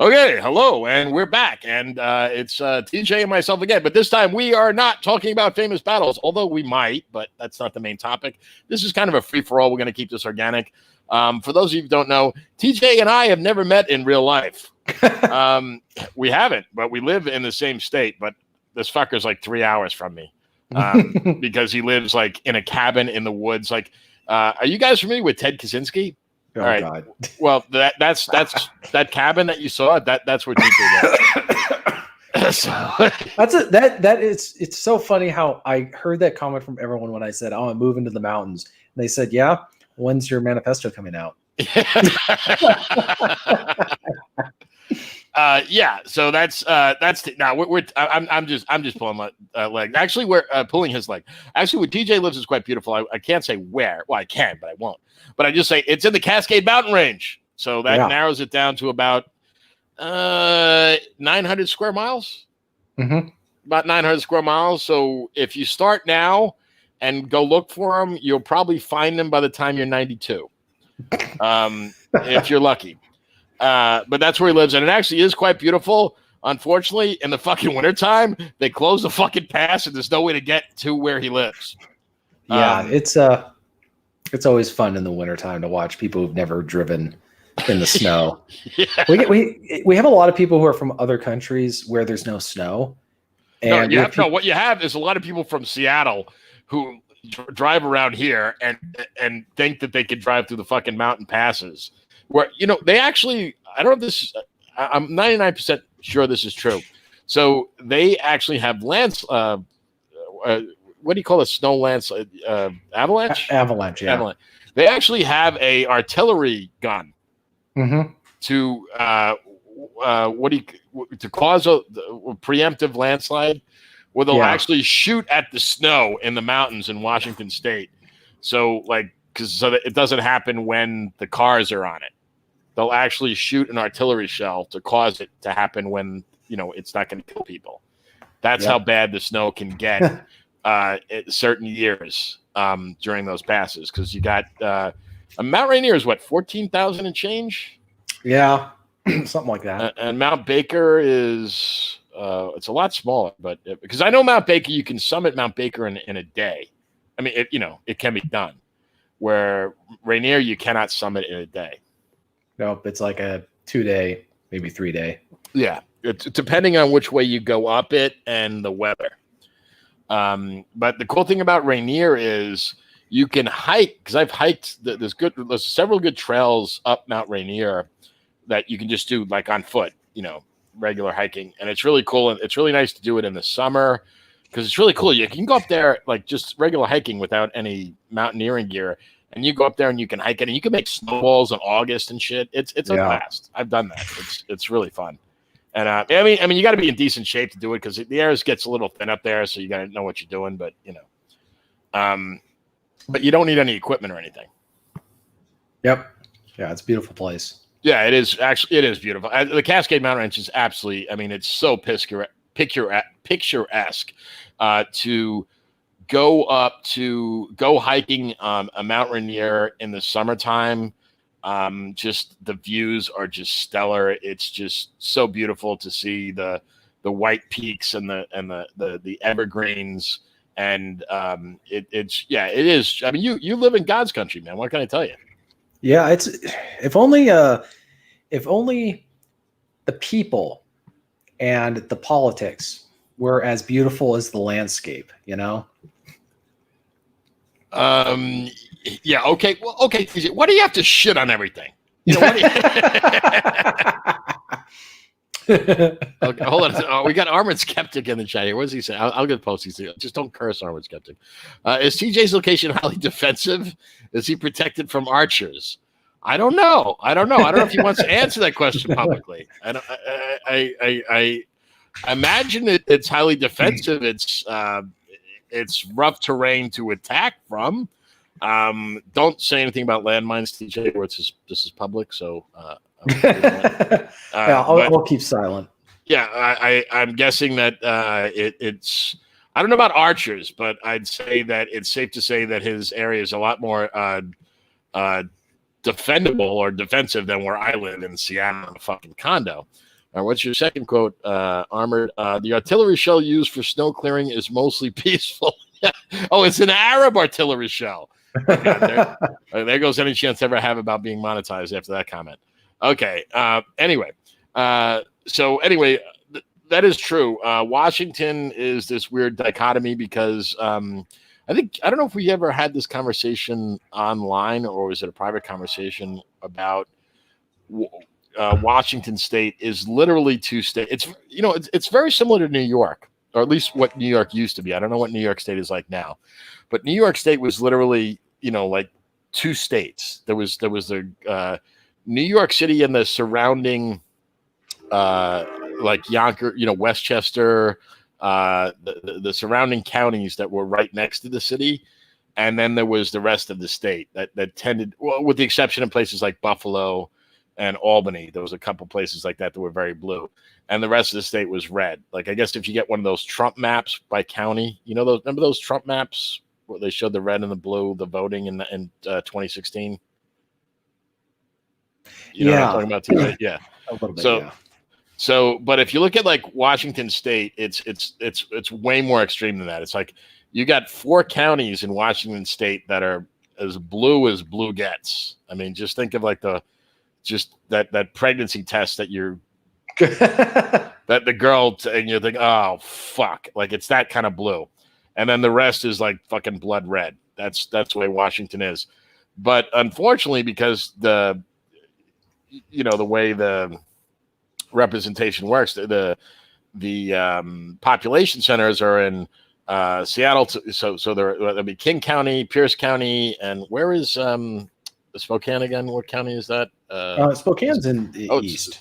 Okay, hello, and we're back, and it's TJ and myself again. But this time we are not talking about famous battles, although we might, but that's not the main topic. This is kind of a free-for-all. We're going to keep this organic. For those of you who don't know, TJ and I have never met in real life. We haven't, but we live in the same state, but this fucker's like 3 hours from me because he lives like in a cabin in the woods. Like, are you guys familiar with Ted Kaczynski? Oh, all right. God. Well, that's that cabin that you saw. That's where TJ lives. It's so funny how I heard that comment from everyone when I said, "Oh, I'm moving to the mountains," and they said, "Yeah, when's your manifesto coming out?" Yeah. So that's now I'm just pulling my leg. Actually, we're pulling his leg. Actually, where TJ lives is quite beautiful. I can't say where. Well, I can, but I won't. But I just say it's in the Cascade Mountain Range. So that narrows it down to about 900 square miles. Mm-hmm. About 900 square miles. So if you start now and go look for them, you'll probably find them by the time you're 92. If you're lucky. But that's where he lives. And it actually is quite beautiful. Unfortunately, in the fucking wintertime, they close the fucking pass and there's no way to get to where he lives. Yeah, it's always fun in the wintertime to watch people who've never driven in the snow. Yeah. We have a lot of people who are from other countries where there's no snow. And what you have is a lot of people from Seattle who drive around here and think that they can drive through the fucking mountain passes. Where, they actually, I don't know if this, I'm 99% sure this is true. So they actually have what do you call a snow landslide? Avalanche? Avalanche, yeah. Avalanche. They actually have a artillery gun to to cause a preemptive landslide, where they'll actually shoot at the snow in the mountains in Washington State. So so that it doesn't happen when the cars are on it. They'll actually shoot an artillery shell to cause it to happen when it's not going to kill people. That's how bad the snow can get. At certain years during those passes, because you got Mount Rainier is what, 14,000 and change? Yeah, something like that. And Mount Baker is it's a lot smaller, but because I know Mount Baker, you can summit Mount Baker in a day. I mean, it can be done. Where Rainier, you cannot summit in a day. Nope, it's like a 2-day, maybe 3-day. Yeah, it's depending on which way you go up it and the weather. But the cool thing about Rainier is you can hike, because I've hiked. There's several good trails up Mount Rainier that you can just do like on foot, regular hiking, and it's really cool. And it's really nice to do it in the summer because it's really cool. You can go up there like just regular hiking without any mountaineering gear, and you go up there and you can hike it, and you can make snowballs in August and shit. It's a blast. I've done that. It's really fun. And I mean, you got to be in decent shape to do it because the air gets a little thin up there, so you got to know what you're doing. But but you don't need any equipment or anything. Yep. Yeah, it's a beautiful place. Yeah, it is. Actually, it is beautiful. The Cascade Mountain Range is absolutely. I mean, it's so picturesque to go hiking a Mount Rainier in the summertime. Just the views are just stellar. It's just so beautiful to see the white peaks and the evergreens, and it is. I mean, you live in God's country, man. What can I tell you? Yeah, it's if only the people and the politics were as beautiful as the landscape, Yeah. Okay. Well. Okay. Why do you have to shit on everything? Okay, hold on. Oh, we got Armored Skeptic in the chat here. What does he say? I'll get posties here. Just don't curse, Armored Skeptic. Is TJ's location highly defensive? Is he protected from archers? I don't know. I don't know if he wants to answer that question publicly. I imagine it's highly defensive. It's rough terrain to attack from. Don't say anything about landmines, TJ, where this is public. So I'll keep silent. Yeah, I'm guessing that it's. I don't know about archers, but I'd say that it's safe to say that his area is a lot more defendable or defensive than where I live in Seattle in a fucking condo. What's your second quote, Armored? The artillery shell used for snow clearing is mostly peaceful. Oh, it's an Arab artillery shell. Okay, there goes any chance I ever have about being monetized after that comment. Okay. Anyway, that is true. Washington is this weird dichotomy because I don't know if we ever had this conversation online or was it a private conversation about Washington State is literally two states. It's very similar to New York, or at least what New York used to be. I don't know what New York State is like now, but New York State was literally, like two states. There was the New York City and the surrounding, like Yonkers, Westchester, the surrounding counties that were right next to the city. And then there was the rest of the state that tended, well, with the exception of places like Buffalo and Albany. There was a couple places like that were very blue. And the rest of the state was red. Like, I guess if you get one of those Trump maps by county, remember those Trump maps where they showed the red and the blue, the voting in 2016? You know what I'm talking about too? Yeah. A little bit, yeah. So, but if you look at like Washington State, it's way more extreme than that. It's like you got 4 counties in Washington State that are as blue gets. I mean, just think of like that pregnancy test that you're that the girl and you think, oh fuck, like it's that kind of blue, and then the rest is like fucking blood red. That's the way Washington is. But unfortunately, because the way the representation works, the population centers are in Seattle, so there'll be King County, Pierce County, and where is Spokane again? What county is that? Spokane's in the east.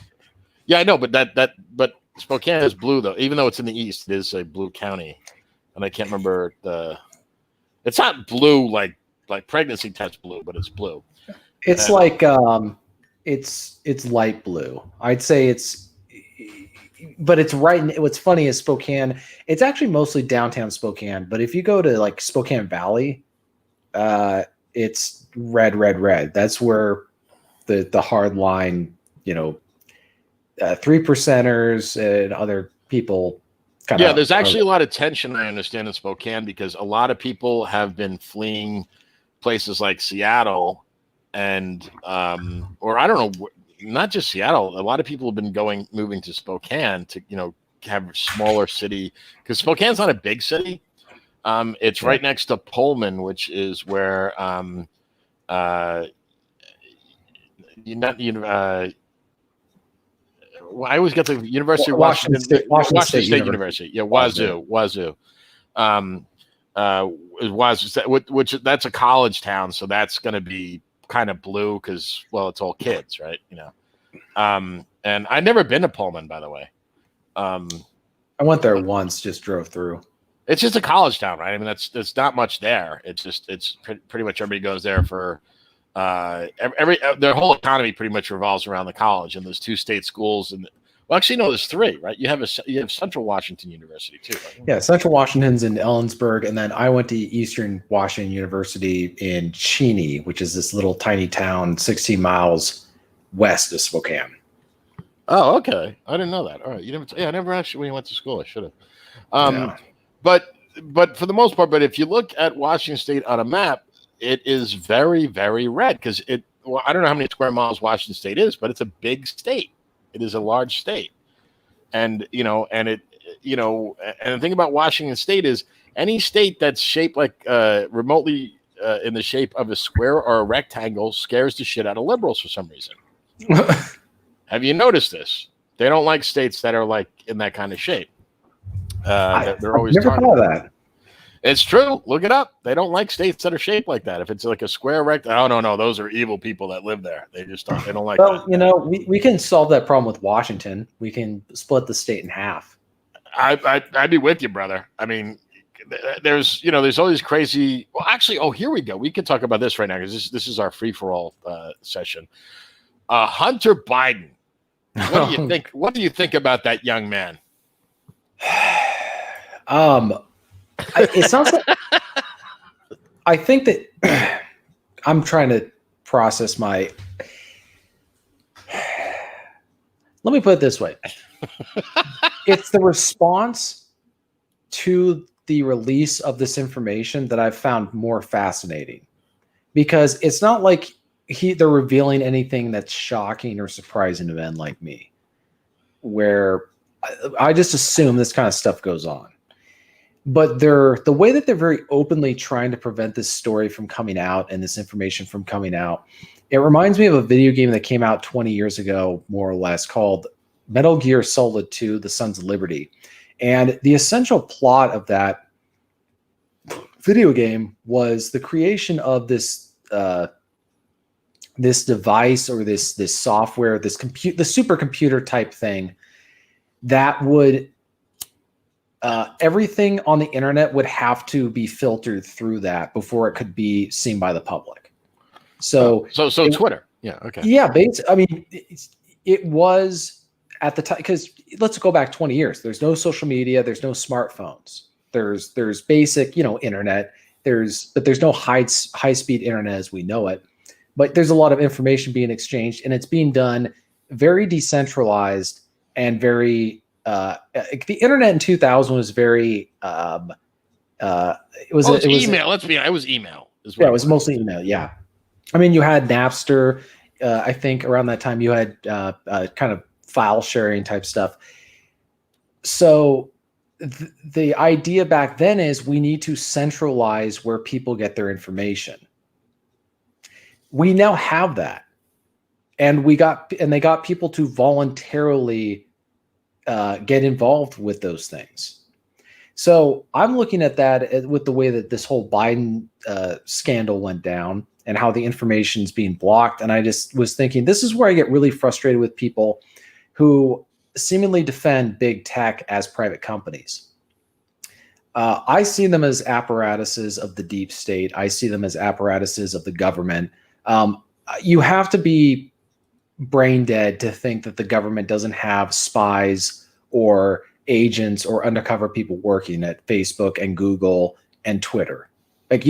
Yeah, I know, but Spokane is blue though. Even though it's in the east, it is a blue county, and I can't remember it's not blue like pregnancy test blue, but it's blue. It's it's light blue. I'd say but it's right. What's funny is Spokane. It's actually mostly downtown Spokane, but if you go to like Spokane Valley, it's red, red, red. That's where the hard line, 3%ers and other people kind of. Yeah, there's actually a lot of tension, I understand, in Spokane because a lot of people have been fleeing places like Seattle and or I don't know, not just Seattle. A lot of people have been moving to Spokane to have a smaller city because Spokane's not a big city. It's right next to Pullman, which is where I always get the University of Washington State University. Yeah, Wazoo. Which that's a college town, so that's going to be kind of blue because, well, it's all kids, right? And I've never been to Pullman, by the way. I went there once, just drove through. It's just a college town, right? I mean, that's not much there. It's pretty much everybody goes there for their whole economy pretty much revolves around the college, and there's 2 state schools, and well, actually, no, there's 3, right? You have Central Washington University too. Right? Yeah, Central Washington's in Ellensburg, and then I went to Eastern Washington University in Cheney, which is this little tiny town 16 miles west of Spokane. Oh, okay. I didn't know that. All right, I never asked you when you went to school. I should have. But for the most part, but if you look at Washington State on a map, it is very, very red because I don't know how many square miles Washington State is, but it's a big state. It is a large state. And, and the thing about Washington State is any state that's shaped like remotely in the shape of a square or a rectangle scares the shit out of liberals for some reason. Have you noticed this? They don't like states that are like in that kind of shape. They're always never thought of that. It's true. Look it up. They don't like states that are shaped like that. If it's like a square rectangle, no, those are evil people that live there. They just don't. They don't like. Well, that. We can solve that problem with Washington. We can split the state in half. I'd be with you, brother. I mean, there's all these crazy. Well, actually, here we go. We could talk about this right now because this is our free for all session. Hunter Biden. What do you think? What do you think about that young man? It sounds like I think that I'm trying to process let let me put it this way. It's the response to the release of this information that I've found more fascinating, because it's not like they're revealing anything that's shocking or surprising to men like me, where I just assume this kind of stuff goes on. But the way that they're very openly trying to prevent this story from coming out and this information from coming out, it reminds me of a video game that came out 20 years ago, more or less, called Metal Gear Solid 2: The Sons of Liberty. And the essential plot of that video game was the creation of this this device, or this software, the supercomputer type thing that would everything on the internet would have to be filtered through that before it could be seen by the public. So Twitter. Yeah. Okay. Yeah. I mean, it was at the time, because let's go back 20 years. There's no social media. There's no smartphones. There's basic, internet. But there's no high speed internet as we know it. But there's a lot of information being exchanged, and it's being done very decentralized and very. The internet in 2000 was very. It was email. Let's be honest. It was email. It was mostly email. Yeah, I mean, you had Napster. I think around that time you had kind of file sharing type stuff. So the idea back then is we need to centralize where people get their information. We now have that, and they got people to voluntarily get involved with those things. So I'm looking at that with the way that this whole Biden scandal went down and how the information is being blocked. And I just was thinking, this is where I get really frustrated with people who seemingly defend big tech as private companies. I see them as apparatuses of the deep state. I see them as apparatuses of the government. You have to be brain dead to think that the government doesn't have spies or agents or undercover people working at Facebook and Google and Twitter. Like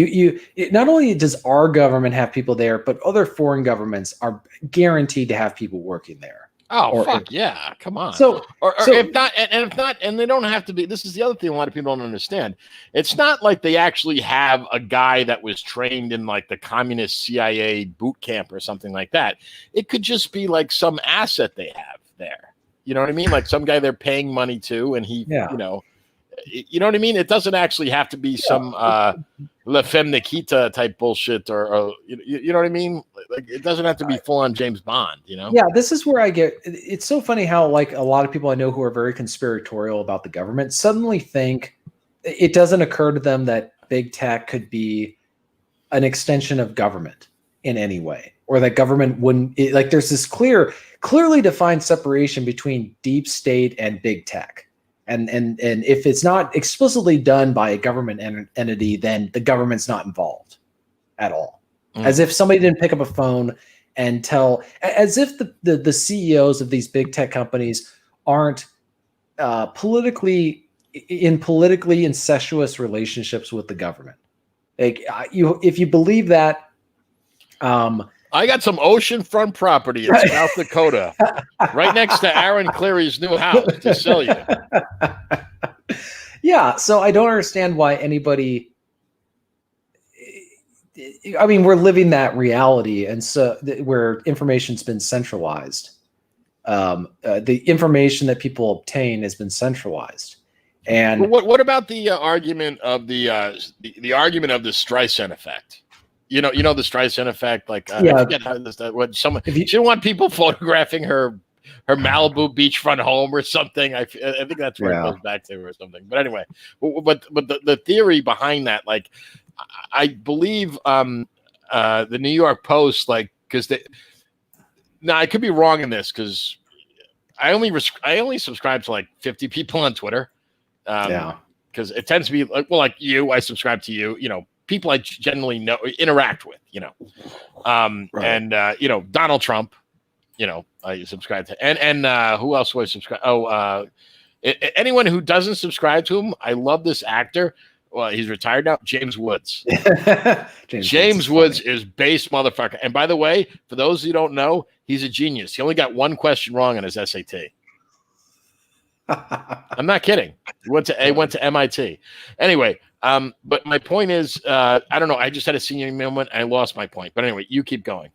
not only does our government have people there, but other foreign governments are guaranteed to have people working there. Oh, fuck yeah. Come on. So if not, and they don't have to be, this is the other thing a lot of people don't understand. It's not like they actually have a guy that was trained in like the communist CIA boot camp or something like that. It could just be like some asset they have there. You know what I mean? Like some guy they're paying money to, and he, you know what I mean? It doesn't actually have to be some La Femme Nikita type bullshit or you know what I mean? Like it doesn't have to be full on James Bond, Yeah, this is where it's so funny how like a lot of people I know who are very conspiratorial about the government suddenly think it doesn't occur to them that big tech could be an extension of government in any way, or that government wouldn't like there's this clearly defined separation between deep state and big tech. And if it's not explicitly done by a government entity, then the government's not involved at all. As if somebody didn't pick up a phone and as if the CEOs of these big tech companies aren't politically incestuous relationships with the government. Like if you believe that, I got some oceanfront property in South Dakota, right next to Aaron Cleary's new house to sell you. Yeah, so I don't understand why anybody. I mean, we're living that reality, and so where information's been centralized. The information that people obtain has been centralized. And what about the argument of the argument of the Streisand effect? You know the Streisand effect. Like, I forget how when someone she didn't want people photographing her Malibu beachfront home or something. I think that's where it goes back to or something. But anyway, but the theory behind that, like, I believe the New York Post, like, because now I could be wrong in this because I only subscribe to like 50 people on Twitter. Because it tends to be like you. I subscribe to you. People I generally interact with, and Donald Trump, I subscribe to, and who else do I subscribe? Anyone who doesn't subscribe to him, I love this actor. Well, he's retired now. James Woods. James Woods is base motherfucker. And by the way, for those who don't know, he's a genius. He only got one question wrong on his SAT. I'm not kidding. He went to MIT. Anyway, but my point is, I don't know. I just had a senior moment. I lost my point. But anyway, you keep going.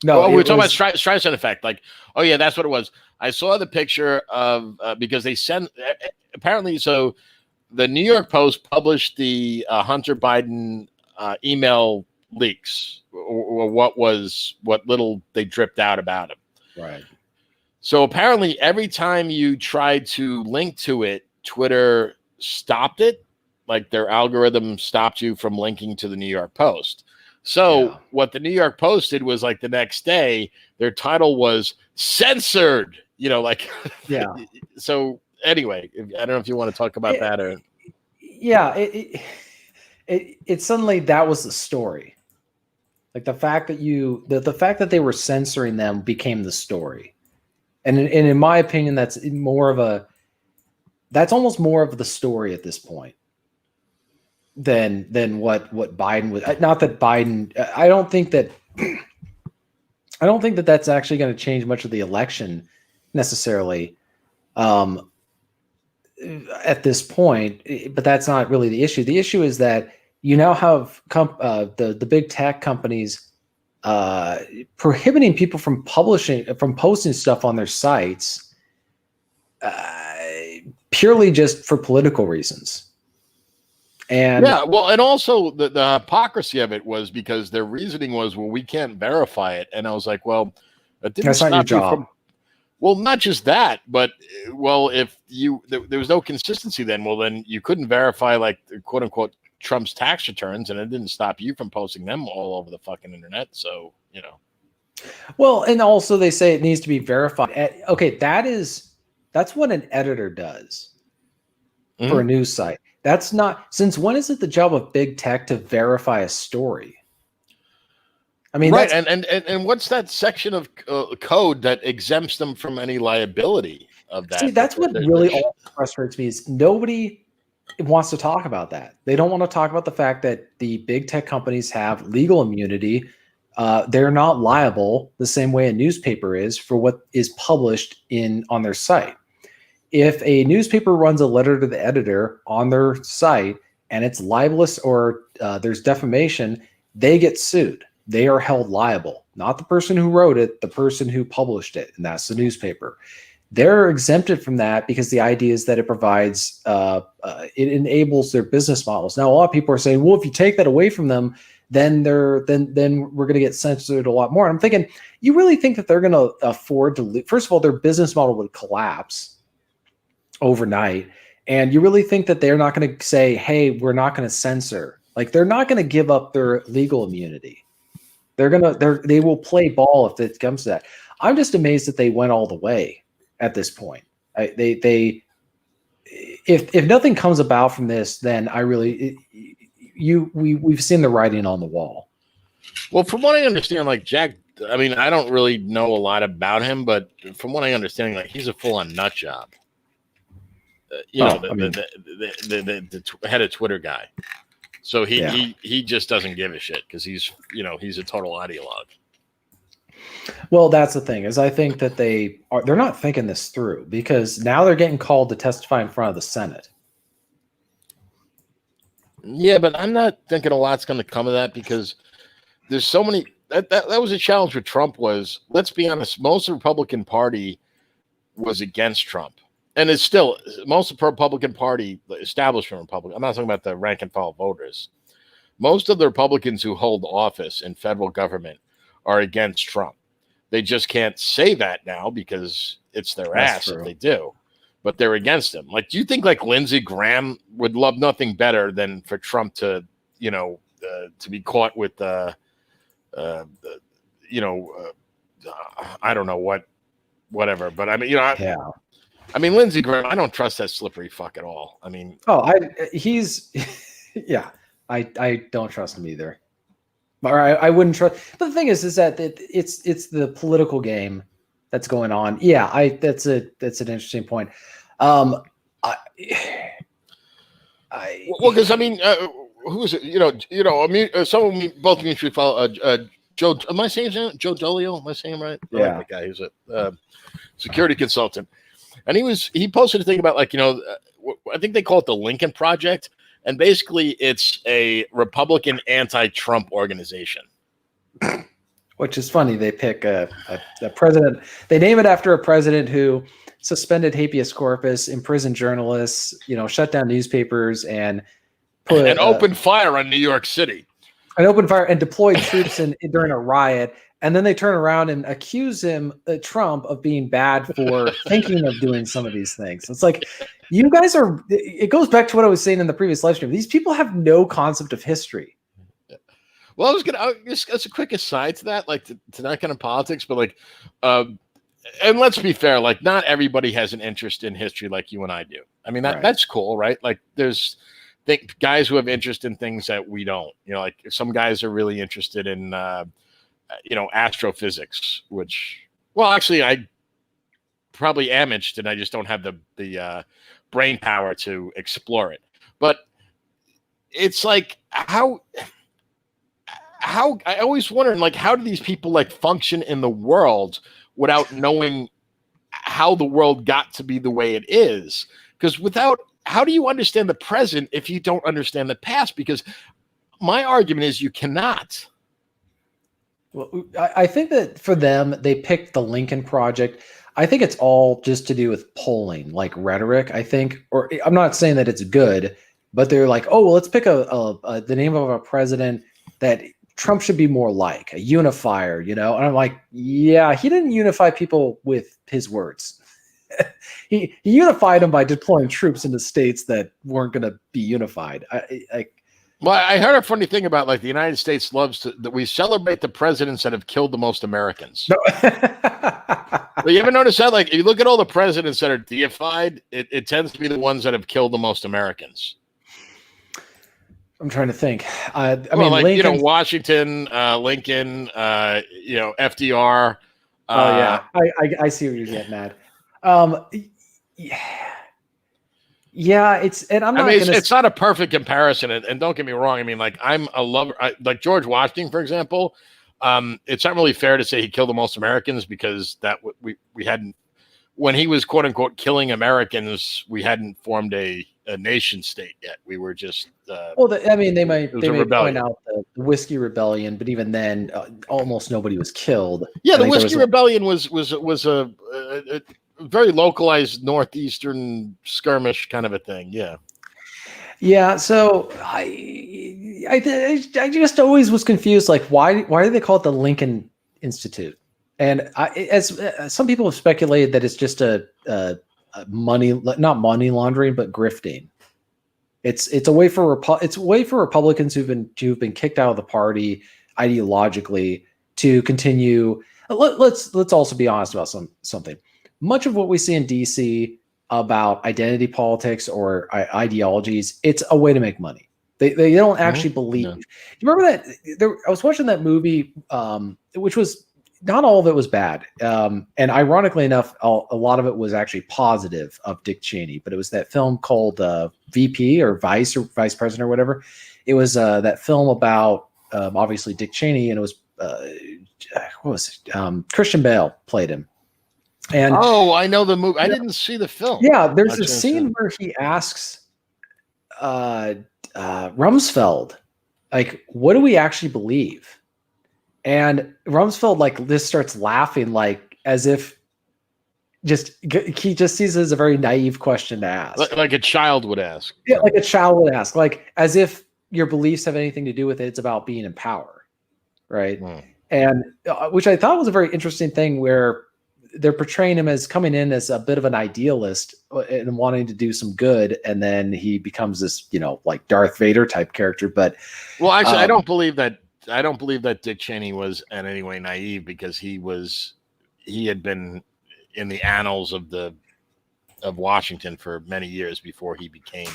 No, we were talking about Streisand effect. Like, oh yeah, that's what it was. I saw the picture of because they sent apparently. So the New York Post published the Hunter Biden email leaks, or what little they dripped out about him. Right. So apparently, every time you tried to link to it, Twitter stopped it. Like their algorithm stopped you from linking to the New York Post. So what the New York Post did was, like, the next day, their title was censored. Like, yeah. So anyway, I don't know if you want to talk about that or. Yeah, it suddenly that was the story. Like the fact that the fact that they were censoring them became the story. And in my opinion, that's almost more of the story at this point than what Biden was. Not that Biden, I don't think that that's actually going to change much of the election necessarily at this point, but that's not really the issue. The issue is that you now have the big tech companies prohibiting people from posting stuff on their sites purely just for political reasons. And and also the hypocrisy of it was because their reasoning was, well, we can't verify it. And I was like, well, it didn't that's not your job. Well, not just that, but if there was no consistency then, then you couldn't verify, like, quote unquote Trump's tax returns, and it didn't stop you from posting them all over the fucking internet. So, Well, and also they say it needs to be verified. Okay, that's what an editor does for a news site. That's not, since when is it the job of big tech to verify a story? I mean, right. And what's that section of code that exempts them from any liability of that? See, that's what really all frustrates me is nobody wants to talk about that. They don't want to talk about the fact that the big tech companies have legal immunity. They're not liable the same way a newspaper is for what is published on their site. If a newspaper runs a letter to the editor on their site and it's libelous or there's defamation, they get sued. They are held liable, not the person who wrote it, the person who published it, and that's the newspaper. They're exempted from that because the idea is that it provides, it enables their business models. Now, a lot of people are saying, well, if you take that away from them, then we're going to get censored a lot more. And I'm thinking, you really think that they're going to afford to? First of all, their business model would collapse overnight, and you really think that they're not going to say, "Hey, we're not going to censor"? Like, they're not going to give up their legal immunity. They will play ball if it comes to that. I'm just amazed that they went all the way at this point. If nothing comes about from this, then we've seen the writing on the wall. Well, from what I understand, like Jack, I mean, I don't really know a lot about him, but from what I understand, like, he's a full-on nut job. The head of Twitter guy. So he just doesn't give a shit because he's a total ideologue. Well, that's the thing, is I think that they're not thinking this through, because now they're getting called to testify in front of the Senate. Yeah, but I'm not thinking a lot's going to come of that, because there's so many. That was a challenge with Trump. Was, let's be honest, most of the Republican Party was against Trump, and it's still most of the Republican Party, the establishment Republican. I'm not talking about the rank and file voters. Most of the Republicans who hold office in federal government are against Trump. They just can't say that now because it's their ass if they do. But they're against him. Like, do you think like Lindsey Graham would love nothing better than for Trump to, to be caught with, I don't know whatever. But I mean, I mean, Lindsey Graham, I don't trust that slippery fuck at all. I mean, I don't trust him either. Or I wouldn't trust. But the thing is that it's the political game that's going on. Yeah, that's an interesting point. Well, because I mean, who is it? I mean, someone we both mutually follow. Joe, am I saying his name? Joe Dolio? Am I saying him right? I like that guy. He's a security consultant, and he posted a thing about I think they call it the Lincoln Project, and basically it's a Republican anti-Trump organization. Which is funny. They pick a president. They name it after a president who suspended habeas corpus, imprisoned journalists, shut down newspapers, and put an open fire on New York City. An open fire and deployed troops during a riot. And then they turn around and accuse Trump, of being bad for thinking of doing some of these things. It's like, you guys it goes back to what I was saying in the previous live stream. These people have no concept of history. Well, as a quick aside to that, to not kind of politics, but and let's be fair, not everybody has an interest in history like you and I do. I mean, that's cool, right? There's guys who have interest in things that we don't. Some guys are really interested in, astrophysics, which, well, actually, I probably am interested. I just don't have the brain power to explore it. But it's how I always wonder, how do these people function in the world without knowing how the world got to be the way it is? Because how do you understand the present if you don't understand the past? Because my argument is you cannot. Well, I think that for them, they picked the Lincoln Project. I think it's all just to do with polling, rhetoric, I think. Or I'm not saying that it's good, but they're like, oh, well, let's pick the name of a president that Trump should be more like, a unifier, And I'm like, yeah, he didn't unify people with his words. he unified them by deploying troops into states that weren't going to be unified. Well, I heard a funny thing about the United States loves that we celebrate the presidents that have killed the most Americans. No. You ever notice that? If you look at all the presidents that are deified, it tends to be the ones that have killed the most Americans. I'm trying to think. I mean, Lincoln, Washington, Lincoln, FDR. Oh yeah, I see what you're getting at. Yeah, it's not a perfect comparison, and don't get me wrong. I mean, I'm a lover, George Washington, for example. It's not really fair to say he killed the most Americans because that we hadn't, when he was quote unquote killing Americans, we hadn't formed a nation state yet. We were just they may point out the Whiskey Rebellion, but even then, almost nobody was killed. Yeah, the Whiskey Rebellion was a very localized northeastern skirmish kind of a thing. Yeah. Yeah. So I just always was confused. Why do they call it the Lincoln Institute? And as some people have speculated that it's just a not money laundering, but grifting. It's a way for Republicans who've been kicked out of the party ideologically to continue. Let's also be honest about something. Much of what we see in DC about identity politics or ideologies, it's a way to make money. They don't actually believe. No. You remember that? I was watching that movie, which was not all of it was bad. And ironically enough, a lot of it was actually positive of Dick Cheney. But it was that film called VP or Vice President or whatever. It was that film about obviously Dick Cheney, and it was what was it? Christian Bale played him. And I know the movie. I didn't see the film. Yeah, there's a scene where he asks Rumsfeld, what do we actually believe? And Rumsfeld just starts laughing, as if he just sees it as a very naive question to ask, like a child would ask. Yeah, like a child would ask, as if your beliefs have anything to do with it. It's about being in power, right? And which I thought was a very interesting thing, where they're portraying him as coming in as a bit of an idealist and wanting to do some good, and then he becomes this, Darth Vader type character. But actually, I don't believe that Dick Cheney was in any way naive, because he had been in the annals of Washington for many years before he became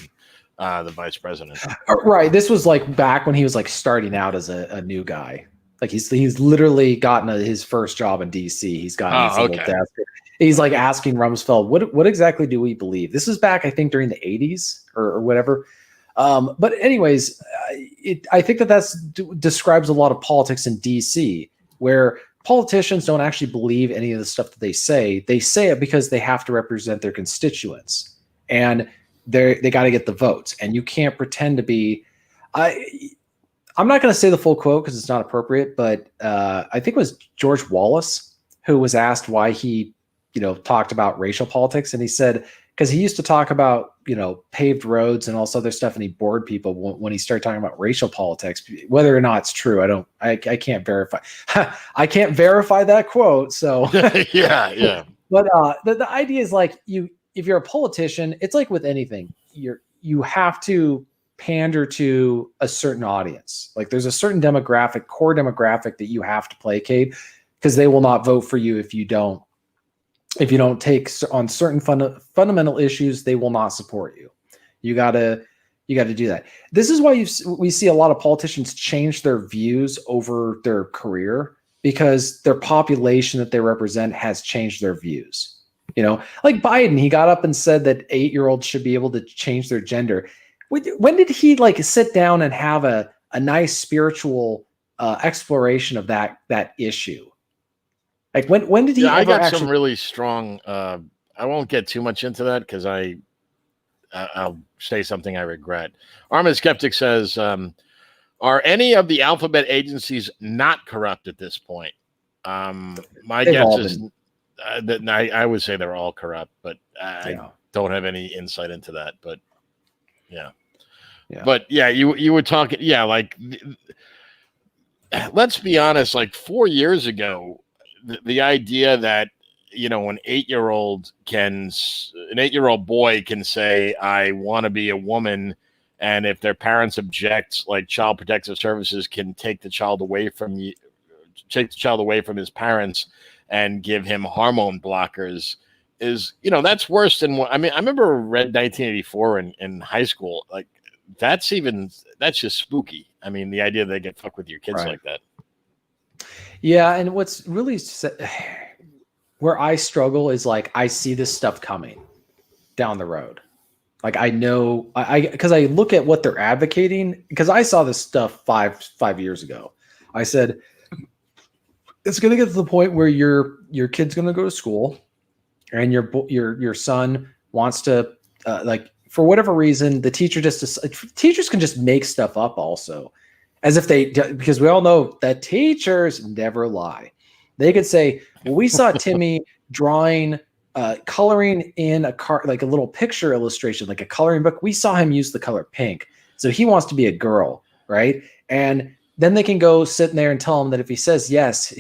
the vice president. Right. This was back when he was starting out as a new guy. He's literally gotten his first job in DC. He's gotten his little desk. He's asking Rumsfeld, what exactly do we believe? This is back, I think, during the 80s or whatever. But anyways, I think describes a lot of politics in DC, where politicians don't actually believe any of the stuff that they say. They say it because they have to represent their constituents, and they got to get the votes. And you can't pretend to be. I'm not going to say the full quote because it's not appropriate, but I think it was George Wallace who was asked why he, talked about racial politics, and he said because he used to talk about paved roads and all this other stuff, and he bored people when he started talking about racial politics. Whether or not it's true, I can't verify. I can't verify that quote. So yeah. But the idea is like if you're a politician, it's like with anything, you have to pander to a certain audience. Like there's a certain core demographic that you have to placate, because they will not vote for you if you don't take on certain fundamental issues. They will not support you. You gotta do that. This is why we see a lot of politicians change their views over their career, because their population that they represent has changed their views. Like Biden, he got up and said that 8-year-olds should be able to change their gender. When did he sit down and have a nice spiritual exploration of that issue? Like when did he? I got some really strong. I won't get too much into that because I'll say something I regret. Armin Skeptic says, "Are any of the alphabet agencies not corrupt at this point?" My guess is that I would say they're all corrupt, but I don't have any insight into that. But yeah. But yeah, you were talking. Yeah, like let's be honest. Like 4 years ago, the idea that an 8-year-old boy can say, "I want to be a woman," and if their parents object, like Child Protective Services can take the child away from his parents and give him hormone blockers. Is that's worse than what I mean. I remember read 1984 in high school. Like that's just spooky. I mean, the idea that they get fucked with your kids like that. Yeah, and what's really where I struggle is like I see this stuff coming down the road. Like I know because I look at what they're advocating, because I saw this stuff five years ago. I said it's going to get to the point where your kid's going to go to school, and your son wants to for whatever reason, the teachers can just make stuff up also, as if because we all know that teachers never lie. They could say, well, we saw Timmy drawing, coloring in a little picture illustration, like a coloring book. We saw him use the color pink. So he wants to be a girl, right? And then they can go sit in there and tell him that if he says yes,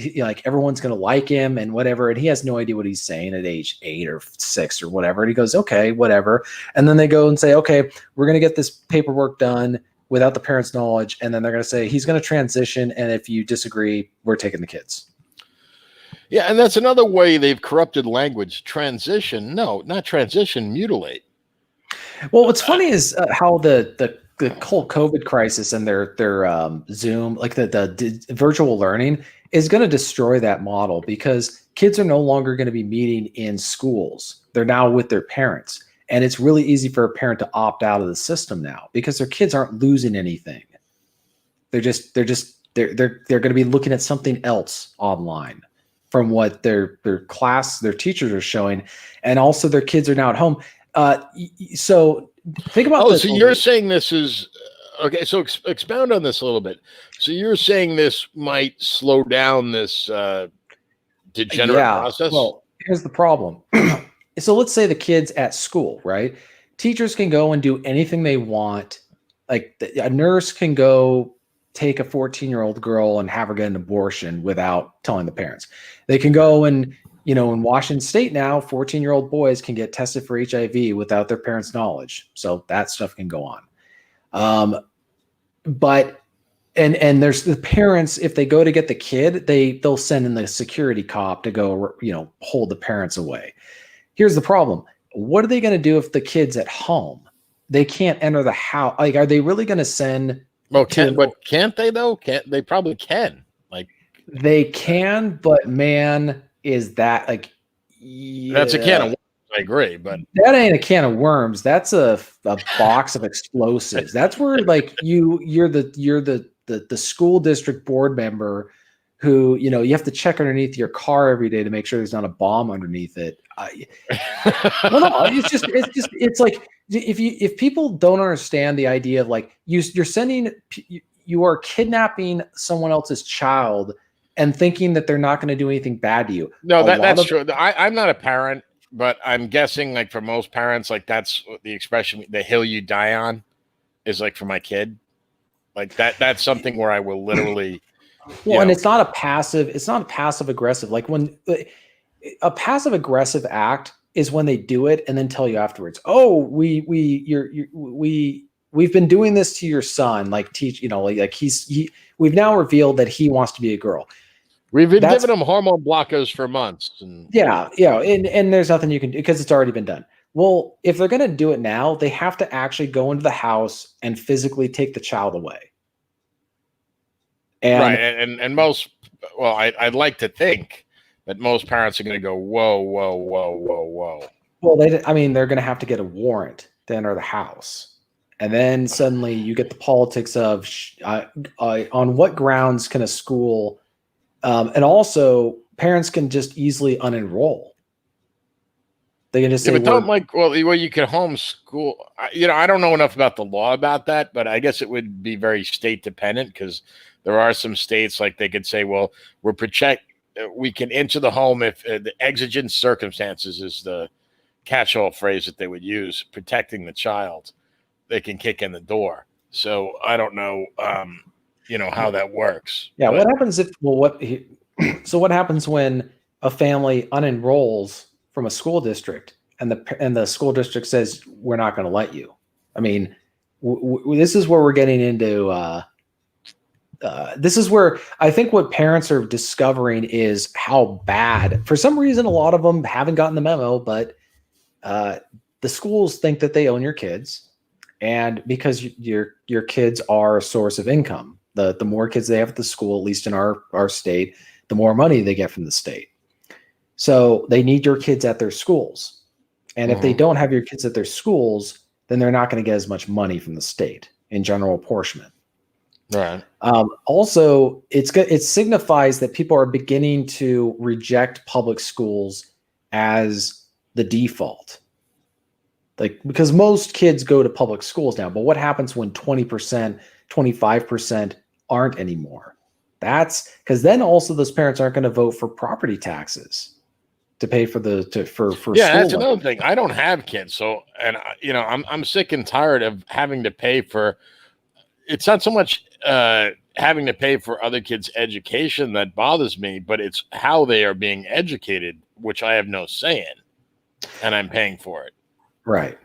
everyone's going to like him and whatever. And he has no idea what he's saying at age 8 or 6 or whatever. And he goes, okay, whatever. And then they go and say, okay, we're going to get this paperwork done without the parents' knowledge. And then they're going to say, he's going to transition. And if you disagree, we're taking the kids. Yeah. And that's another way they've corrupted language. Transition. No, not transition, mutilate. Well, what's funny is how the whole COVID crisis and their Zoom, like the virtual learning, is going to destroy that model, because kids are no longer going to be meeting in schools. They're now with their parents, and it's really easy for a parent to opt out of the system now because their kids aren't losing anything. They're going to be looking at something else online from what their teachers are showing, and also their kids are now at home. So think about this. So you're saying this is okay. So expound on this a little bit. So you're saying this might slow down this degenerate process? Well, here's the problem. So let's say the kid's at school, right? Teachers can go and do anything they want. Like a nurse can go take a 14-year-old girl and have her get an abortion without telling the parents. They can go and, in Washington State now, 14-year-old boys can get tested for HIV without their parents' knowledge. So that stuff can go on. But there's the parents, if they go to get the kid, they'll send in the security cop to go, hold the parents away. Here's the problem. What are they going to do if the kid's at home? They can't enter the house. Like, are they really going to send? Well, can't they though? They probably can. Like they can, but man, is that like that's a can of worms. I agree, but that ain't a can of worms. That's a box of explosives. That's where like you're the school district board member who, you know, you have to check underneath your car every day to make sure there's not a bomb underneath it. No, it's like if people don't understand the idea of like you are kidnapping someone else's child and thinking that they're not going to do anything bad to you. No, that's true. I'm not a parent, but I'm guessing like for most parents, like that's the expression, the hill you die on is like for my kid. Like that's something where I will literally. Well, and it's not a passive aggressive. Like when a passive aggressive act is when they do it and then tell you afterwards, oh, we've been doing this to your son, like teach, you know, like we've now revealed that he wants to be a girl. We've been giving him hormone blockers for months. And yeah. And there's nothing you can do because it's already been done. Well, if they're going to do it now, they have to actually go into the house and physically take the child away. And, right. And most, well, I'd like to think that most parents are going to go, whoa, whoa, whoa, whoa, whoa. Well, they're going to have to get a warrant to enter the house. And then suddenly you get the politics of on what grounds can a school, and also parents can just easily unenroll. They can just say, but don't like, well, you can homeschool. You know, I don't know enough about the law about that, but I guess it would be very state dependent because there are some states like they could say, well, we can enter the home if the exigent circumstances is the catch-all phrase that they would use, protecting the child. They can kick in the door. So I don't know, you know, how that works. Yeah. But what happens what happens when a family unenrolls from a school district and the school district says, we're not going to let you? I mean, this is where we're getting into, this is where I think what parents are discovering is how bad, for some reason, a lot of them haven't gotten the memo, but the schools think that they own your kids. And because your kids are a source of income, the more kids they have at the school, at least in our state, the more money they get from the state. So they need your kids at their schools. And if they don't have your kids at their schools, then they're not going to get as much money from the state in general apportionment. Right. Also, it signifies that people are beginning to reject public schools as the default. Like, because most kids go to public schools now, but what happens when 20%, 25% aren't anymore? That's because then also those parents aren't going to vote for property taxes to pay for for yeah, that's another thing. I don't have kids, so and you know I'm sick and tired of having to pay for. It's not so much having to pay for other kids' education that bothers me, but it's how they are being educated, which I have no say in, and I'm paying for it. Right.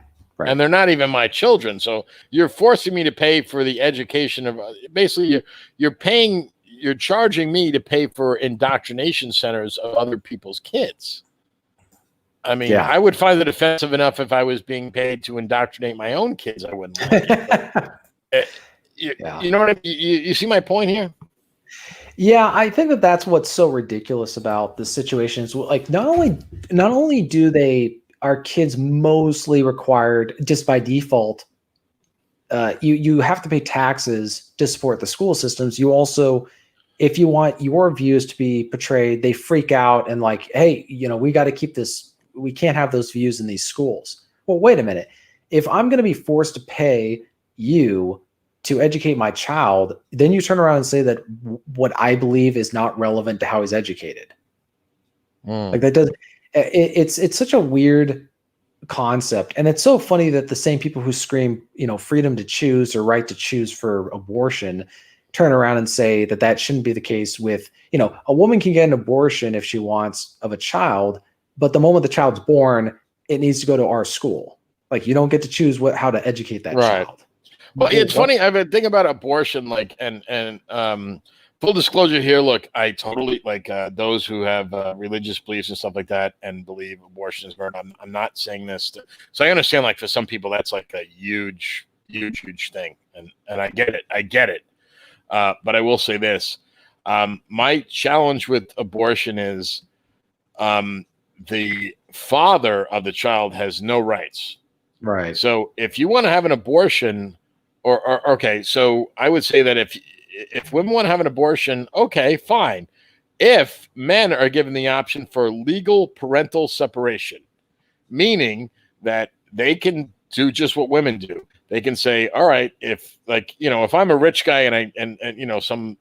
And they're not even my children, so you're forcing me to pay for the education of. Basically, you're charging me to pay for indoctrination centers of other people's kids. I mean, I would find it offensive enough if I was being paid to indoctrinate my own kids. I wouldn't like it. You know what I mean? You see my point here? Yeah, I think that's what's so ridiculous about the situation is like not only do our kids mostly required just by default, you have to pay taxes to support the school systems. You also, if you want your views to be portrayed, they freak out and like, hey, you know, we got to keep this. We can't have those views in these schools. Well, wait a minute. If I'm going to be forced to pay you to educate my child, then you turn around and say that what I believe is not relevant to how he's educated. Like that does. It's such a weird concept, and it's so funny that the same people who scream, you know, freedom to choose or right to choose for abortion turn around and say that that shouldn't be the case with, you know, a woman can get an abortion if she wants of a child, but the moment the child's born, it needs to go to our school. Like you don't get to choose how to educate that child. Well, it's funny. I've been thinking about abortion, like, and full disclosure here. Look, I totally like those who have religious beliefs and stuff like that and believe abortion is murder. I'm not saying this, so I understand. Like for some people, that's like a huge thing, and I get it. But I will say this: my challenge with abortion is the father of the child has no rights. Right. So if you want to have an abortion, or okay, so I would say that if women want to have an abortion, okay, fine. If men are given the option for legal parental separation, meaning that they can do just what women do. They can say, all right, if if I'm a rich guy and some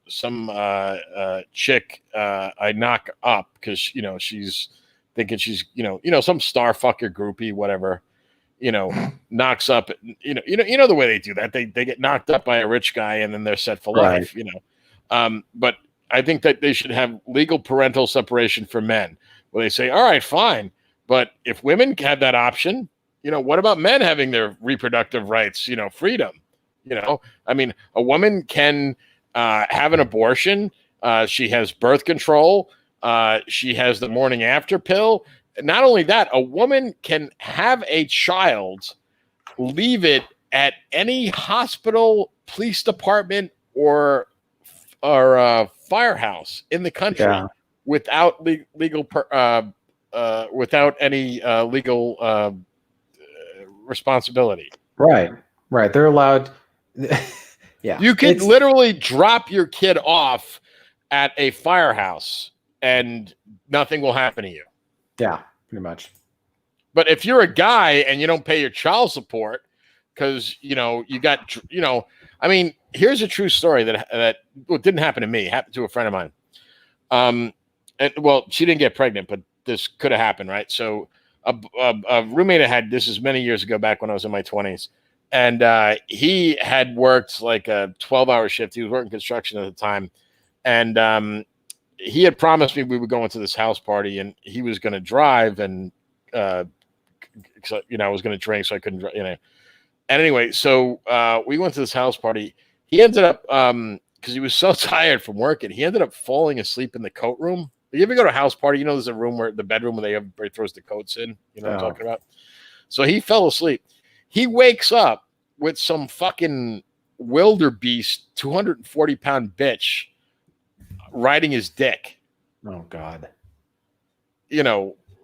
chick I knock up because she's thinking she's some star fucker groupie, whatever, knocks up, the way they do that. They get knocked up by a rich guy and then they're set for life, but I think that they should have legal parental separation for men where they say, all right, fine. But if women have that option, what about men having their reproductive rights, freedom? I mean, a woman can have an abortion. She has birth control. She has the morning after pill. Not only that, a woman can have a child, leave it at any hospital, police department, or firehouse in the country without without any legal responsibility. Right. They're allowed. Yeah. You could literally drop your kid off at a firehouse and nothing will happen to you. Yeah, pretty much. But if you're a guy and you don't pay your child support because, you got, I mean, here's a true story that didn't happen to me. It happened to a friend of mine. And well, she didn't get pregnant, but this could have happened, right? So a roommate I had, this is many years ago, back when I was in my 20s, and he had worked like a 12-hour shift. He was working construction at the time, and he had promised me we would go into this house party, and he was going to drive, and I was going to drink, so I couldn't, And anyway, so we went to this house party. He ended up, because he was so tired from working, he ended up falling asleep in the coat room. You ever go to a house party? There's a room the bedroom where everybody throws the coats in. You know what I'm talking about? So he fell asleep. He wakes up with some fucking wildebeest, 240-pound bitch riding his dick. Oh, God.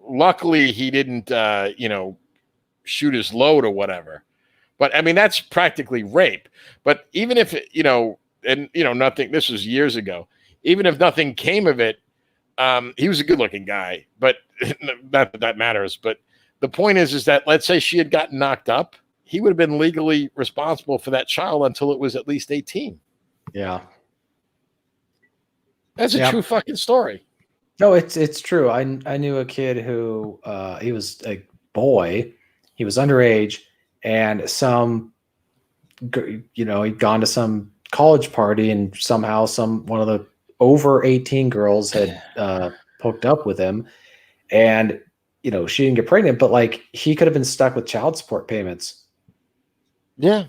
Luckily he didn't, shoot his load or whatever. But I mean, that's practically rape. But even if, nothing, this was years ago, even if nothing came of it, he was a good looking guy, but not that that matters. But the point is that let's say she had gotten knocked up, he would have been legally responsible for that child until it was at least 18. Yeah. That's a true fucking story. No, it's true. I knew a kid who he was a boy, he was underage, and he'd gone to some college party, and somehow one of the over 18 girls had hooked up with him, and she didn't get pregnant, but like he could have been stuck with child support payments. Yeah.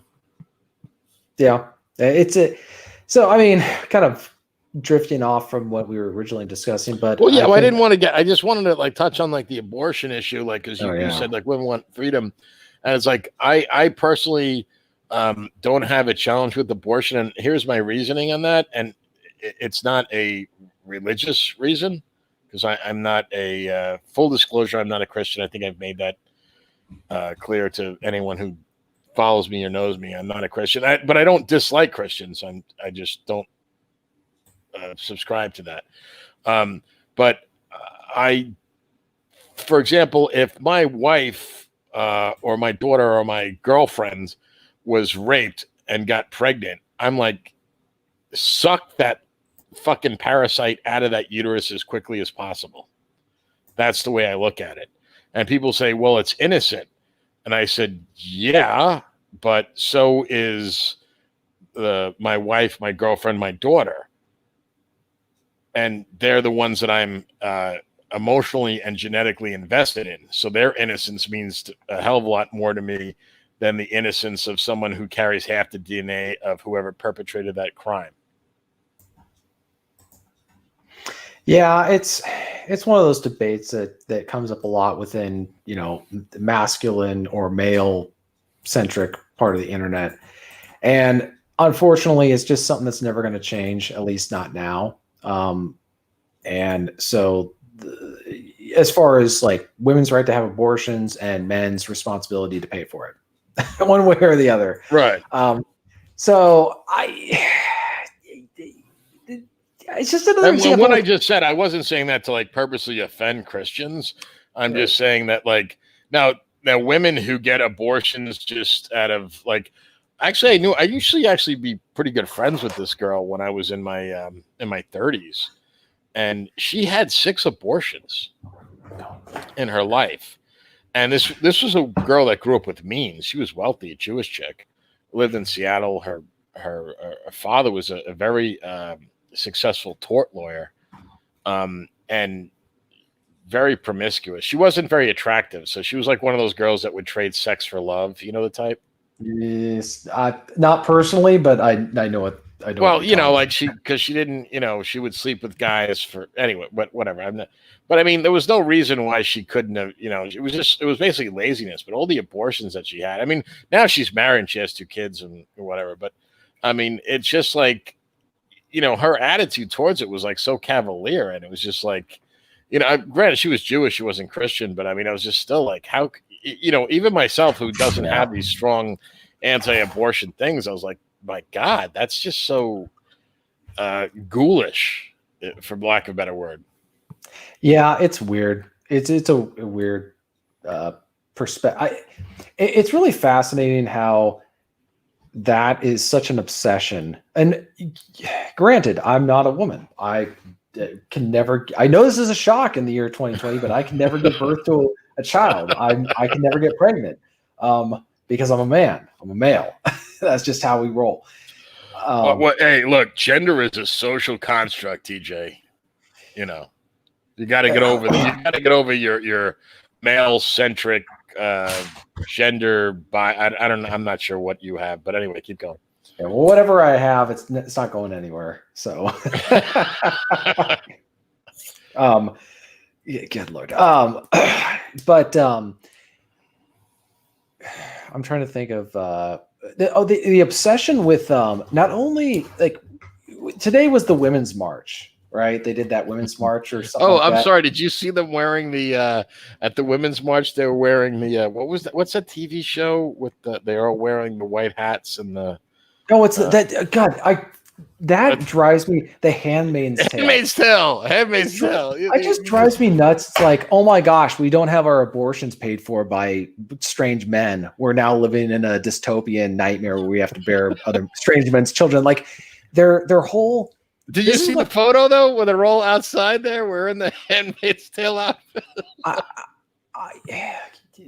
So I mean, kind of drifting off from what we were originally discussing, but I didn't want to I just wanted to touch on the abortion issue, because you said women want freedom, and it's I personally don't have a challenge with abortion, and here's my reasoning on that, and it's not a religious reason, because I'm not a full disclosure, I'm not a Christian. I think I've made that clear to anyone who follows me or knows me. I'm not a Christian, but I don't dislike Christians. I just don't subscribe to that. But for example, if my wife or my daughter or my girlfriend was raped and got pregnant, I'm like, suck that fucking parasite out of that uterus as quickly as possible. That's the way I look at it. And people say, well, it's innocent. And I said, yeah, but so is my wife, my girlfriend, my daughter. And they're the ones that I'm emotionally and genetically invested in. So their innocence means a hell of a lot more to me than the innocence of someone who carries half the DNA of whoever perpetrated that crime. Yeah, it's one of those debates that comes up a lot within, the masculine or male centric part of the internet. And unfortunately, it's just something that's never going to change, at least not now. And so as far as like women's right to have abortions and men's responsibility to pay for it, one way or the other. Right. So it's just another example. What I just said, I wasn't saying that to like purposely offend Christians. I'm just saying that like now women who get abortions just out of like, actually I usually actually be pretty good friends with this girl when I was in my 30s, and she had 6 abortions in her life. And this was a girl that grew up with means. She was wealthy, a Jewish chick, lived in Seattle. Her father was a very successful tort lawyer, and very promiscuous. She wasn't very attractive, so she was like one of those girls that would trade sex for love. You know the type? Yes, not personally, but I know what. I know. Well, you know, like because she didn't, she would sleep with guys for anyway. But whatever. I'm not. But I mean, there was no reason why she couldn't have. It was basically laziness. But all the abortions that she had. I mean, now she's married and she has 2 kids and whatever. But I mean, it's just like, her attitude towards it was like so cavalier, and it was just like, granted she was Jewish, she wasn't Christian, but I mean, I was just still like, how, even myself who doesn't have these strong anti-abortion things, I was like, my God, that's just so ghoulish, for lack of a better word. Yeah, it's weird. It's a weird perspective. It's really fascinating how that is such an obsession. And granted, I'm not a woman. I can never. I know this is a shock in the year 2020, but I can never give birth to a child. I can never get pregnant because I'm a man. I'm a male. That's just how we roll. Hey, look, gender is a social construct, TJ. You got to get over. You got to get over your male centric gender. I don't know. I'm not sure what you have, but anyway, keep going. Yeah, well, whatever I have, it's not going anywhere. So, yeah, good Lord. But I'm trying to think of the obsession with not only like today was the Women's March, right? They did that Women's March or something. Oh, I'm sorry. Did you see them wearing the at the Women's March? They were wearing the what was that? What's that TV show with they're all wearing the white hats and the. No, it's that God. That drives me. The Handmaid's Tale. Handmaid's Tale. It just drives me nuts. It's like, oh my gosh, we don't have our abortions paid for by strange men. We're now living in a dystopian nightmare where we have to bear other strange men's children. Like their whole. Did you see the photo though, where they're all outside there wearing the Handmaid's Tale outfit?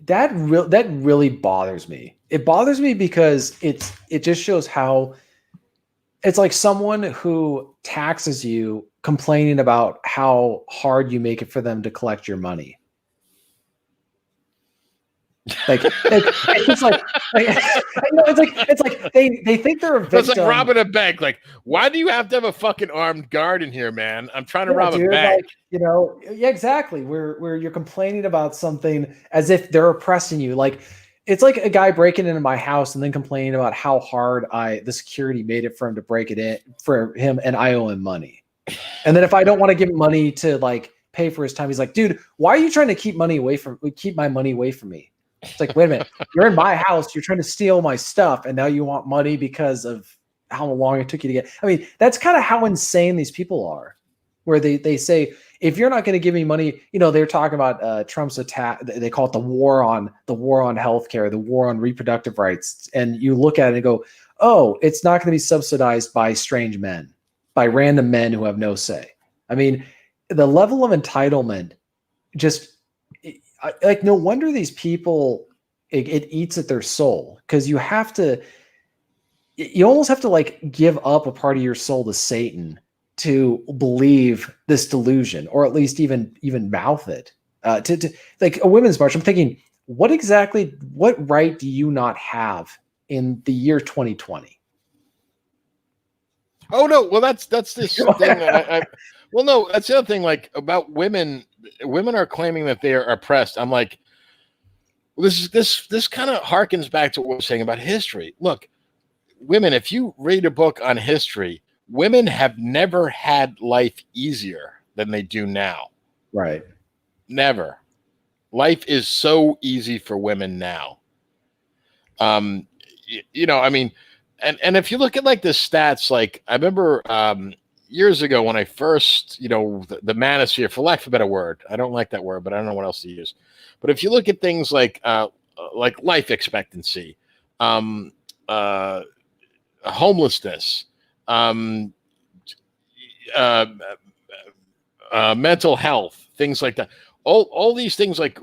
That really bothers me. It bothers me because it just shows how it's like someone who taxes you complaining about how hard you make it for them to collect your money. It's like they think they're a victim. It's like robbing a bank. Like, why do you have to have a fucking armed guard in here, man? I'm trying to rob a bank. Like, yeah, exactly. Where you're complaining about something as if they're oppressing you. Like, it's like a guy breaking into my house and then complaining about how hard the security made it for him to break it in for him, and I owe him money. And then if I don't want to give him money to like pay for his time, he's like, dude, why are you trying to keep my money away from me? It's like, wait a minute, you're in my house, you're trying to steal my stuff, and now you want money because of how long it took you to get. I mean, that's kind of how insane these people are, where they say, if you're not going to give me money, they're talking about Trump's attack. They call it the war on healthcare, the war on reproductive rights. And you look at it and go, oh, it's not going to be subsidized by strange men, by random men who have no say. I mean, the level of entitlement just like, no wonder these people, it eats at their soul, because you almost have to like give up a part of your soul to Satan to believe this delusion, or at least even mouth it. To like a Women's March, I'm thinking, what right do you not have in the year 2020? Oh no, well that's this thing. Well, no, that's the other thing. Like about women are claiming that they are oppressed. I'm like, well, this kind of harkens back to what we're saying about history. Look, women, if you read a book on history, women have never had life easier than they do now. Right. Never. Life is so easy for women now. I mean, and if you look at like the stats, like I remember years ago when I first, the manosphere, for lack of a better word, I don't like that word, but I don't know what else to use. But if you look at things like life expectancy, um, uh, homelessness, um, uh, mental health, things like that, all these things, like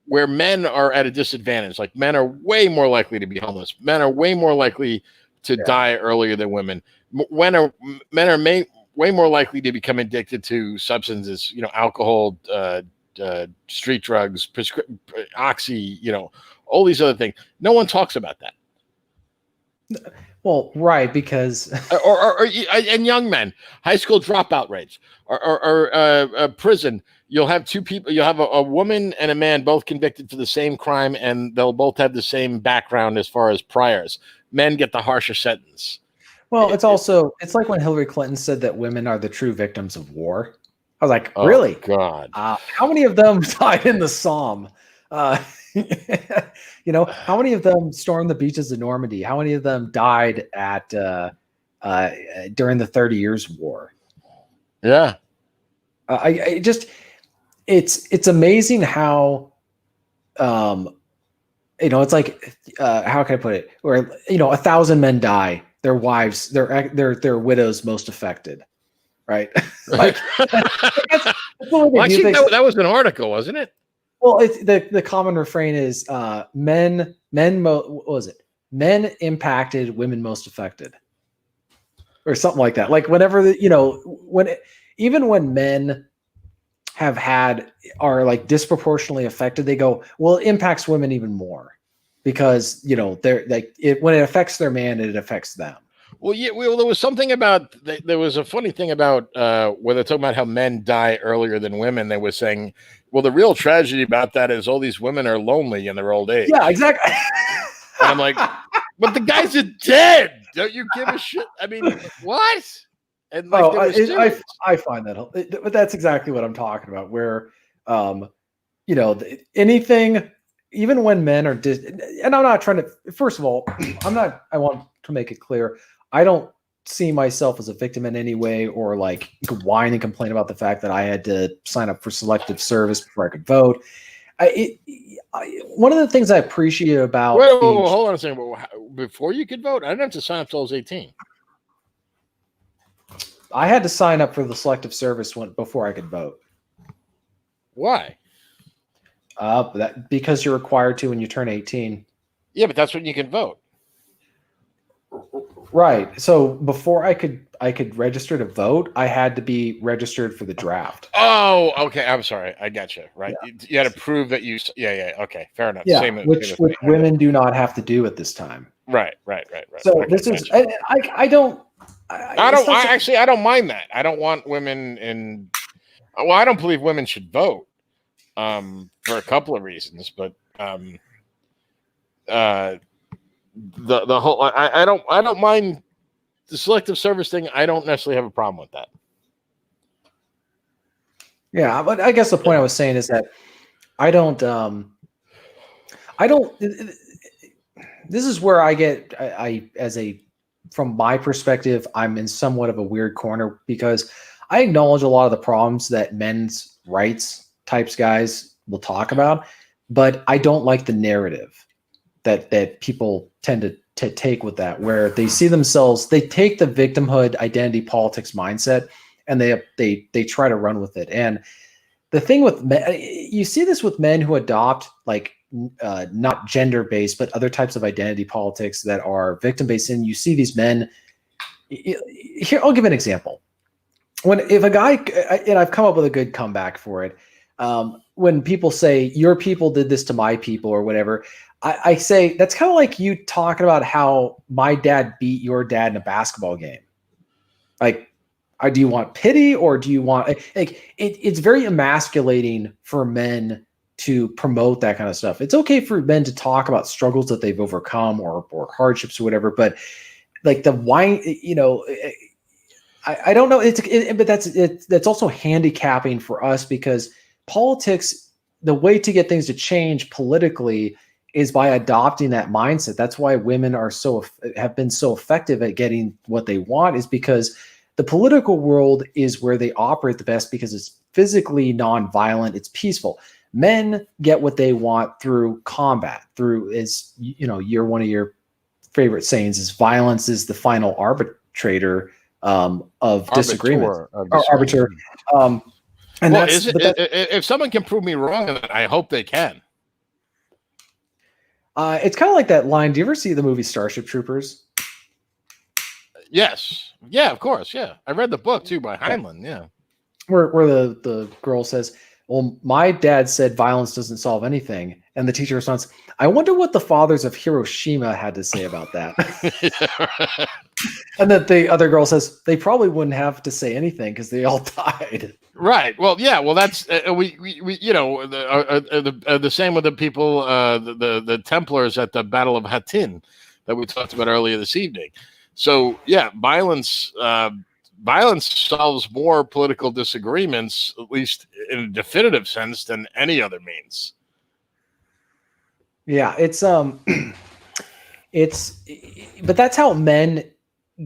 where men are at a disadvantage, like men are way more likely to be homeless, men are way more likely to die earlier than women. Men are way more likely to become addicted to substances, alcohol, street drugs, oxy, all these other things. No one talks about that. Well, right, because and young men, high school dropout rates, or prison. You'll have two people. You'll have a woman and a man both convicted for the same crime, and they'll both have the same background as far as priors. Men get the harsher sentence. Well, it's like when Hillary Clinton said that women are the true victims of war. I was like, really? God. How many of them died in the Somme? How many of them stormed the beaches of Normandy? How many of them died at during the 30 Years War? Yeah. It's amazing how, it's like, how can I put it? Where 1,000 men die, their wives, their widows most affected, right? Like that's well, actually, that was an article, wasn't it? Well, it's the common refrain is men what was it? Men impacted, women most affected, or something like that. Like whenever even when men are like disproportionately affected, they go, well, it impacts women even more because they're like when it affects their man, it affects them. Well, yeah. Well, there was something about there was a funny thing about where they're talking about how men die earlier than women. They were saying, well, the real tragedy about that is all these women are lonely in their old age. Yeah, exactly. And I'm like, but the guys are dead. Don't you give a shit? I mean, what? And like, I find that, but that's exactly what I'm talking about. Where, anything, even when men are, and I'm not trying to. First of all, I want to make it clear. I don't see myself as a victim in any way, or like whine and complain about the fact that I had to sign up for selective service before I could vote. One of the things I appreciate about hold on a second. Before you could vote, I didn't have to sign up till I was 18. I had to sign up for the selective service before I could vote. Why? Because you're required to when you turn 18. Yeah, but that's when you can vote. Right. So before I could register to vote, I had to be registered for the draft. Oh, okay. I'm sorry. I got you. Right. Yeah. You had to prove that you. Yeah. Okay. Fair enough. Yeah. Which women do not have to do at this time. Right. So this is. I don't. I don't mind that. I don't want women in. Well, I don't believe women should vote. For a couple of reasons, but the whole I don't mind the selective service thing. I don't necessarily have a problem with that. Yeah, but I guess the point I was saying is that I don't. This is where I get from my perspective, I'm in somewhat of a weird corner because I acknowledge a lot of the problems that men's rights types guys will talk about, but I don't like the narrative that people tend to take with that, where they see themselves, they take the victimhood identity politics mindset and they try to run with it. And the thing with men, you see this with men who adopt like not gender-based, but other types of identity politics that are victim-based. And you see these men here. I'll give an example. If a guy, and I've come up with a good comeback for it. When people say your people did this to my people or whatever, I say that's kind of like you talking about how my dad beat your dad in a basketball game. Like, do you want pity or do you want it's very emasculating for men to promote that kind of stuff. It's okay for men to talk about struggles that they've overcome or hardships or whatever, but like the wine, I don't know. But that's also handicapping for us because politics, the way to get things to change politically is by adopting that mindset. That's why women have been so effective at getting what they want, is because the political world is where they operate the best because it's physically non-violent, it's peaceful. Men get what they want through combat, through, is, one of your favorite sayings is violence is the final arbitrator of disagreement. Arbiter. And well, if someone can prove me wrong, I hope they can. It's kind of like that line. Do you ever see the movie Starship Troopers? Yes. Yeah, of course. Yeah. I read the book too by Heinlein. Yeah. Where the girl says, well, my dad said violence doesn't solve anything. And the teacher responds, I wonder what the fathers of Hiroshima had to say about that. And then the other girl says, they probably wouldn't have to say anything because they all died. Right. Well, yeah. Well, that's the same with the people, the Templars at the Battle of Hattin that we talked about earlier this evening. So, yeah, violence solves more political disagreements, at least in a definitive sense, than any other means. Yeah, but that's how men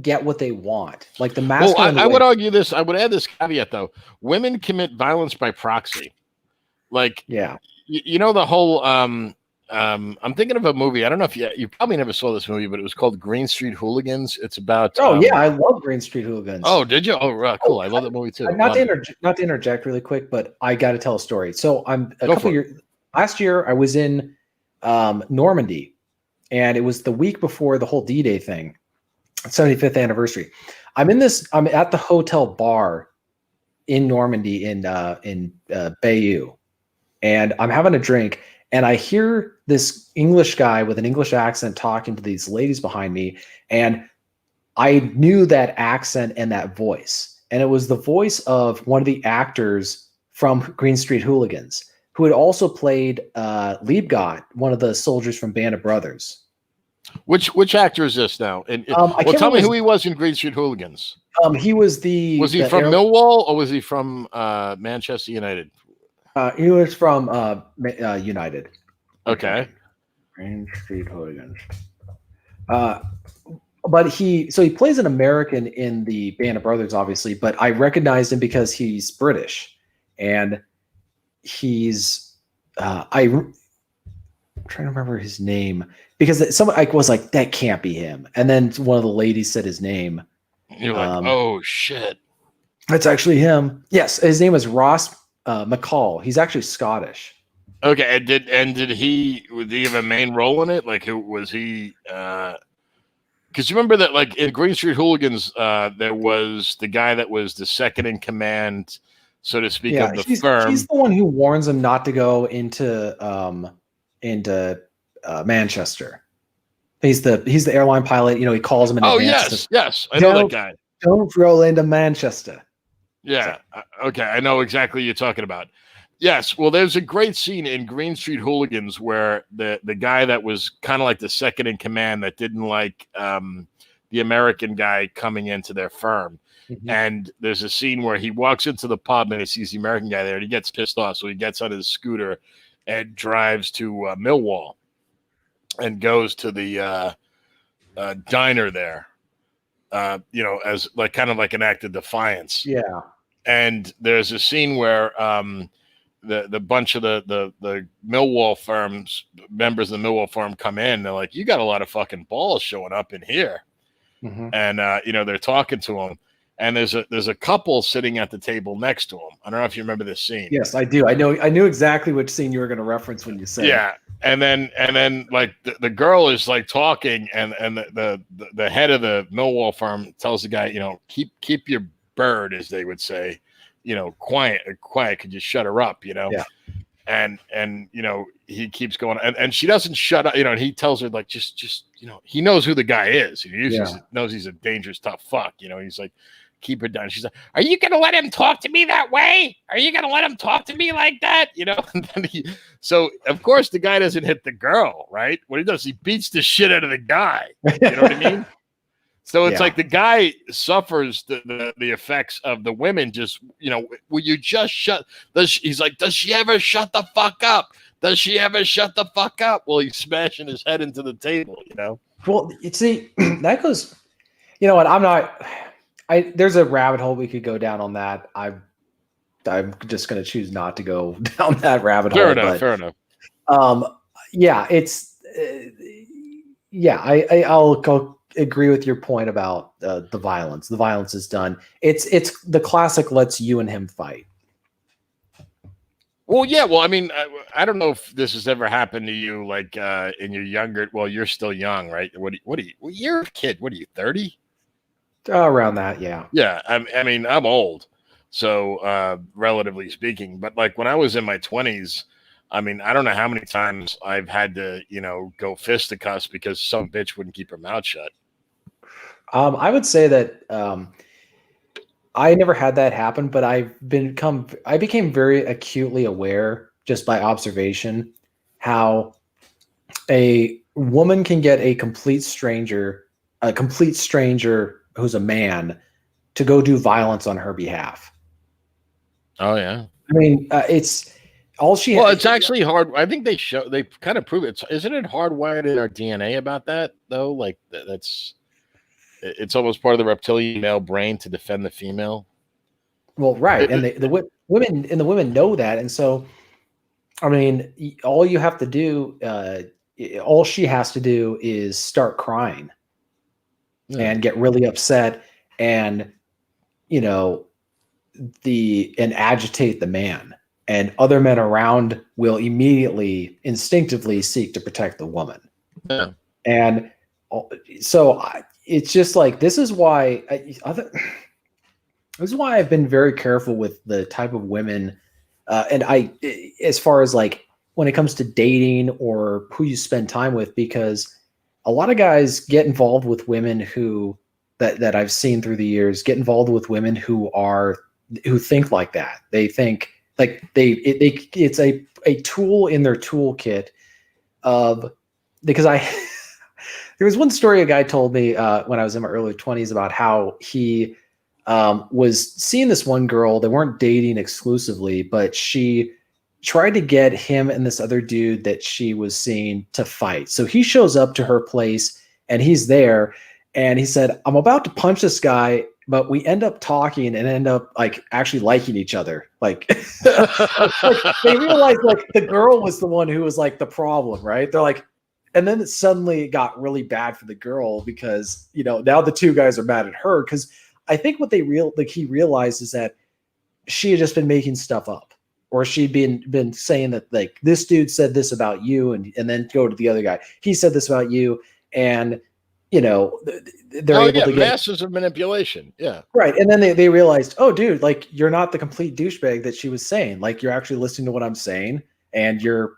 get what they want. Like the masculine. Well, I would argue this. I would add this caveat though: women commit violence by proxy. Like, yeah, the whole. I'm thinking of a movie. I don't know if you probably never saw this movie, but it was called Green Street Hooligans. It's about. Yeah, I love Green Street Hooligans. Oh, did you? Oh, cool. I love that movie too. Not to interject really quick, but I got to tell a story. So last year I was in Normandy, and it was the week before the whole D-Day thing, 75th anniversary. I'm at the hotel bar in Normandy in Bayeux, and I'm having a drink, and I hear this English guy with an English accent talking to these ladies behind me, and I knew that accent and that voice, and it was the voice of one of the actors from Green Street Hooligans, who had also played Liebgott, one of the soldiers from Band of Brothers. Which actor is this now? And tell me who he was in Green Street Hooligans. He was from Millwall, or was he from Manchester United? He was from United. Okay. Green Street Hooligans. But he plays an American in the Band of Brothers, obviously. But I recognized him because he's British, and he's I'm trying to remember his name, because someone was like, that can't be him, and then one of the ladies said his name. You're like, oh shit, that's actually him. Yes, his name is Ross McCall. He's actually Scottish. Okay, did he have a main role in it? Like, who was he? Because you remember that, like, in Green Street Hooligans, there was the guy that was the second in command, so to speak, of the firm. He's the one who warns him not to go into Manchester. He's the airline pilot. He calls him in advance. Yes, I know that guy. Don't roll into Manchester. Yeah. Okay, I know exactly what you're talking about. Yes. Well, there's a great scene in Green Street Hooligans where the guy that was kind of like the second in command, that didn't like the American guy coming into their firm. Mm-hmm. And there's a scene where he walks into the pub and he sees the American guy there, and he gets pissed off. So he gets on his scooter and drives to Millwall and goes to the diner there, as like kind of like an act of defiance. Yeah. And there's a scene where the bunch of the Millwall firms, members of the Millwall firm, come in. They're like, you got a lot of fucking balls showing up in here. Mm-hmm. And they're talking to him. And there's a couple sitting at the table next to him. I don't know if you remember this scene. Yes, I do. I knew exactly which scene you were going to reference when you said it. And then like the girl is like talking, and the head of the Millwall firm tells the guy, keep your bird, as they would say, quiet, could you shut her up, Yeah. And he keeps going, and she doesn't shut up, and he tells her, like, just he knows who the guy is. He knows he's a dangerous, tough fuck. He's like, keep her down. She's like, are you going to let him talk to me that way? Are you going to let him talk to me like that? And then so of course the guy doesn't hit the girl, right? What he does, he beats the shit out of the guy. You know what I mean? So it's like the guy suffers the effects of the women. Just, will you just shut? He's like, does she ever shut the fuck up? Does she ever shut the fuck up? Well, he's smashing his head into the table. Well, you see, that goes. You know what? I'm not. There's a rabbit hole we could go down on that. I'm just going to choose not to go down that rabbit hole. Fair enough. Yeah, it's. I'll agree with your point about the violence. The violence is done. It's the classic "let's you and him fight." Well, yeah. Well, I mean, I don't know if this has ever happened to you, like in your younger. Well, you're still young, right? What are you? Well, you're a kid. What are you? 30? Around that, yeah. Yeah. I mean, I'm old, so relatively speaking. But like when I was in my 20s, I mean, I don't know how many times I've had to, go fisticuffs because some bitch wouldn't keep her mouth shut. I would say that I never had that happen, but I became very acutely aware just by observation how a woman can get a complete stranger who's a man to go do violence on her behalf. Oh yeah. I mean, it's all she. Well, it's actually hard. I think they kind of prove it. Isn't it hardwired in our DNA about that though? Like it's almost part of the reptilian male brain to defend the female. Well, right, and the women know that, and so, I mean, all you have to do, all she has to do is start crying, and get really upset, and agitate the man, and other men around will immediately, instinctively seek to protect the woman. Yeah, and so it's just like this is why. This is why I've been very careful with the type of women, and as far as like when it comes to dating or who you spend time with, because a lot of guys get involved with women that I've seen through the years get involved with women who think like that. They think like it's a tool in their toolkit because there was one story a guy told me when I was in my early 20s about how he was seeing this one girl. They weren't dating exclusively, but she tried to get him and this other dude that she was seeing to fight. So he shows up to her place and he's there and he said, I'm about to punch this guy, but we end up talking and end up like actually liking each other. Like, like they realized like the girl was the one who was like the problem, right? They're like, and then it suddenly got really bad for the girl because, now the two guys are mad at her because I think what he realized is that she had just been making stuff up, or she'd been saying that like this dude said this about you, and then go to the other guy. He said this about you, and they're able to get masses of manipulation. Yeah, right. And then they realized, oh, dude, like you're not the complete douchebag that she was saying. Like you're actually listening to what I'm saying, and you're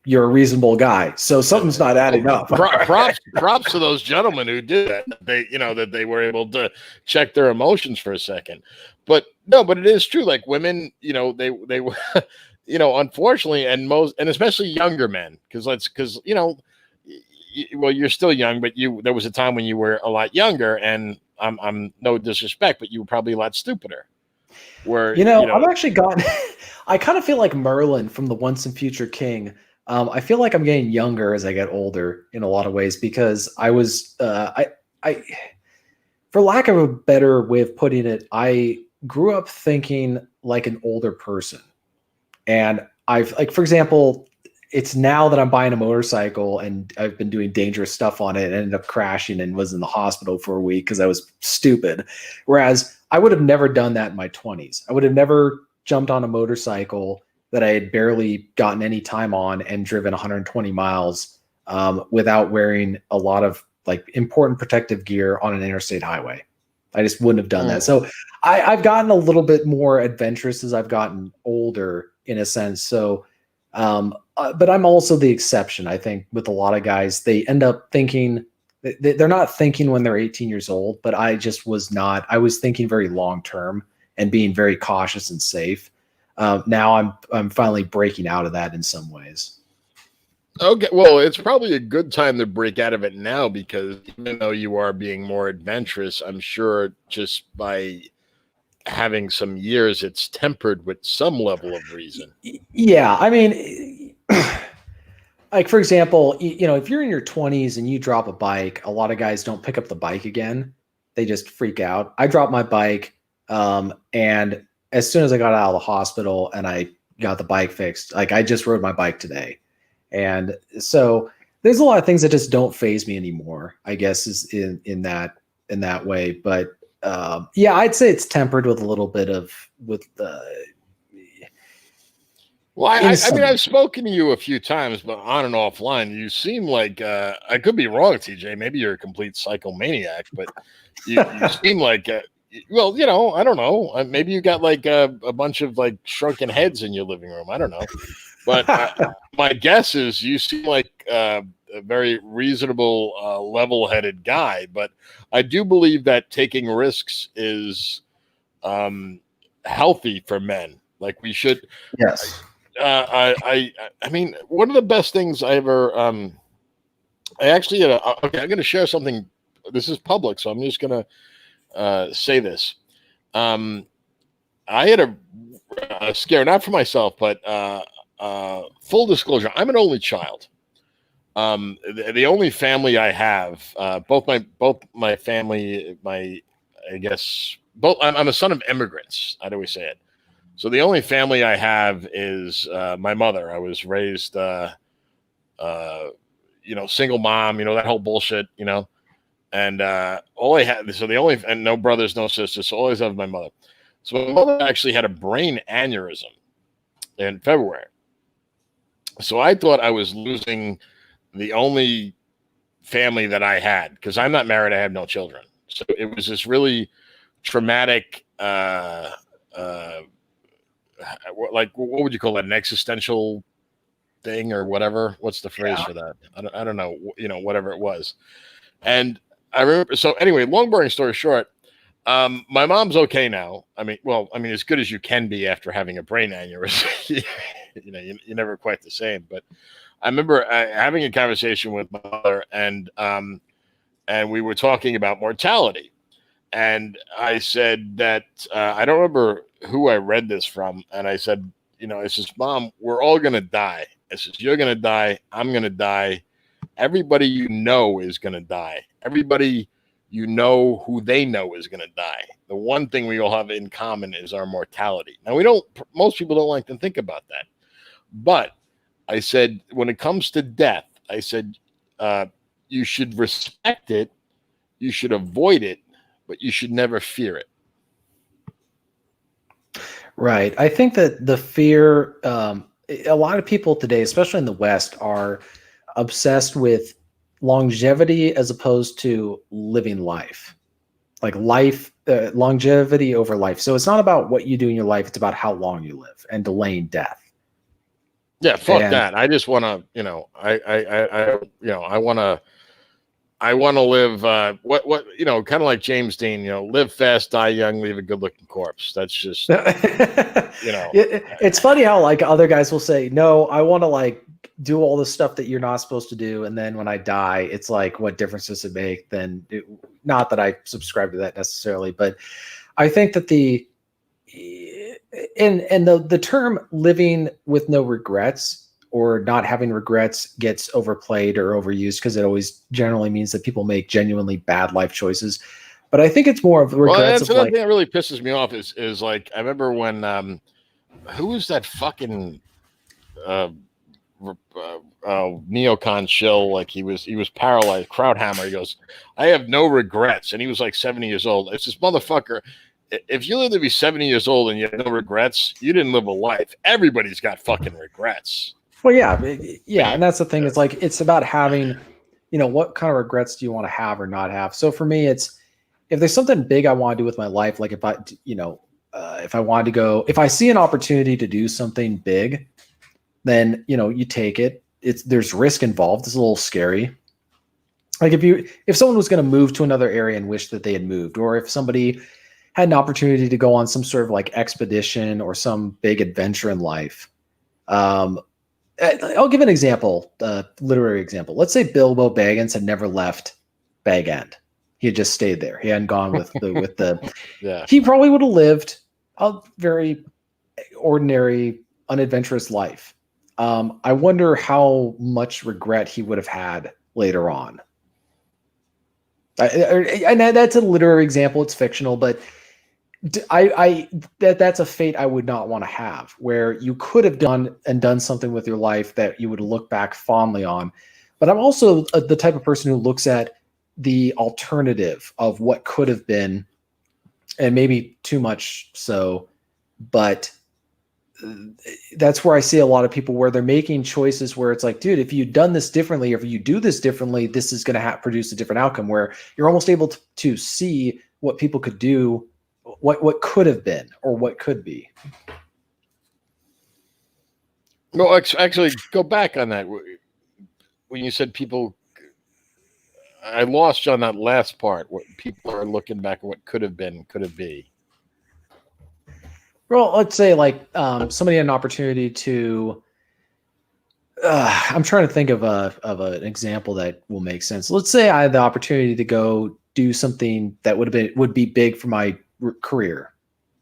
you're a reasonable guy, so something's not adding up. Props to those gentlemen who did that. That they were able to check their emotions for a second. But it is true. Like women, they unfortunately, and especially younger men, because well, you're still young, but there was a time when you were a lot younger, and I'm no disrespect, but you were probably a lot stupider. Where I've actually gotten I kind of feel like Merlin from the Once and Future King. I feel like I'm getting younger as I get older in a lot of ways because I was I for lack of a better way of putting it, I grew up thinking like an older person. And I've like, for example, it's now that I'm buying a motorcycle and I've been doing dangerous stuff on it and ended up crashing and was in the hospital for a week because I was stupid. Whereas I would have never done that in my 20s. I would have never jumped on a motorcycle that I had barely gotten any time on and driven 120 miles without wearing a lot of like important protective gear on an interstate highway. I just wouldn't have done that. So I've gotten a little bit more adventurous as I've gotten older in a sense. So, but I'm also the exception. I think with a lot of guys, they end up thinking they're not thinking when they're 18 years old, but I just was not. I was thinking very long-term and being very cautious and safe. Now I'm finally breaking out of that in some ways. Okay, well, it's probably a good time to break out of it now because even though you are being more adventurous, I'm sure just by having some years, it's tempered with some level of reason. Yeah, I mean, like for example, if you're in your 20s and you drop a bike, a lot of guys don't pick up the bike again. They just freak out. I dropped my bike, and as soon as I got out of the hospital and I got the bike fixed, like I just rode my bike today, and so there's a lot of things that just don't phase me anymore. I guess is in that way, but yeah, I'd say it's tempered with a little bit of with Well, in I mean, some. I've spoken to you a few times, but on and offline, you seem like I could be wrong, TJ. Maybe you're a complete psychomaniac, but you seem like well, I don't know. Maybe you got like a bunch of like shrunken heads in your living room. I don't know, but my guess is you seem like a very reasonable, level-headed guy. But I do believe that taking risks is healthy for men. Like we should. Yes. I mean, one of the best things I ever. I actually had okay. I'm going to share something. This is public, so I'm just going to say this. I had a scare, not for myself, but full disclosure, I'm an only child. The only family I have, both my family, I guess both. I'm a son of immigrants. I'd always say it. So the only family I have is my mother. I was raised, single mom. That whole bullshit. And all I had. So the only and no brothers, no sisters. So all I have my mother. So my mother actually had a brain aneurysm in February. So I thought I was losing the only family that I had because I'm not married. I have no children. So it was this really traumatic. Like what would you call that, an existential thing or whatever? What's the phrase for that? I don't know, whatever it was. And I remember, so anyway, long boring story short, my mom's okay now. I mean, as good as you can be after having a brain aneurysm. You're never quite the same. But I remember having a conversation with my mother, and we were talking about mortality. And I said that I don't remember who I read this from. And I said, I says, Mom, we're all going to die. I says, you're going to die. I'm going to die. Everybody you know is going to die. Everybody who they know is going to die. The one thing we all have in common is our mortality. Now, most people don't like to think about that. But I said, when it comes to death, I said, you should respect it. You should avoid it. But you should never fear it. Right. I think that the fear, a lot of people today, especially in the West, are obsessed with longevity as opposed to living life. Like longevity over life. So it's not about what you do in your life. It's about how long you live and delaying death. Yeah, fuck that. I just want to, I want to live, kind of like James Dean, live fast, die young, leave a good looking corpse. That's just, It's funny how like other guys will say, no, I want to like do all the stuff that you're not supposed to do. And then when I die, it's like, what difference does it make? Not that I subscribe to that necessarily, but I think that the term living with no regrets or not having regrets gets overplayed or overused because it always generally means that people make genuinely bad life choices. But I think it's more of regrets. Well, that's another thing that really pisses me off is like, I remember when, who was that fucking neocon shill? Like he was paralyzed, Krauthammer. He goes, I have no regrets. And he was like 70 years old. It's this motherfucker. If you live to be 70 years old and you have no regrets, you didn't live a life. Everybody's got fucking regrets. Well, yeah, and that's the thing. It's like it's about having, what kind of regrets do you want to have or not have? So for me, it's if there's something big I want to do with my life, like if I wanted to go, if I see an opportunity to do something big, then you take it. There's risk involved. It's a little scary. Like if someone was going to move to another area and wish that they had moved, or if somebody had an opportunity to go on some sort of like expedition or some big adventure in life. I'll give an example, literary example. Let's say Bilbo Baggins had never left Bag End. He had just stayed there. He hadn't gone with the. Yeah. He probably would have lived a very ordinary, unadventurous life. I wonder how much regret he would have had later on. And that's a literary example. It's fictional, but that's a fate I would not want to have, where you could have done something with your life that you would look back fondly on. But I'm also the type of person who looks at the alternative of what could have been, and maybe too much so, but that's where I see a lot of people where they're making choices where it's like, dude, if you'd done this differently, or if you do this differently, this is going to produce a different outcome, where you're almost able to see what people could do, what could have been, or what could be. Well, actually, go back on that. When you said people, I lost you on that last part. What people are looking back at what could have been, could it be? Well, let's say like somebody had an opportunity to. I'm trying to think of an example that will make sense. Let's say I had the opportunity to go do something that would be big for my career,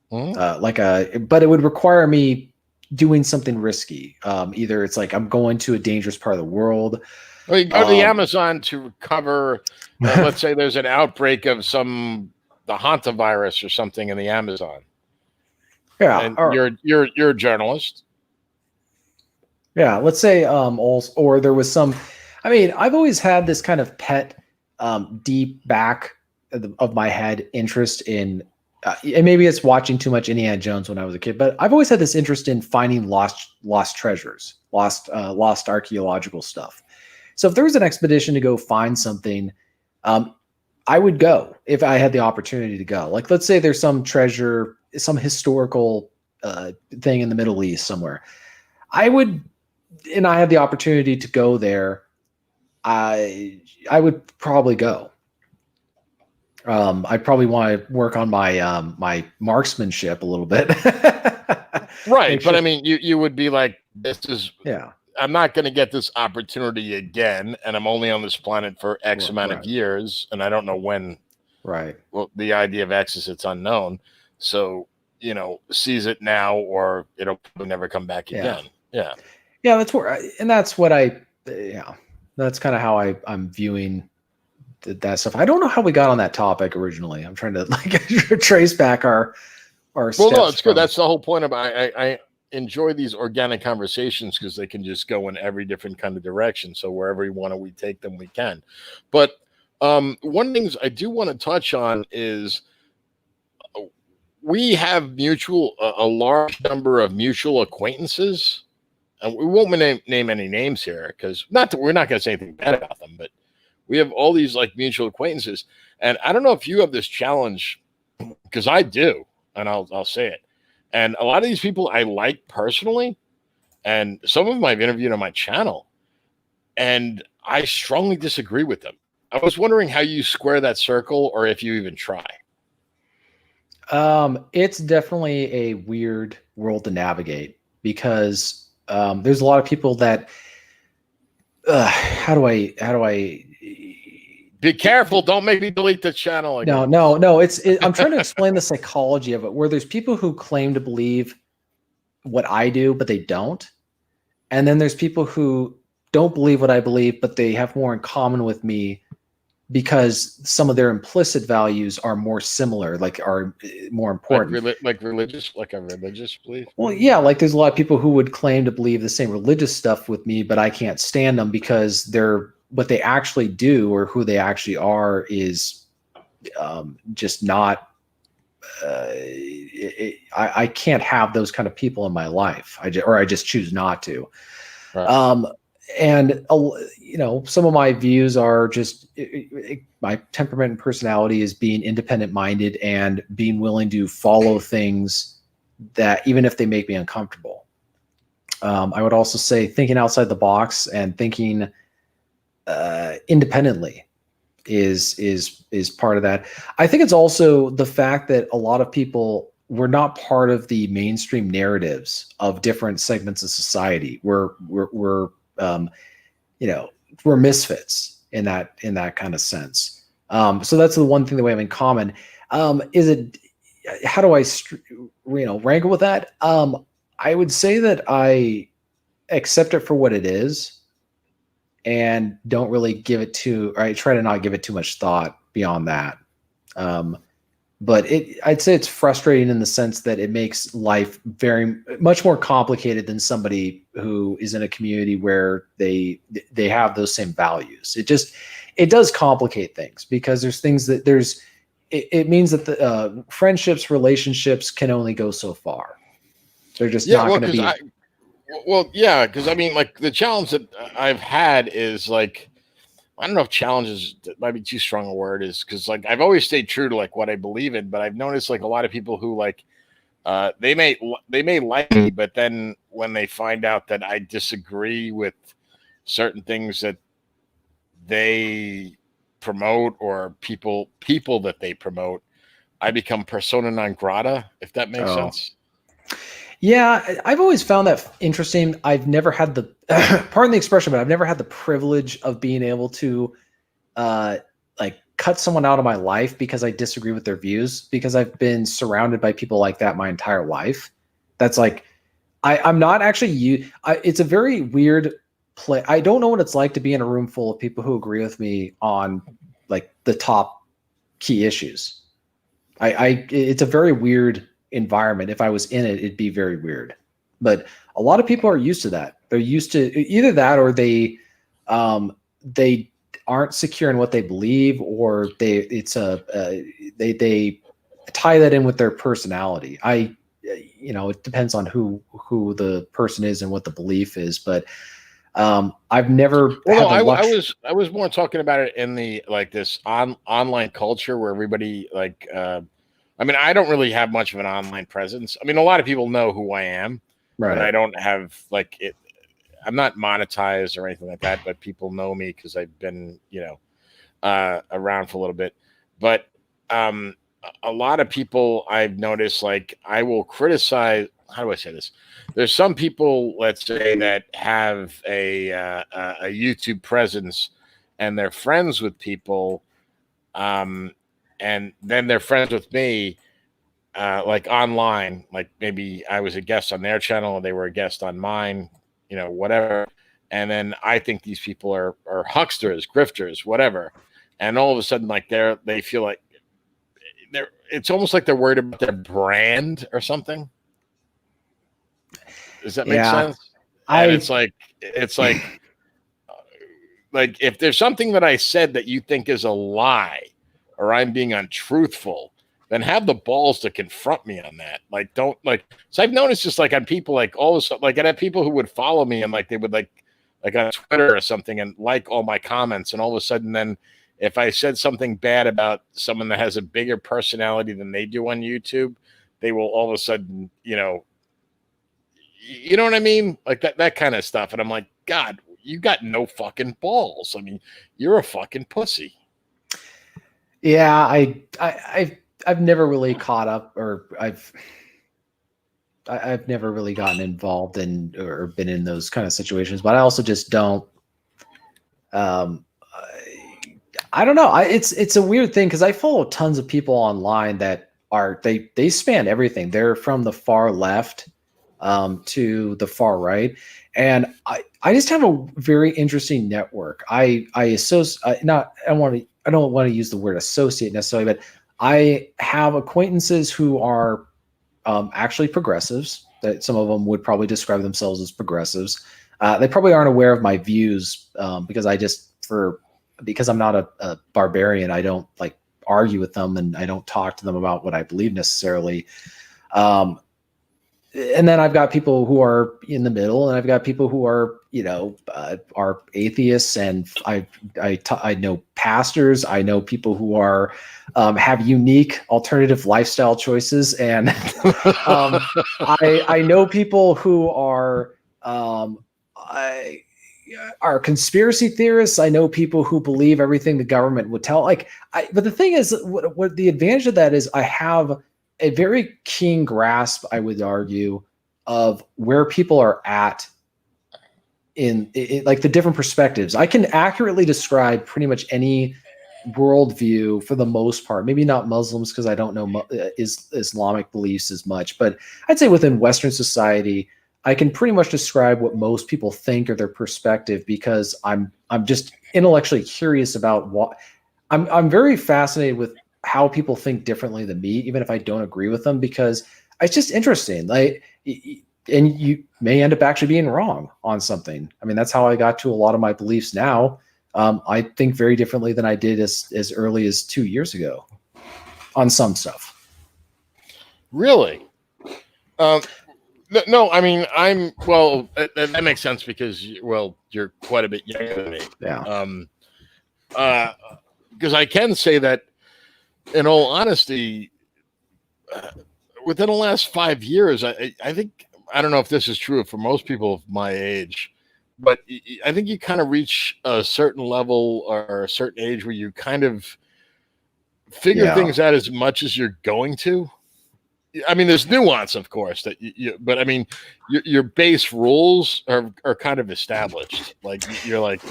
but it would require me doing something risky. Either it's like I'm going to a dangerous part of the world. Well, you go to the Amazon to recover. Let's say there's an outbreak of the hantavirus or something in the Amazon. Yeah, and you're a journalist. Yeah, let's say or there was some. I mean, I've always had this kind of pet, deep back of my head interest in, and maybe it's watching too much Indiana Jones when I was a kid, but I've always had this interest in finding lost treasures, lost archaeological stuff. So if there was an expedition to go find something, I would go if I had the opportunity to go. Like, let's say there's some treasure, some historical thing in the Middle East somewhere. I would, and I had the opportunity to go there, I would probably go. I'd probably want to work on my my marksmanship a little bit. Right, but I mean, you would be like, this is, yeah. I'm not going to get this opportunity again, and I'm only on this planet for X amount of years, and I don't know when. Right. Well, the idea of X is it's unknown, so seize it now, or it'll probably never come back again. Yeah. Yeah, that's where, that's what that's kind of how I'm viewing that stuff. I don't know how we got on that topic originally. I'm trying to trace back our. Well, no, it's good. That's the whole point of I enjoy these organic conversations because they can just go in every different kind of direction. So wherever we take them, we can. But one thing I do want to touch on is we have a large number of mutual acquaintances, and we won't name any names here because we're not going to say anything bad about them, but we have all these like mutual acquaintances, and I don't know if you have this challenge, because I do, and I'll say it. And a lot of these people I like personally, and some of them I've interviewed on my channel, and I strongly disagree with them. I was wondering how you square that circle, or if you even try. It's definitely a weird world to navigate because there's a lot of people that. How do I? Be careful! Don't make me delete the channel again. No. I'm trying to explain the psychology of it, where there's people who claim to believe what I do, but they don't, and then there's people who don't believe what I believe, but they have more in common with me because some of their implicit values are more similar, are more important. Like a religious belief? Well, yeah, like there's a lot of people who would claim to believe the same religious stuff with me, but I can't stand them because what they actually do or who they actually are is just not, I can't have those kind of people in my life. I just choose not to. Right. And some of my views are just my temperament and personality is being independent minded and being willing to follow things that even if they make me uncomfortable. I would also say thinking outside the box and thinking independently is part of that. I think it's also the fact that a lot of people we're not part of the mainstream narratives of different segments of society. We're we're misfits in that kind of sense. So that's the one thing that we have in common. Is it? How do I, wrangle with that? I would say that I accept it for what it is, and don't really give it or I try to not give it too much thought beyond that. But I'd say it's frustrating in the sense that it makes life very much more complicated than somebody who is in a community where they have those same values. It does complicate things, because there's things that it means that the friendships, relationships can only go so far. They're just not going to be. Because I mean, like, the challenge that I've had is, like, I don't know if challenge might be too strong a word, is because, like, I've always stayed true to, like, what I believe in, but I've noticed, like, a lot of people who, like, they may like me, but then when they find out that I disagree with certain things that they promote, or people that they promote, I become persona non grata, if that makes sense. Yeah, I've always found that interesting. I've never had the pardon the expression, but I've never had the privilege of being able to like cut someone out of my life because I disagree with their views, because I've been surrounded by people like that my entire life. That's like I'm not actually it's a very weird play. I don't know what it's like to be in a room full of people who agree with me on, like, the top key issues. It's a very weird environment. If I was in it, it'd be very weird. But a lot of people are used to that. They're used to either that, or they aren't secure in what they believe, or they tie that in with their personality. It depends on who the person is and what the belief is, but I've never. Well, no, I was more talking about it in the, like, this online culture where everybody, like, I mean, I don't really have much of an online presence. I mean, a lot of people know who I am, right. But I don't have, like, it. I'm not monetized or anything like that, but people know me because I've been, around for a little bit. But a lot of people I've noticed, like, I will criticize. How do I say this? There's some people, let's say, that have a YouTube presence, and they're friends with people, and then they're friends with me, like, online. Like, maybe I was a guest on their channel and they were a guest on mine, whatever. And then I think these people are hucksters, grifters, whatever. And all of a sudden, like, they feel like it's almost like they're worried about their brand or something. Does that make sense? And it's like, like, if there's something that I said that you think is a lie, or I'm being untruthful, then have the balls to confront me on that. Like, don't, like, so I've noticed just, like, on people, like, all of a sudden, like, I have people who would follow me, and, like, they would, like on Twitter or something, and like all my comments, and all of a sudden, then if I said something bad about someone that has a bigger personality than they do on YouTube, they will all of a sudden, you know what I mean? Like, that kind of stuff. And I'm like, God, you got no fucking balls. I mean, you're a fucking pussy. Yeah, I've never really caught up, or I've never really gotten involved in or been in those kind of situations, but I also just don't. I don't know. It's a weird thing, because I follow tons of people online that are they span everything. They're from the far left to the far right, and I just have a very interesting network. I associate not. I don't want to use the word associate necessarily, but I have acquaintances who are actually progressives. That some of them would probably describe themselves as progressives. They probably aren't aware of my views because I'm not a barbarian. I don't, like, argue with them, and I don't talk to them about what I believe necessarily. And then I've got people who are in the middle, and I've got people who are, are atheists, and I know pastors. I know people who are have unique alternative lifestyle choices, and I know people who are are conspiracy theorists. I know people who believe everything the government would tell. But the thing is, what the advantage of that is, I have a very keen grasp, I would argue, of where people are at in like the different perspectives. I can accurately describe pretty much any worldview for the most part. Maybe not Muslims, because I don't know Islamic beliefs as much, but I'd say within Western society, I can pretty much describe what most people think or their perspective, because I'm just intellectually curious about what I'm very fascinated with how people think differently than me, even if I don't agree with them, because it's just interesting. Like, and you may end up actually being wrong on something. I mean, that's how I got to a lot of my beliefs now. I think very differently than I did as early as 2 years ago on some stuff. Really? No, I mean, that makes sense because, you're quite a bit younger than me. Yeah. Because I can say that, in all honesty, within the last 5 years, I think, I don't know if this is true for most people of my age, but I think you kind of reach a certain level or a certain age where you kind of figure things out as much as you're going to. I mean, there's nuance, of course, that but I mean, your base rules are kind of established. Like, you're like,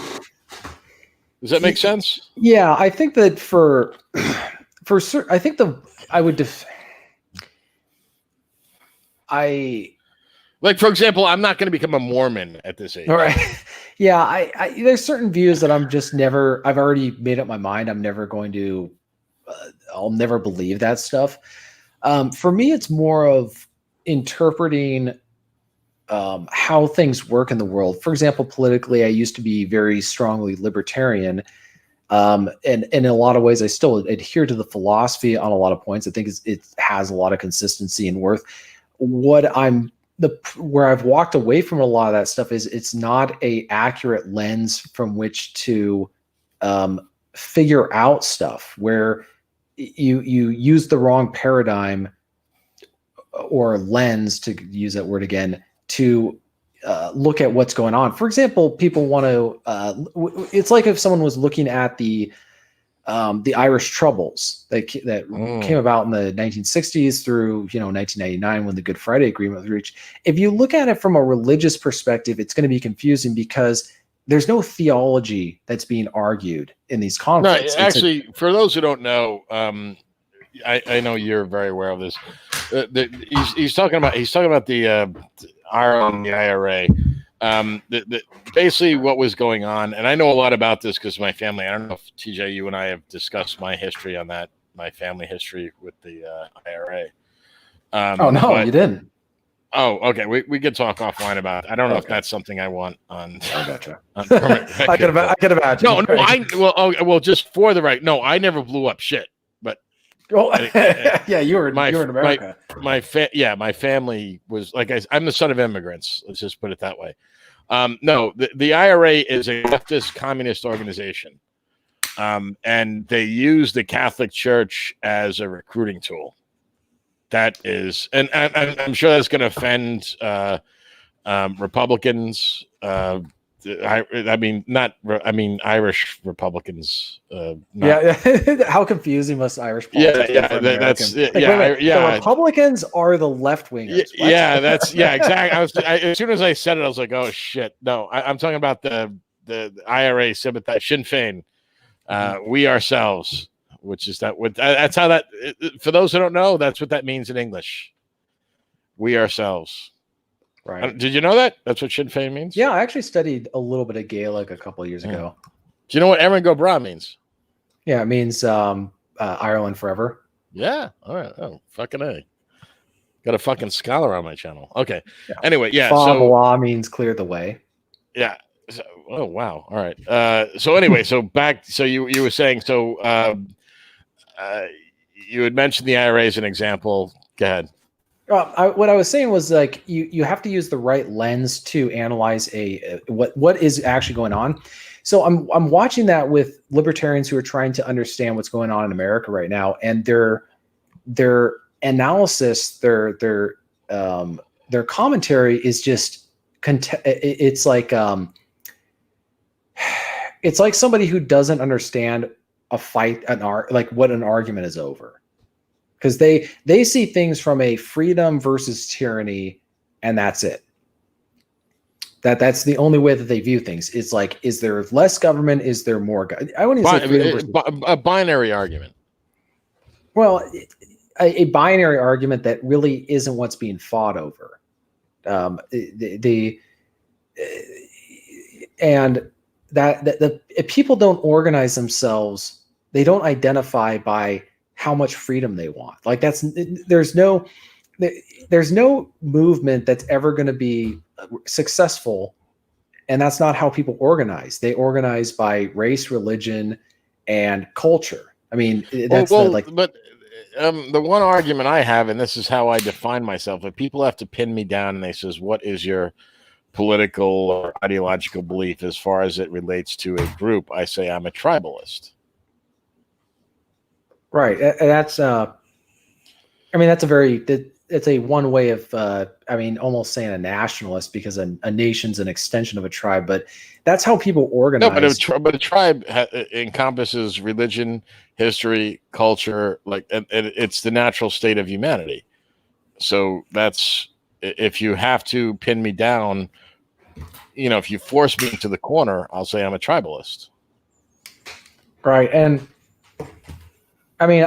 does that make sense? Yeah, I think that for certain, I think like, for example, I'm not going to become a Mormon at this age. All right. Yeah, I there's certain views that I've already made up my mind. I'm never going to, I'll never believe that stuff. For me, it's more of interpreting how things work in the world. For example, politically, I used to be very strongly libertarian. And in a lot of ways, I still adhere to the philosophy on a lot of points. I think it has a lot of consistency and worth. Where I've walked away from a lot of that stuff is it's not a accurate lens from which to figure out stuff, where you use the wrong paradigm or lens, to use that word again, to look at what's going on. For example, people want to. It's like if someone was looking at the Irish Troubles that came about in the 1960s through 1999, when the Good Friday Agreement was reached. If you look at it from a religious perspective, it's going to be confusing because there's no theology that's being argued in these conflicts. No, actually, for those who don't know, I know you're very aware of this. He's talking about the Ireland, the IRA. Basically what was going on, and I know a lot about this because my family, I don't know if TJ, you and I have discussed my history on that, my family history with the IRA. You didn't. Oh, okay. We could talk offline about it. I don't know if that's something I want on. I gotcha. I could imagine. No, just for the right. No, I never blew up shit. But yeah, you were in America. My family was, like, I'm the son of immigrants. Let's just put it that way. No, the IRA is a leftist communist organization, and they use the Catholic Church as a recruiting tool. That is, and I'm sure that's going to offend Republicans. Irish Republicans. How confusing must Irish politics be for Americans? The Republicans are the left wingers. Exactly. As soon as I said it, I was like, oh shit, no. I'm talking about the IRA sympathize Sinn Féin. We ourselves, which is that's how that. For those who don't know, that's what that means in English. We ourselves. Right. Did you know that? That's what Sinn Féin means? Yeah, I actually studied a little bit of Gaelic a couple of years ago. Do you know what Erin go Bra means? Yeah, it means Ireland forever. Yeah. All right. Oh, fucking A. Got a fucking scholar on my channel. Okay. Yeah. Anyway, yeah. Fa means clear the way. Yeah. So, oh, wow. All right. So anyway, back. So you were saying, you had mentioned the IRA as an example. Go ahead. What I was saying was, like, you have to use the right lens to analyze what is actually going on. So I'm watching that with libertarians who are trying to understand what's going on in America right now, and their analysis, their commentary is just it's like somebody who doesn't understand a fight, like what an argument is over. because they see things from a freedom versus tyranny, and that's it. That's the only way that they view things. It's like, is there less government? Is there more? I wouldn't even say freedom versus a binary argument. Well, a binary argument that really isn't what's being fought over. And that if people don't organize themselves, they don't identify by how much freedom they want. Like there's no movement that's ever going to be successful, and that's not how people organize. They organize by race, religion, and culture. I mean, that's but the one argument I have, and this is how I define myself, if people have to pin me down and they says, what is your political or ideological belief as far as it relates to a group, I say I'm a tribalist. Right. That's that's it's a one way of almost saying a nationalist, because a nation's an extension of a tribe, but that's how people organize. No, but a tribe encompasses religion, history, culture, and it's the natural state of humanity. So that's, if you have to pin me down, if you force me into the corner, I'll say I'm a tribalist. Right. And I mean,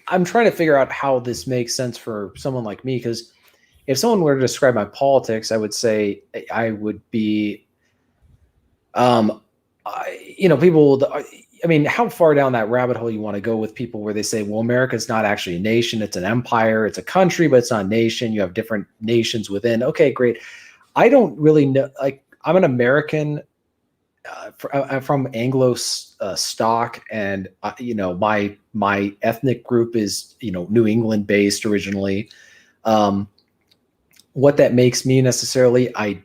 I'm trying to figure out how this makes sense for someone like me, because if someone were to describe my politics, I would say I would be, people. I mean, how far down that rabbit hole you want to go with people where they say, well, America's not actually a nation; it's an empire, it's a country, but it's not a nation. You have different nations within. Okay, great. I don't really know. Like, I'm an American. I'm from Anglo stock, and my ethnic group is New England based originally. What that makes me necessarily, I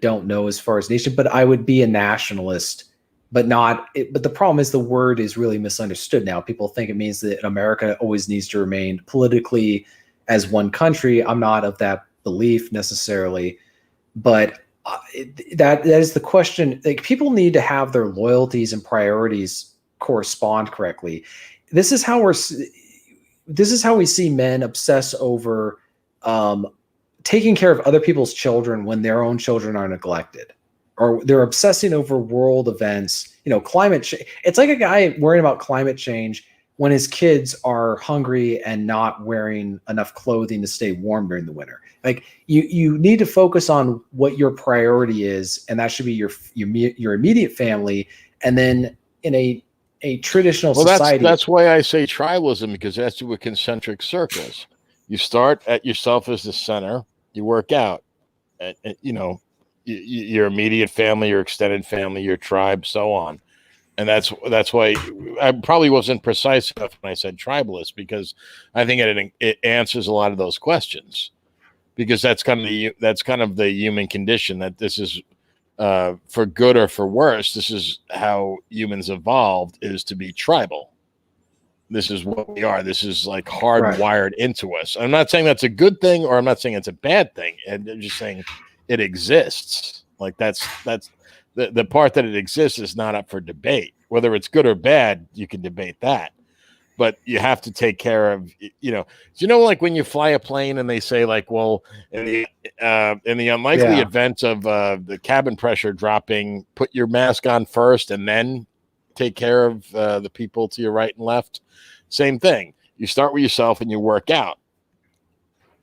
don't know as far as nation, but I would be a nationalist, but not. But the problem is the word is really misunderstood now. People think it means that America always needs to remain politically as one country. I'm not of that belief necessarily, but that is the question. Like, people need to have their loyalties and priorities correspond correctly. This is how we see men obsess over taking care of other people's children when their own children are neglected, or they're obsessing over world events. Climate change. It's like a guy worrying about climate change when his kids are hungry and not wearing enough clothing to stay warm during the winter. Like, you need to focus on what your priority is, and that should be your immediate family. And then in a traditional society, that's why I say tribalism, because that's with concentric circles. You start at yourself as the center, you work out, and your immediate family, your extended family, your tribe, so on. And that's why I probably wasn't precise enough when I said tribalist, because I think it answers a lot of those questions, because that's kind of the human condition, that this is for good or for worse, this is how humans evolved, is to be tribal. This is what we are. This is like hardwired into us. I'm not saying that's a good thing, or I'm not saying it's a bad thing. And I'm just saying it exists. Like, that's the part that it exists is not up for debate. Whether it's good or bad, you can debate that. But you have to take care of, like when you fly a plane and they say, like, well, in the unlikely event of the cabin pressure dropping, put your mask on first and then take care of the people to your right and left. Same thing. You start with yourself and you work out.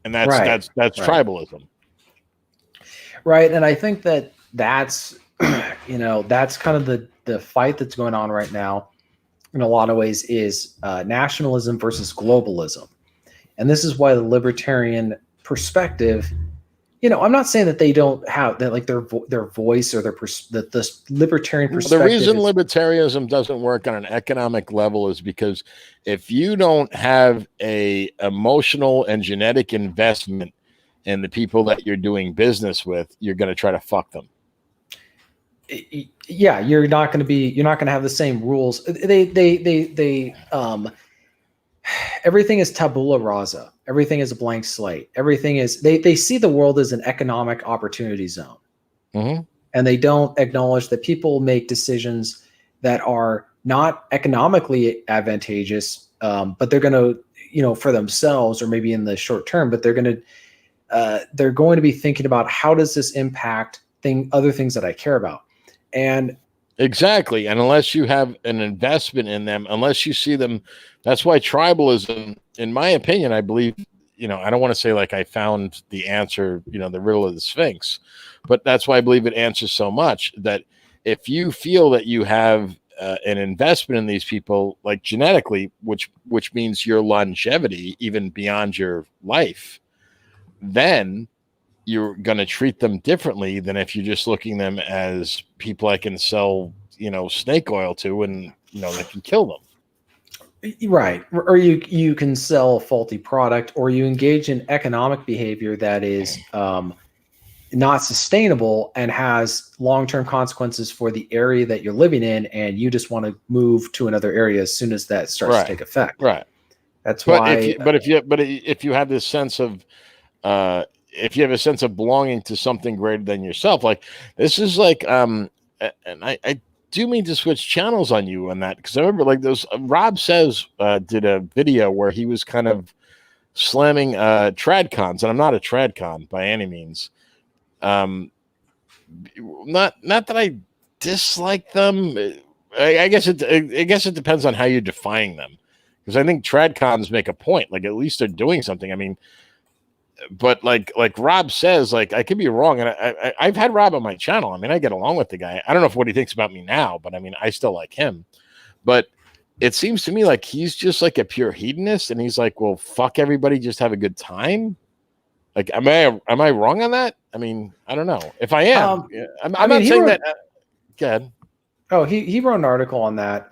And that's tribalism. Right. And I think that's that's kind of the fight that's going on right now in a lot of ways, is nationalism versus globalism. And this is why the libertarian perspective, I'm not saying that they don't have that, like their voice or the libertarian perspective. The reason libertarianism doesn't work on an economic level is because if you don't have a emotional and genetic investment in the people that you're doing business with, you're going to try to fuck them. Yeah, you're not going to have the same rules. Everything is tabula rasa. Everything is a blank slate. Everything is, they see the world as an economic opportunity zone. Mm-hmm. And they don't acknowledge that people make decisions that are not economically advantageous, but they're going to, for themselves or maybe in the short term, but they're going to be thinking about how does this impact other things that I care about. And exactly. And unless you have an investment in them, unless you see them, that's why tribalism, in my opinion, I believe, I don't want to say like I found the answer, the riddle of the Sphinx, but that's why I believe it answers so much, that if you feel that you have an investment in these people, like genetically, which means your longevity, even beyond your life, then you're going to treat them differently than if you're just looking them as people I can sell, snake oil to, and, they can kill them. Right. Or you can sell faulty product, or you engage in economic behavior that is not sustainable and has long-term consequences for the area that you're living in, and you just want to move to another area as soon as that starts to take effect. Right. That's why. If you have this sense of, if you have a sense of belonging to something greater than yourself, like this is like, and I do mean to switch channels on you on that, because I remember like those Rob Says did a video where he was kind of slamming tradcons, and I'm not a tradcon by any means. Not that I dislike them. I guess it depends on how you're defining them, because I think tradcons make a point. Like at least they're doing something. I mean, but like Rob Says, like I could be wrong, and I've had Rob on my channel. I mean, I get along with the guy. I don't know what he thinks about me now, but I mean, I still like him. But it seems to me like he's just like a pure hedonist, and he's like, well, fuck everybody, just have a good time. Like, am I wrong on that? I mean, I don't know. If I am, I'm not saying that. Go ahead. Oh, he wrote an article on that.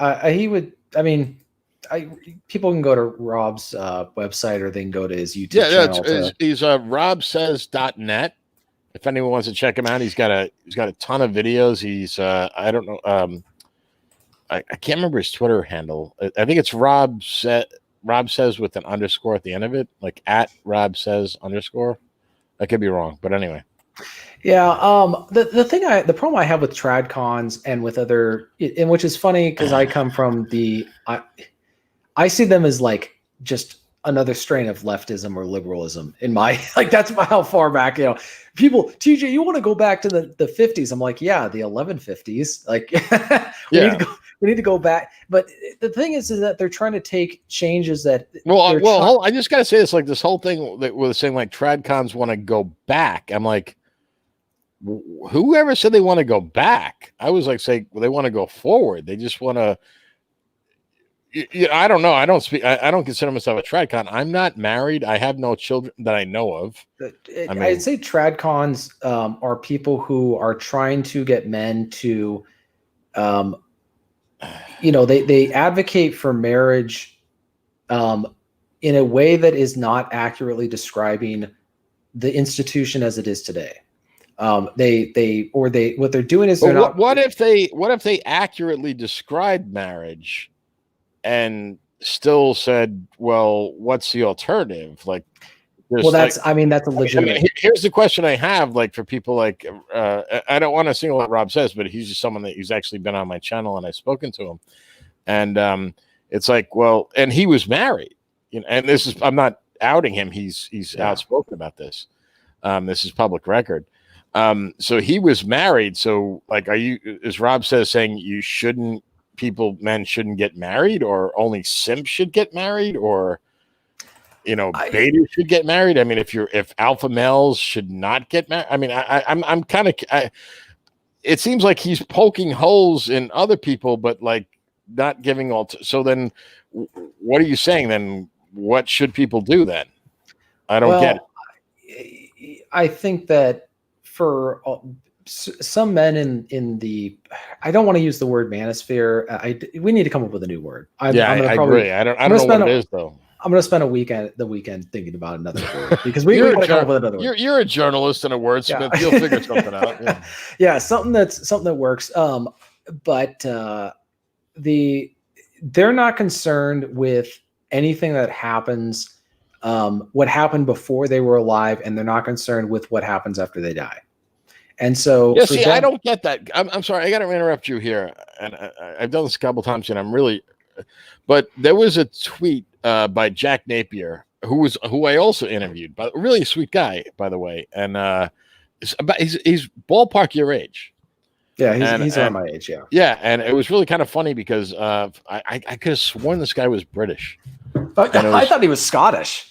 People can go to Rob's website, or they can go to his YouTube channel. He's robsays.net. If anyone wants to check him out, he's got a ton of videos. He's I don't know, I can't remember his Twitter handle. I think it's Rob Says with an underscore at the end of it, like at Rob Says _. I could be wrong, but anyway. Yeah. The problem I have with tradcons and with other, and which is funny because I come from I see them as like just another strain of leftism or liberalism in my, like, that's how far back, people, TJ, you want to go back to the 50s. I'm like, yeah, the 1150s. Like we need to go back. But the thing is that they're trying to take changes that. I just got to say this, like this whole thing that was saying like tradcons want to go back. I'm like, whoever said they want to go back? I was like, say, well, they want to go forward. They just want to. I don't know. I don't consider myself a tradcon. I'm not married. I have no children that I know of. I'd say tradcons are people who are trying to get men to, they advocate for marriage in a way that is not accurately describing the institution as it is today. What they're doing is they're not. What if they accurately described marriage and still said, well, what's the alternative? Like, that's a legitimate. Here's the question I have, like, for people like, I don't want to single out Rob Says, but he's just someone that he's actually been on my channel and I've spoken to him. And it's like, well, and he was married, and this is, I'm not outing him. He's outspoken about this. This is public record. So he was married. So like, is Rob Says saying men shouldn't get married, or only simps should get married, or betas should get married? I mean, if alpha males should not get married, I mean, I'm kind of, it seems like he's poking holes in other people, but like not giving all. So then, what are you saying then? What should people do then? I don't get it. I think that for some men in the, I don't want to use the word manosphere. We need to come up with a new word. I agree. I don't know what it is though. I'm going to spend the weekend thinking about another word, because we got to come up with another word. You're a journalist and a wordsmith. You'll figure something out. Yeah. Yeah, something that works. But they're not concerned with anything that happens, what happened before they were alive, and they're not concerned with what happens after they die. And so, I don't get that. I'm sorry, I got to interrupt you here, and I've done this a couple times, and I'm really. But there was a tweet by Jack Napier, who I also interviewed, but really sweet guy, by the way. And he's ballpark your age. Yeah, he's around my age. Yeah. Yeah, and it was really kind of funny because I could have sworn this guy was British. I thought he was Scottish.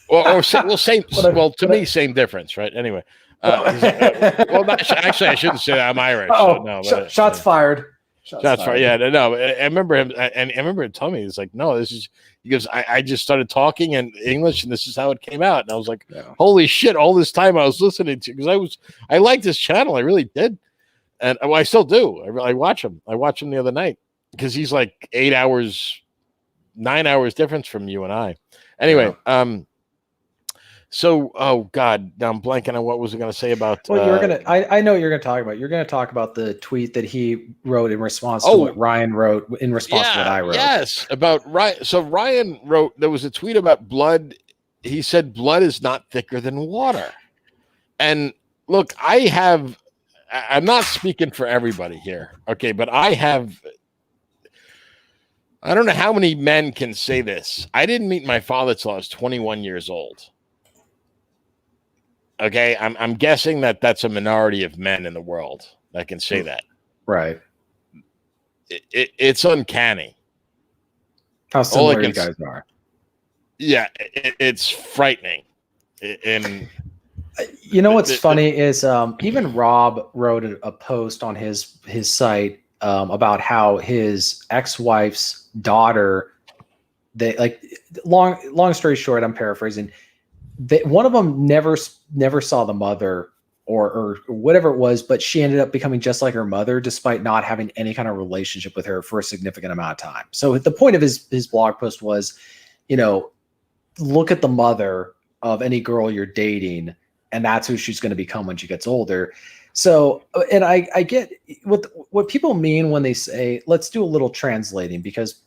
Well, same. Well, to me, same difference, right? Anyway, actually, I shouldn't say that. I'm Irish. Oh, so no, shots fired. Shots fired. Yeah, no. I remember him, and I remember him telling me, he's like, "No, this is." He goes, I just started talking in English, and this is how it came out. And I was like, "Holy shit!" All this time I was listening to, because I liked this channel, I really did, and I still do. I watch him. I watched him the other night because he's like 8 hours, 9 hours difference from you and I. Anyway, So, oh God, now I'm blanking on what was I going to say about. Well, I know what you're going to talk about. You're going to talk about the tweet that he wrote in response to what Ryan wrote in response to what I wrote. Yes, about Ryan. So Ryan wrote, there was a tweet about blood. He said blood is not thicker than water. And look, I'm not speaking for everybody here, okay, but I don't know how many men can say this. I didn't meet my father till I was 21 years old. Okay, I'm guessing that's a minority of men in the world that can say that. Right. It's uncanny. How similar you guys are. Yeah, it's frightening. And you know what's funny is even Rob wrote a post on his site about how his ex-wife's daughter, they like long story short, I'm paraphrasing. One of them never saw the mother or whatever it was, but she ended up becoming just like her mother, despite not having any kind of relationship with her for a significant amount of time. So the point of his blog post was, look at the mother of any girl you're dating, and that's who she's going to become when she gets older. So, and I get what people mean when they say, let's do a little translating, because,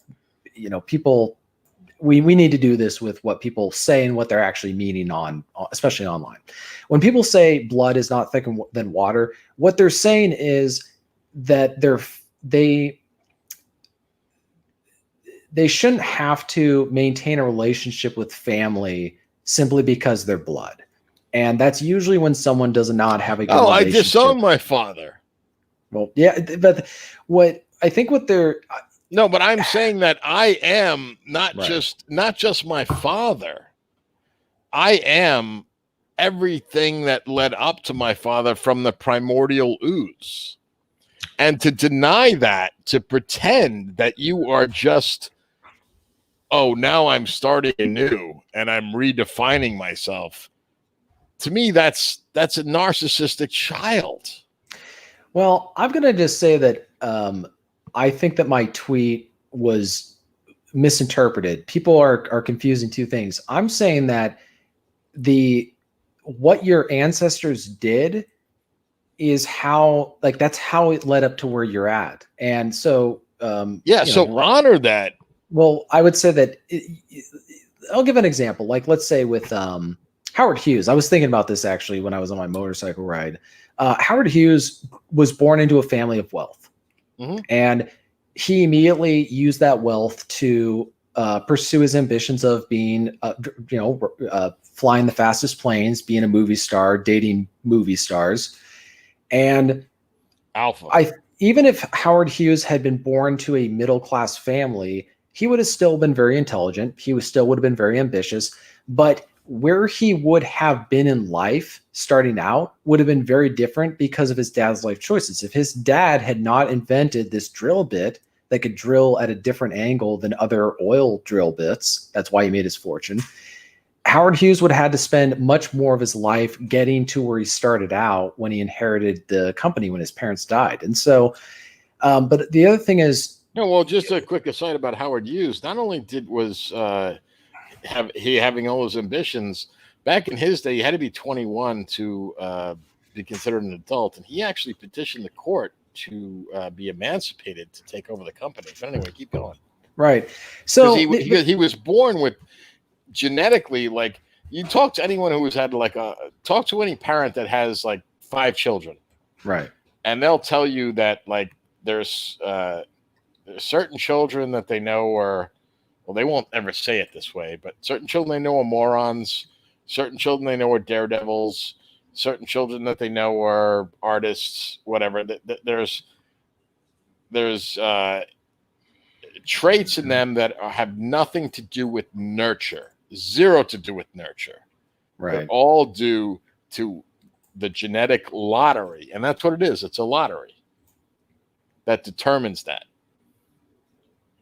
people, we need to do this with what people say and what they're actually meaning especially online. When people say blood is not thicker than water, what they're saying is that they shouldn't have to maintain a relationship with family simply because they're blood. And that's usually when someone does not have a good relationship. I disown my father. Well, yeah, but no, but I'm saying that I am not just my father. I am everything that led up to my father from the primordial ooze. And to deny that, to pretend that you are just, now I'm starting anew and I'm redefining myself. To me, that's a narcissistic child. Well, I'm going to just say that I think that my tweet was misinterpreted. People are confusing two things. I'm saying that what your ancestors did is that's how it led up to where you're at. And so, honor that. Well, I would say that I'll give an example. Like, let's say with Howard Hughes. I was thinking about this actually when I was on my motorcycle ride. Howard Hughes was born into a family of wealth. Mm-hmm. And he immediately used that wealth to pursue his ambitions of being, flying the fastest planes, being a movie star, dating movie stars. And alpha. Even if Howard Hughes had been born to a middle-class family, he would have still been very intelligent. He still would have been very ambitious. But where he would have been in life starting out would have been very different because of his dad's life choices. If his dad had not invented this drill bit that could drill at a different angle than other oil drill bits, that's why he made his fortune, Howard Hughes would have had to spend much more of his life getting to where he started out when he inherited the company when his parents died. And so, but the other thing is... No, well, just a quick aside about Howard Hughes. Not only having all those ambitions, back in his day, you had to be 21 to be considered an adult, and he actually petitioned the court to be emancipated to take over the company. But anyway, keep going. Right. So he was born with genetically, like, you talk to anyone who has had talk to any parent that has like 5 children, right? And they'll tell you that like there's certain children that they know are well, they won't ever say it this way, but certain children they know are morons, certain children they know are daredevils, certain children that they know are artists, whatever. There's traits in them that have nothing to do with nurture, zero to do with nurture. They're Right. all due to the genetic lottery, and that's what it is. It's a lottery that determines that.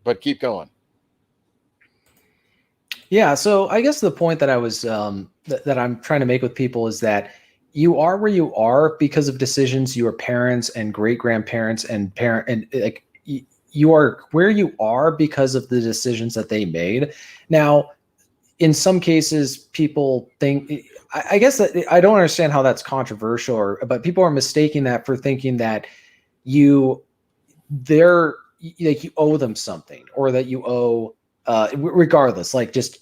But keep going. Yeah. So I guess the point that I was that I'm trying to make with people is that you are where you are because of decisions your parents and great grandparents and parent and like you are where you are because of the decisions that they made. Now, in some cases, people think. I guess that I don't understand how that's controversial, but people are mistaking that for thinking that you they're like you owe them something or that you owe regardless like just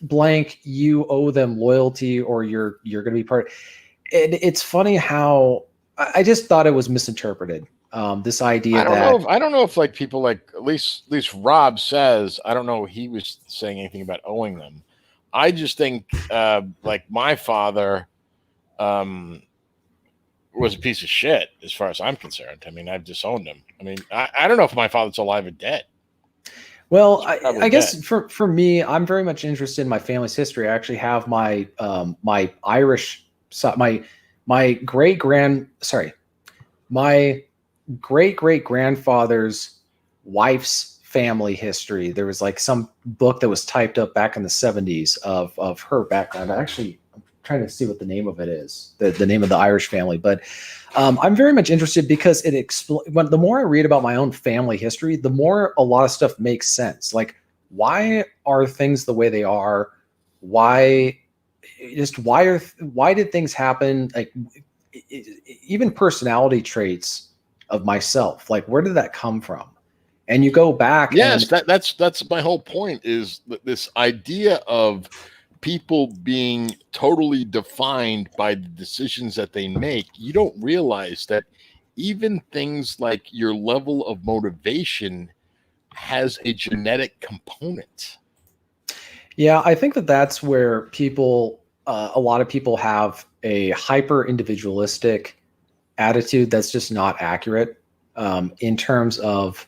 blank you owe them loyalty or you're going to be part. It's funny how I just thought it was misinterpreted, this idea that I don't know if like people like at least Rob says, I don't know he was saying anything about owing them. I just think like my father was a piece of shit as far as I'm concerned. I mean, I've disowned him. I mean, I don't know if my father's alive or dead. well I guess for me, I'm very much interested in my family's history. I actually have my my Irish my great grandfather's wife's family history. There was like some book that was typed up back in the 70s of her background. Actually, I'm trying to see what the name of it is, the name of the Irish family. But I'm very much interested because the more I read about my own family history, the more a lot of stuff makes sense. Like, why are things the way they are? Why did things happen? Like, even personality traits of myself, like where did that come from? And you go back. Yes, that's my whole point, is this idea of people being totally defined by the decisions that they make. You don't realize that even things like your level of motivation has a genetic component. Yeah, I think that's where people a lot of people have a hyper individualistic attitude that's just not accurate, in terms of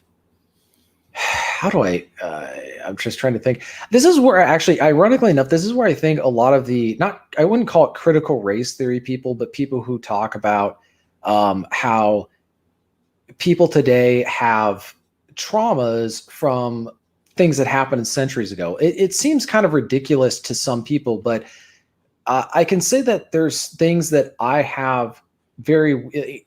how do I'm just trying to think. This is where actually, ironically enough, this is where I think a lot of I wouldn't call it critical race theory people, but people who talk about how people today have traumas from things that happened centuries ago. It seems kind of ridiculous to some people, but I can say that there's things that I have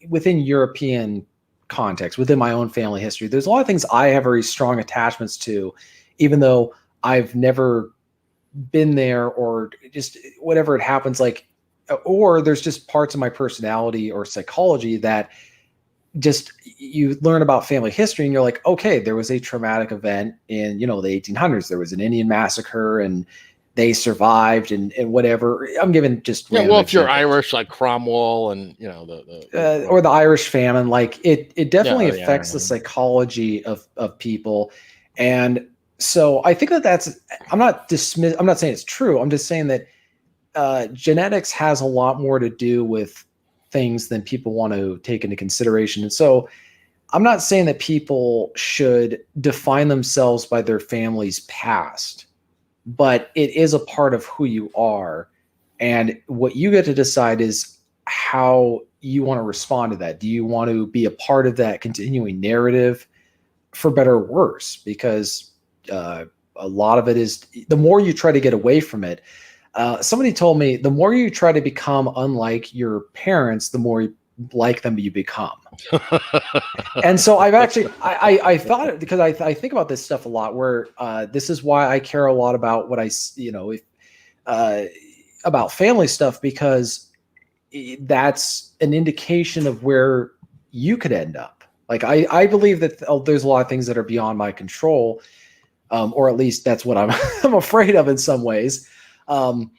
within European context, within my own family history. There's a lot of things I have very strong attachments to, even though I've never been there or just whatever it happens like, or there's just parts of my personality or psychology that just you learn about family history and you're like, okay, there was a traumatic event in, the 1800s. There was an Indian massacre and they survived and whatever. I'm giving just well, if you're Irish, like Cromwell and or the Irish famine, like it definitely affects the psychology of people. And so I think I'm not saying it's true. I'm just saying that genetics has a lot more to do with things than people want to take into consideration. And so I'm not saying that people should define themselves by their family's past, but it is a part of who you are. And what you get to decide is how you want to respond to that. Do you want to be a part of that continuing narrative, for better or worse? Because a lot of it is, the more you try to get away from it. Somebody told me the more you try to become unlike your parents, the more like them you become. And so I've actually, I thought it, because I think about this stuff a lot, where this is why I care a lot about what about family stuff, because that's an indication of where you could end up. Like, I believe that there's a lot of things that are beyond my control, or at least that's what I'm afraid of in some ways. Some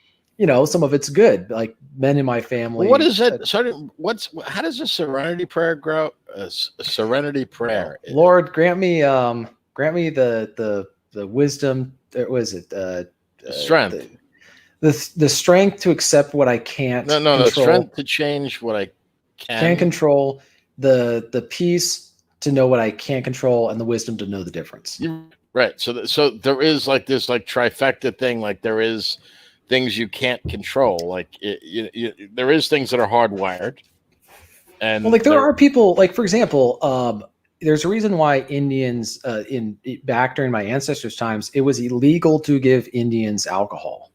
of it's good, like men in my family. What is it? How does a serenity prayer grow? A serenity prayer. Lord, grant me the wisdom. Was it Strength. The strength to accept what I can't No, control. the strength to change what I can control, the peace to know what I can't control, and the wisdom to know the difference. You're right. So there is like this like trifecta thing. Like there is things you can't control. Like there is things that are hardwired. And well, like there are people, like for example, there's a reason why Indians back during my ancestors' times, it was illegal to give Indians alcohol.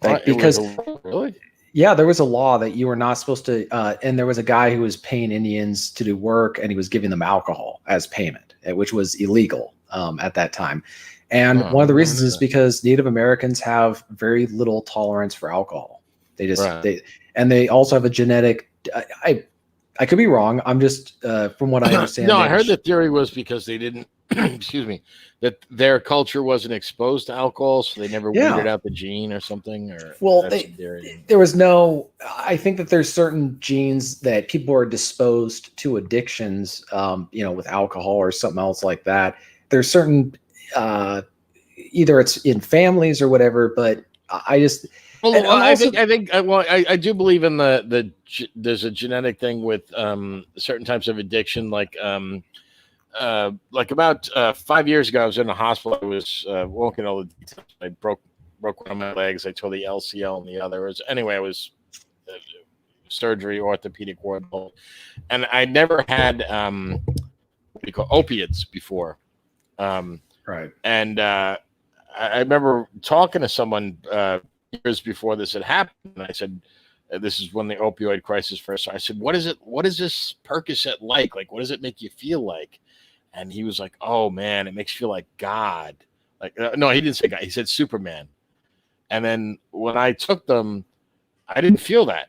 Like, because really? Yeah, there was a law that you were not supposed to, and there was a guy who was paying Indians to do work, and he was giving them alcohol as payment, which was illegal at that time. And one of the reasons is because Native Americans have very little tolerance for alcohol. They just they also have a genetic. I could be wrong. I'm just from what I understand. No, I heard the theory was because they didn't. Excuse me, that their culture wasn't exposed to alcohol, so they never weeded out the gene or something. Or well, there was no. I think that there's certain genes that people are disposed to addictions, with alcohol or something else like that. There's certain, either it's in families or whatever, but I just. Well, I do believe in there's a genetic thing with certain types of addiction, like about 5 years ago, I was in the hospital. I was walking all the details. I broke one of my legs. I tore the LCL and the other. Anyway, I was surgery, orthopedic ward, and I never had what do you call opiates before. Right. And I remember talking to someone years before this had happened. And I said, this is when the opioid crisis first started. I said, what is it? What is this Percocet like? Like, what does it make you feel like? And he was like, oh man, it makes you feel like God. Like, no, he didn't say God. He said Superman. And then when I took them, I didn't feel that.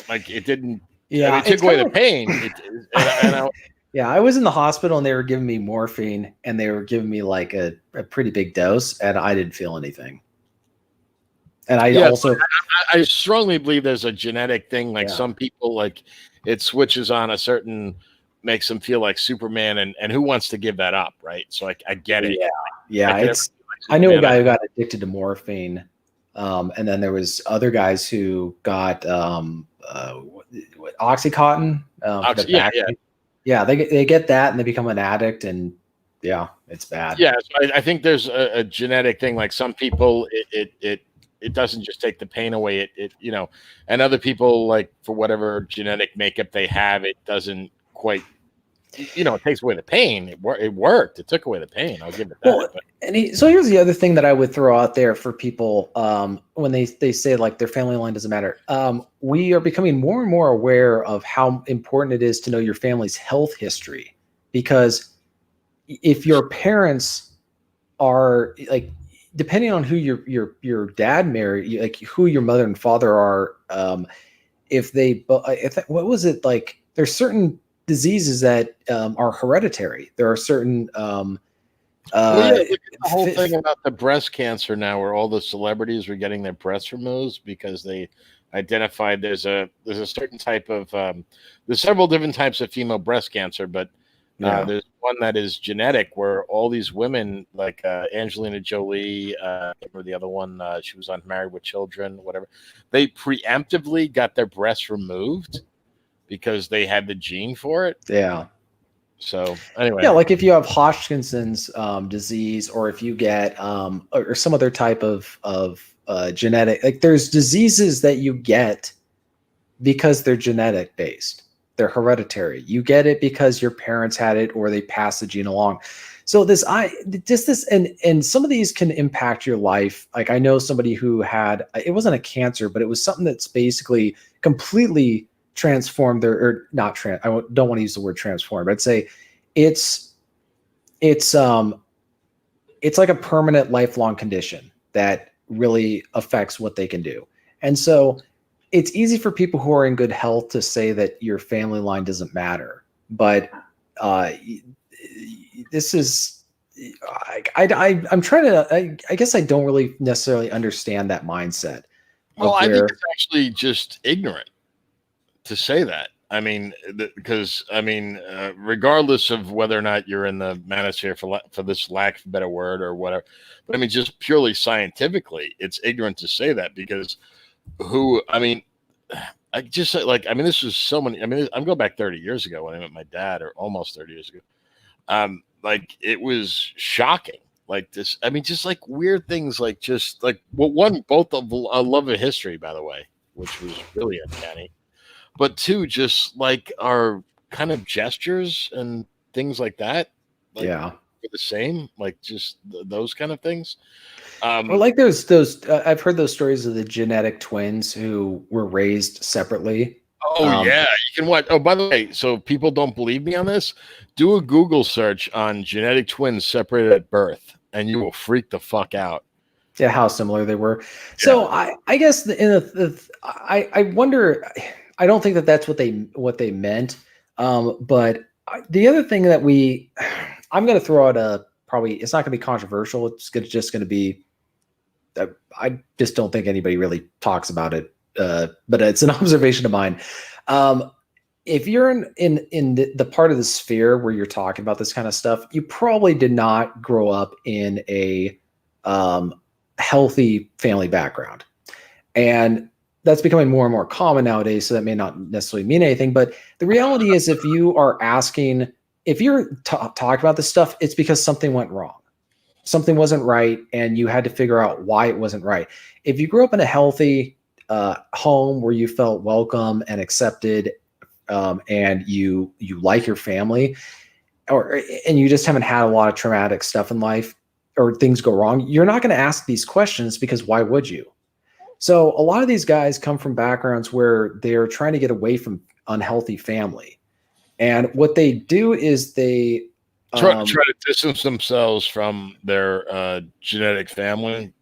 Like it didn't. Yeah, it took away the pain. I was in the hospital and they were giving me morphine and they were giving me like a pretty big dose, and I didn't feel anything. And I strongly believe there's a genetic thing. Like some people, like it switches on a certain, makes them feel like Superman, and who wants to give that up, right? So I get it. Yeah. I knew a guy who got addicted to morphine, and then there was other guys who got Oxycontin. They get that and they become an addict, and it's bad. Yeah, so I think there's a genetic thing. Like some people, it doesn't just take the pain away. It and other people, like for whatever genetic makeup they have, it doesn't quite. It takes away the pain. It worked. It took away the pain. I'll give it that. Well, so here's the other thing that I would throw out there for people when they say like their family line doesn't matter. We are becoming more and more aware of how important it is to know your family's health history, because if your parents are like, depending on who your dad married, like who your mother and father are, what was it like? There's certain diseases that are hereditary. There are certain the whole thing about the breast cancer now, where all the celebrities were getting their breasts removed because they identified there's a certain type of there's several different types of female breast cancer, but there's one that is genetic, where all these women, like Angelina Jolie, or the other one, she was on Married with Children, whatever, they preemptively got their breasts removed because they had the gene for it. Yeah. So anyway. Yeah, like if you have Hodgkin's disease, or if you get or some other type of genetic, like there's diseases that you get because they're genetic based. They're hereditary. You get it because your parents had it or they passed the gene along. So and some of these can impact your life. Like I know somebody who had, it wasn't a cancer, but it was something that's basically completely transformed I don't want to use the word transform, but I'd say it's like a permanent lifelong condition that really affects what they can do. And so it's easy for people who are in good health to say that your family line doesn't matter, but this is, I'm trying to, I guess I don't really necessarily understand that mindset. Well, I think it's actually just ignorant to say that. I mean, because regardless of whether or not you're in the manosphere for this lack of a better word or whatever, but I mean, just purely scientifically, it's ignorant to say that because I just like, I mean, this was so many. I mean, I'm going back 30 years ago when I met my dad, or almost 30 years ago. Like it was shocking. Like this, I mean, just like weird things, like just like both of a love of history, by the way, which was really uncanny. But two, just like our kind of gestures and things like that, like Yeah. the same, like just those kind of things. Or like those I've heard those stories of the genetic twins who were raised separately. Oh yeah, you can watch. Oh, by the way, so people don't believe me on this, do a Google search on genetic twins separated at birth, and you will freak the fuck out. Yeah, how similar they were. So I guess I wonder. I don't think that that's what they meant. But the other thing that I'm going to throw out probably it's not going to be controversial. It's just going to be. I just don't think anybody really talks about it. But it's an observation of mine. If you're in the part of the sphere where you're talking about this kind of stuff, you probably did not grow up in a healthy family background. And that's becoming more and more common nowadays. So that may not necessarily mean anything, but the reality is if you're talking about this stuff, it's because something went wrong. Something wasn't right. And you had to figure out why it wasn't right. If you grew up in a healthy home where you felt welcome and accepted, and you like your family, and you just haven't had a lot of traumatic stuff in life, or things go wrong, you're not going to ask these questions because why would you? So a lot of these guys come from backgrounds where they're trying to get away from unhealthy family. And what they do is they try to distance themselves from their genetic family.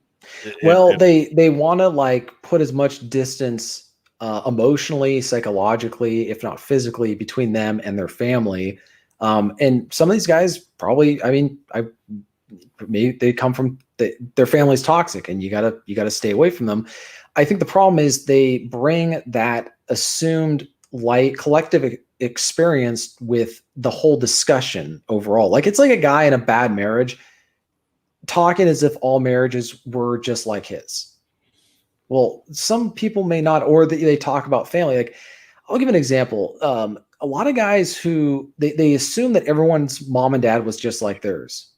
They want to like put as much distance emotionally, psychologically, if not physically, between them and their family. And some of these guys probably, I mean, maybe they come from their family's toxic, and you gotta stay away from them. I think the problem is they bring that assumed collective experience with the whole discussion overall. Like it's like a guy in a bad marriage talking as if all marriages were just like his. Well, some people may not, or they talk about family. Like I'll give an example. A lot of guys who they assume that everyone's mom and dad was just like theirs.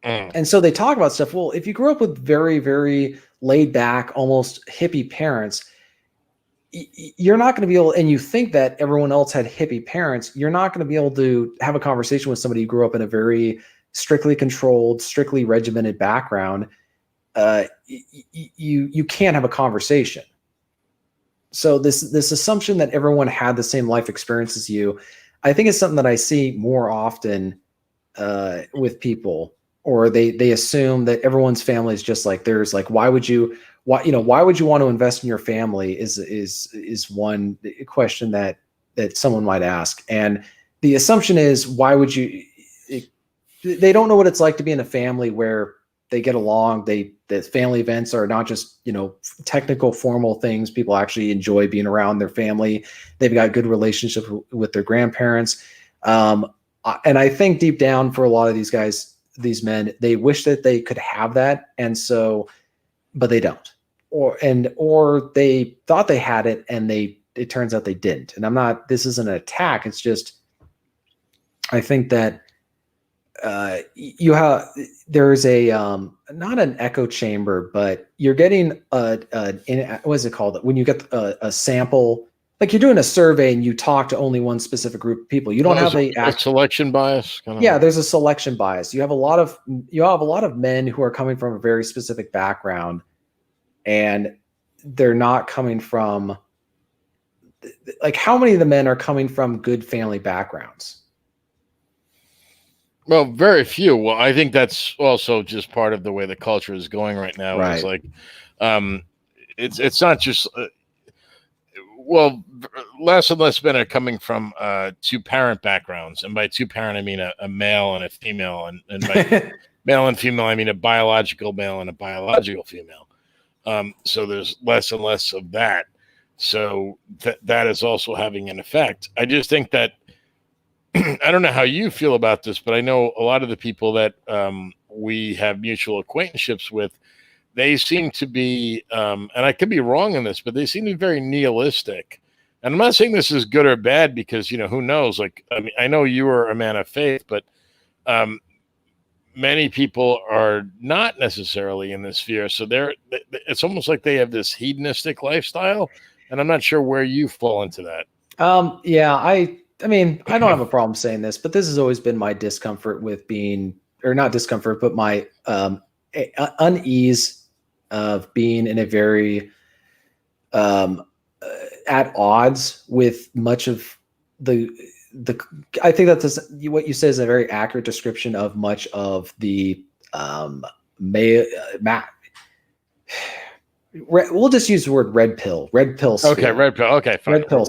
And so they talk about stuff. Well, if you grew up with very, very laid back, almost hippie parents, you're not going to be able, and you think that everyone else had hippie parents, you're not going to be able to have a conversation with somebody who grew up in a very strictly controlled, strictly regimented background. You can't have a conversation. So this assumption that everyone had the same life experience as you, I think is something that I see more often with people. Or they assume that everyone's family is just like theirs. Like, why would you want to invest in your family is one question that someone might ask. And the assumption is, why would you, they don't know what it's like to be in a family where they get along. The family events are not just, technical formal things. People actually enjoy being around their family. They've got good relationships with their grandparents. And I think deep down for a lot of these guys, these men, they wish that they could have that. And so, but they don't, or they thought they had it and it turns out they didn't. And this isn't an attack. It's just, I think that there's a, not an echo chamber, but you're getting what is it called? When you get a sample, like you're doing a survey and you talk to only one specific group of people. You don't have a selection bias. Yeah, there's a selection bias. You have a lot of men who are coming from a very specific background, and they're not coming from, like, how many of the men are coming from good family backgrounds? Well, very few. Well, I think that's also just part of the way the culture is going right now. Right. It's like, it's not just. Well, less and less men are coming from two-parent backgrounds, and by two-parent I mean a male and a female, and by male and female I mean a biological male and a biological female. So there's less and less of that. So that is also having an effect. I just think that I don't know how you feel about this, but I know a lot of the people that we have mutual acquaintanceships with, they seem to be, and I could be wrong in this, but they seem to be very nihilistic. And I'm not saying this is good or bad because, who knows? Like, I mean, I know you are a man of faith, but um, many people are not necessarily in this sphere. So it's almost like they have this hedonistic lifestyle. And I'm not sure where you fall into that. Yeah, I mean, I don't have a problem saying this, but this has always been my discomfort with being, or not discomfort, but my unease of being in a very at odds with much of the I think that this, what you say is a very accurate description of much of the we'll just use the word red pill sphere. Okay, red pill. Okay, fine. Red pill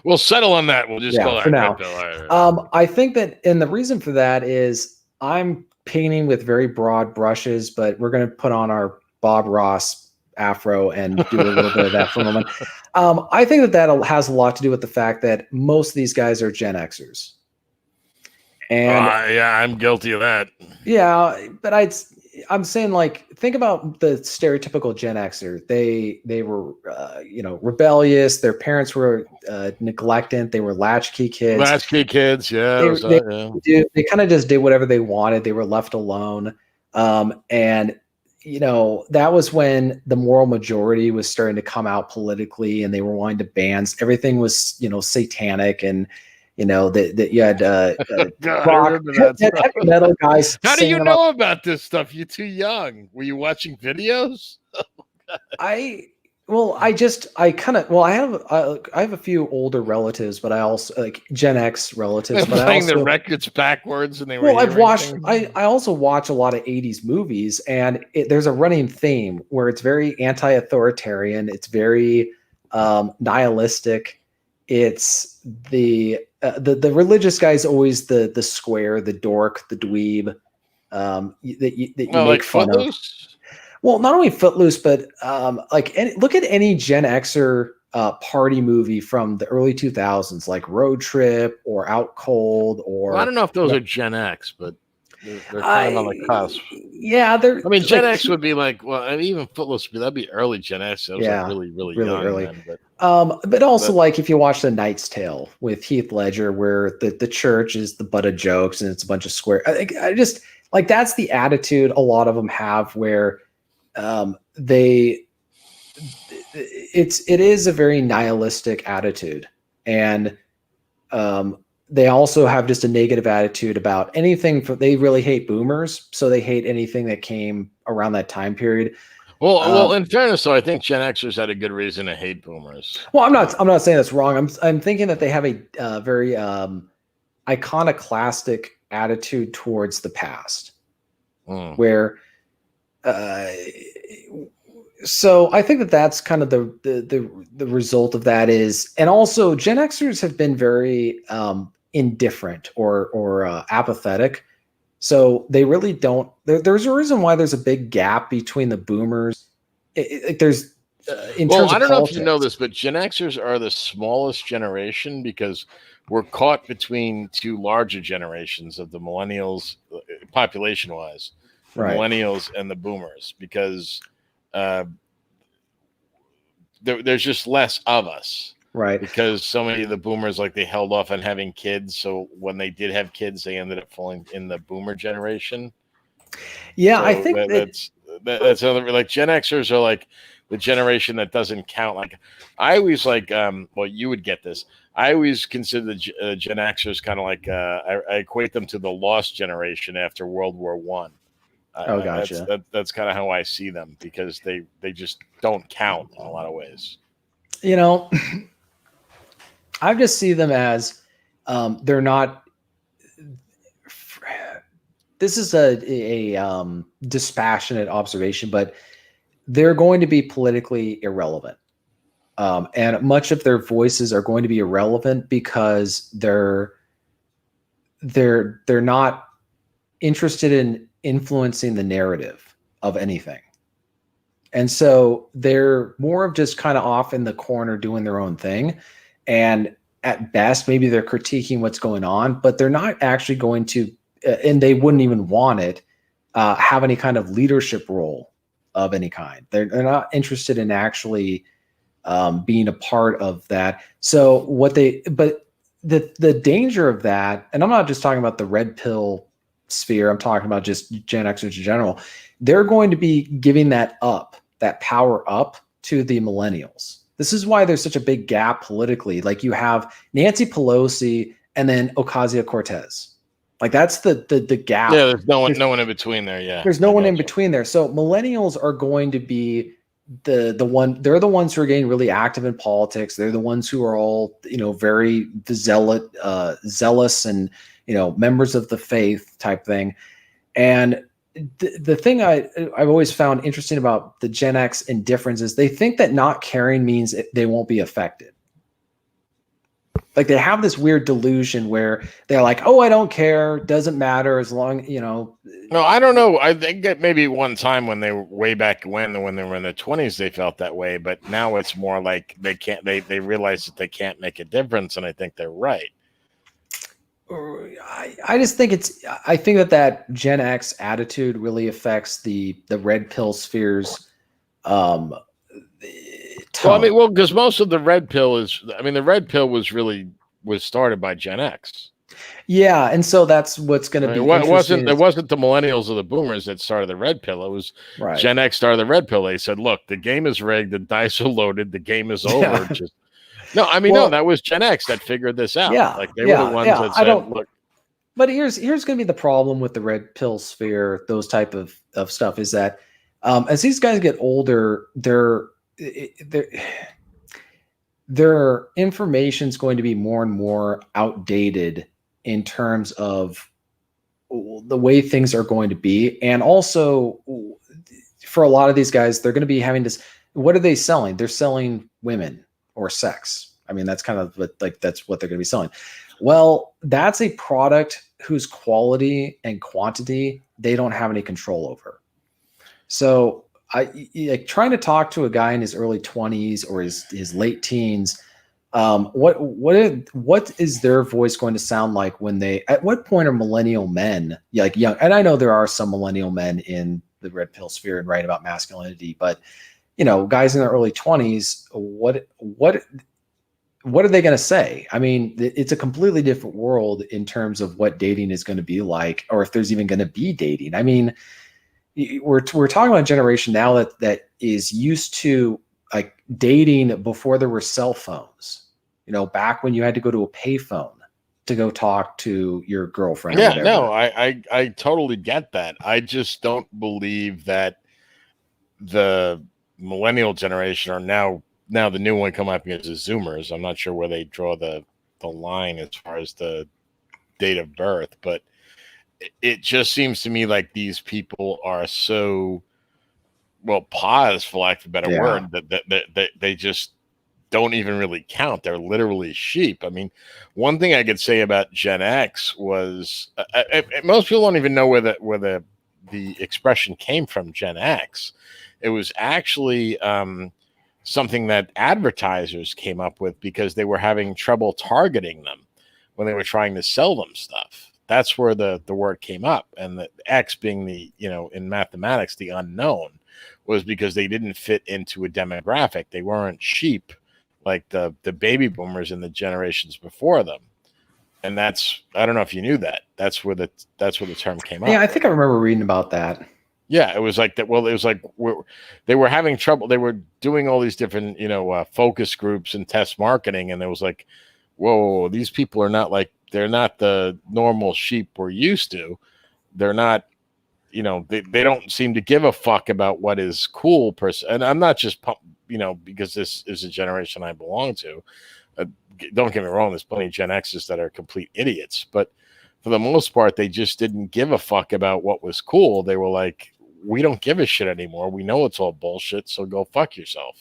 We'll settle on that. We'll just call it for now. red pill. All right. I think that, and the reason for that is I'm painting with very broad brushes, but we're going to put on our Bob Ross afro and do a little bit of that for a moment. I think that has a lot to do with the fact that most of these guys are Gen Xers. And yeah, I'm guilty of that. Yeah, but I'm saying, like, think about the stereotypical Gen Xer. They were rebellious. Their parents were neglectant. They were latchkey kids. Latchkey kids, yeah. They kind of just did whatever they wanted. They were left alone. And that was when the moral majority was starting to come out politically, and they were wanting to ban. Everything was satanic, and that you had rock, heavy metal guys. How do you know about this stuff? You're too young. Were you watching videos? I have a few older relatives, but I also like Gen X relatives. But playing the records backwards, and they were. Well, I've watched. I also watch a lot of '80s movies, and there's a running theme where it's very anti-authoritarian. It's very nihilistic. It's the religious guy is always the square, the dork, the dweeb that you make fun of. Well, not only Footloose, but look at any Gen Xer party movie from the early 2000s, like Road Trip or Out Cold, or I don't know if those are Gen X, but they're kind of on the cusp. Yeah, Gen X would be like, well, even Footloose that'd be early Gen X. That was really young early. Then, but also if you watch The Knight's Tale with Heath Ledger, where the church is the butt of jokes and it's a bunch of square. I just like that's the attitude a lot of them have, where it is a very nihilistic attitude, and they also have just a negative attitude about anything. They really hate boomers, so they hate anything that came around that time period. Well, in fairness, though, I think Gen Xers had a good reason to hate boomers. Well, I'm not saying that's wrong. I'm thinking that they have a very iconoclastic attitude towards the past, where. So I think that's kind of the result of that is, and also Gen Xers have been very indifferent or apathetic. So they really don't. There's a reason why there's a big gap between the boomers. There's in terms of I don't know if you politics. know this, but Gen Xers are the smallest generation because we're caught between two larger generations of the millennials, population-wise. The millennials and the boomers, because there's just less of us, right? Because so many of the boomers, like, they held off on having kids, so when they did have kids, they ended up falling in the boomer generation. Yeah, so I think that's another, like, Gen Xers are like the generation that doesn't count. Like, I always well, you would get this. I always consider the Gen Xers kind of like I equate them to the lost generation after World War I. Oh, gotcha. That's kind of how I see them, because they just don't count in a lot of ways. I just see them as they're not. This is a dispassionate observation, but they're going to be politically irrelevant, and much of their voices are going to be irrelevant because they're not interested in influencing the narrative of anything. And so they're more of just kind of off in the corner doing their own thing. And at best, maybe they're critiquing what's going on, but they're not actually going to, and they wouldn't even want it, have any kind of leadership role of any kind. They're not interested in actually being a part of that. So but the danger of that, and I'm not just talking about the red pill sphere, I'm talking about just Gen Xers in general. They're going to be giving that power up to the millennials. This is why there's such a big gap politically. Like you have Nancy Pelosi and then Ocasio-Cortez. Like that's the gap. Yeah, there's no one in between there. Yeah, there's no one in between there. So millennials are going to be they're the ones who are getting really active in politics. They're the ones who are all, very zealous and, members of the faith type thing. And the thing I've always found interesting about the Gen X indifference is they think that not caring means they won't be affected. Like they have this weird delusion where they're like, oh, I don't care. Doesn't matter as long, No, I don't know. I think that maybe one time when they were way back when they were in their 20s, they felt that way. But now it's more like they realize that they can't make a difference. And I think they're right. I just think I think that Gen X attitude really affects the red pill spheres. Because most of the red pill the red pill was started by Gen X. Yeah, and so that's what's going to be. It wasn't the millennials or the boomers that started the red pill. It was right. Gen X started the red pill. They said, "Look, the game is rigged. The dice are loaded. The game is over." Yeah. No, that was Gen X that figured this out. Yeah, like they were the ones that said, "Look." But here's going to be the problem with the red pill sphere. Those type of stuff is that as these guys get older, their information is going to be more and more outdated in terms of the way things are going to be. And also for a lot of these guys, they're going to be having this, what are they selling? They're selling women or sex. I mean, that's kind of that's what they're going to be selling. Well, that's a product whose quality and quantity they don't have any control over. So like trying to talk to a guy in his early 20s or his late teens, what is their voice going to sound like at what point are millennial men like young? And I know there are some millennial men in the red pill sphere and write about masculinity, but guys in their early 20s, what are they going to say? I mean, it's a completely different world in terms of what dating is going to be like, or if there's even going to be dating. I mean, we're talking about a generation now that is used to like dating before there were cell phones, back when you had to go to a payphone to go talk to your girlfriend. Yeah, no, I totally get that. I just don't believe that the millennial generation are now the new one coming up against the Zoomers. I'm not sure where they draw the line as far as the date of birth, but it just seems to me like these people are so paused, for lack of a better word, that they just don't even really count. They're literally sheep. I mean, one thing I could say about Gen X was most people don't even know where the expression came from. Gen X, it was actually something that advertisers came up with because they were having trouble targeting them when they were trying to sell them stuff. That's where the word came up. And the X being the, in mathematics, the unknown, was because they didn't fit into a demographic. They weren't sheep like the baby boomers and the generations before them. And I don't know if you knew that. That's where the term came up. Yeah, I think I remember reading about that. Yeah, it was like that. Well, it was like they were having trouble. They were doing all these different, focus groups and test marketing. And it was like, whoa, these people are not they're not the normal sheep we're used to. They're not, they don't seem to give a fuck about what is cool And I'm not just, because this is a generation I belong to. Don't get me wrong. There's plenty of Gen Xers that are complete idiots, but for the most part, they just didn't give a fuck about what was cool. They were like, we don't give a shit anymore. We know it's all bullshit. So go fuck yourself.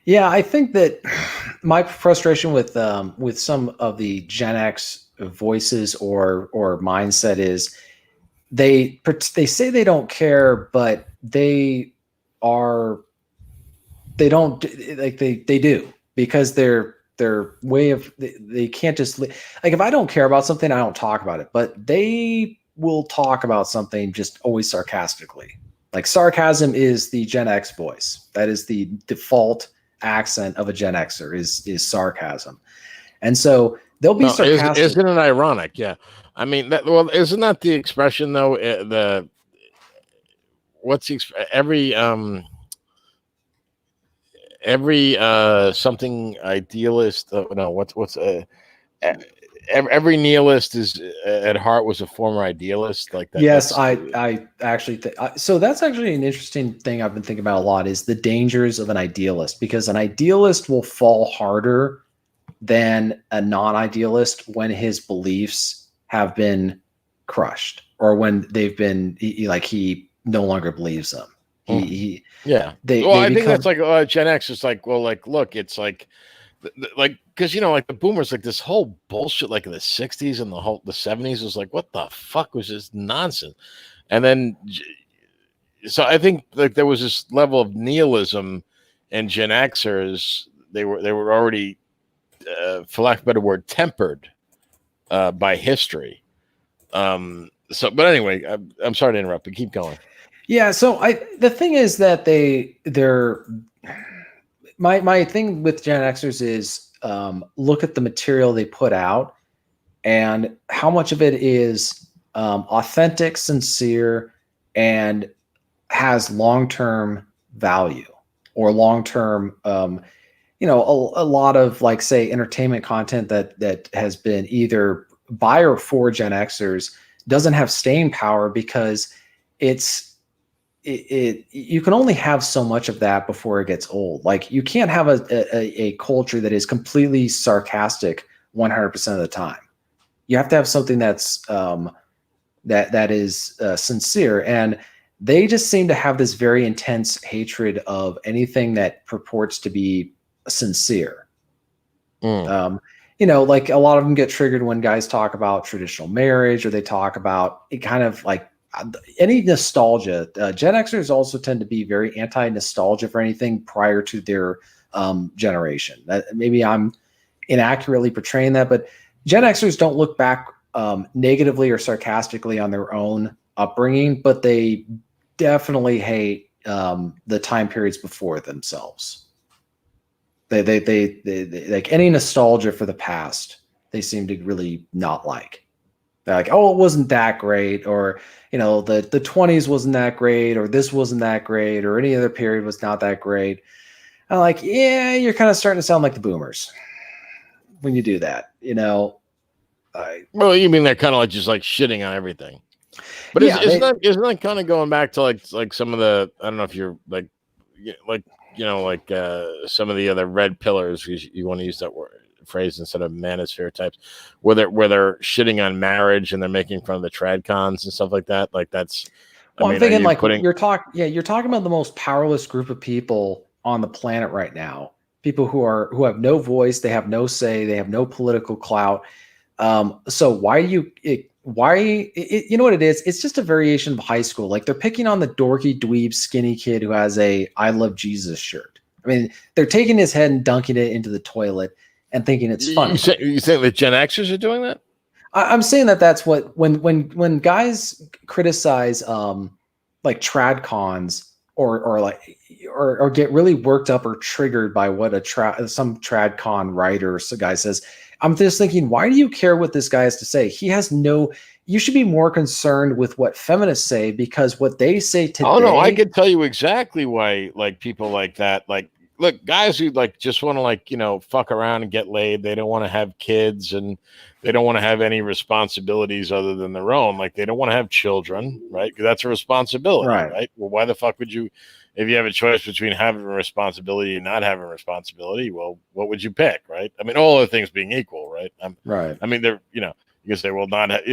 Yeah, I think that my frustration with some of the Gen X voices or mindset is they say they don't care, but they are, they don't like, they do, because their way of, they can't just like, if I don't care about something, I don't talk about it, but they will talk about something just always sarcastically. Like sarcasm is the Gen X voice. That is the default accent of a Gen Xer is sarcasm. And so they'll be sarcastic. Isn't it ironic? Yeah. I mean, isn't that the expression though? Every something idealist. Every nihilist is at heart was a former idealist, like that. Yes, I actually think so. That's actually an interesting thing I've been thinking about a lot, is the dangers of an idealist, because an idealist will fall harder than a non-idealist when his beliefs have been crushed, or when they've been he no longer believes them. I think that's like Gen X is like, well, like, look, it's like because like the boomers, like this whole bullshit, like in the 60s and the 70s was like, what the fuck was this nonsense? And then so I think like there was this level of nihilism in Gen Xers. They were already for lack of a better word, tempered by history. But anyway, I'm sorry to interrupt, but keep going. Yeah. So the thing is that they're my thing with Gen Xers is look at the material they put out and how much of it is authentic, sincere, and has long-term value or long-term, a lot of, like, say, entertainment content that has been either by or for Gen Xers doesn't have staying power, because you can only have so much of that before it gets old. Like, you can't have a culture that is completely sarcastic 100% of the time. You have to have something that's that is sincere, and they just seem to have this very intense hatred of anything that purports to be sincere. Like a lot of them get triggered when guys talk about traditional marriage, or they talk about it kind of like any nostalgia. Gen Xers also tend to be very anti-nostalgia for anything prior to their generation. Maybe I'm inaccurately portraying that, but Gen Xers don't look back negatively or sarcastically on their own upbringing, but they definitely hate the time periods before themselves. They like any nostalgia for the past, they seem to really not like. They're like, oh, it wasn't that great, or the 20s wasn't that great, or this wasn't that great, or any other period was not that great. I'm like, yeah, you're kind of starting to sound like the boomers when you do that, Well, you mean they're kind of like just like shitting on everything, but yeah, isn't that kind of going back to like some of the, I don't know if you're like some of the other red pillars, you want to use that phrase instead of manosphere types, where they're shitting on marriage and they're making fun of the trad cons and stuff like that. Like that's, well, I'm thinking like you're talking about the most powerless group of people on the planet right now. People who have no voice, they have no say, they have no political clout. So why do you you know what it is? It's just a variation of high school. Like, they're picking on the dorky dweeb skinny kid who has a I love Jesus shirt. I mean, they're taking his head and dunking it into the toilet and thinking it's funny. You think the Gen Xers are doing that? I'm saying that's what, when guys criticize like trad cons or get really worked up or triggered by what some trad con writer or guy says, I'm just thinking, why do you care what this guy has to say? You should be more concerned with what feminists say, because what they say today. Oh no, I can tell you exactly why, like, people like that, like, look, guys who like just want to, like, fuck around and get laid. They don't want to have kids, and they don't want to have any responsibilities other than their own. Like, they don't want to have children, right? Because that's a responsibility, right? Well, why the fuck would you, if you have a choice between having a responsibility and not having a responsibility? Well, what would you pick, right? I mean, all other things being equal, right? Right. I mean, you can say, well,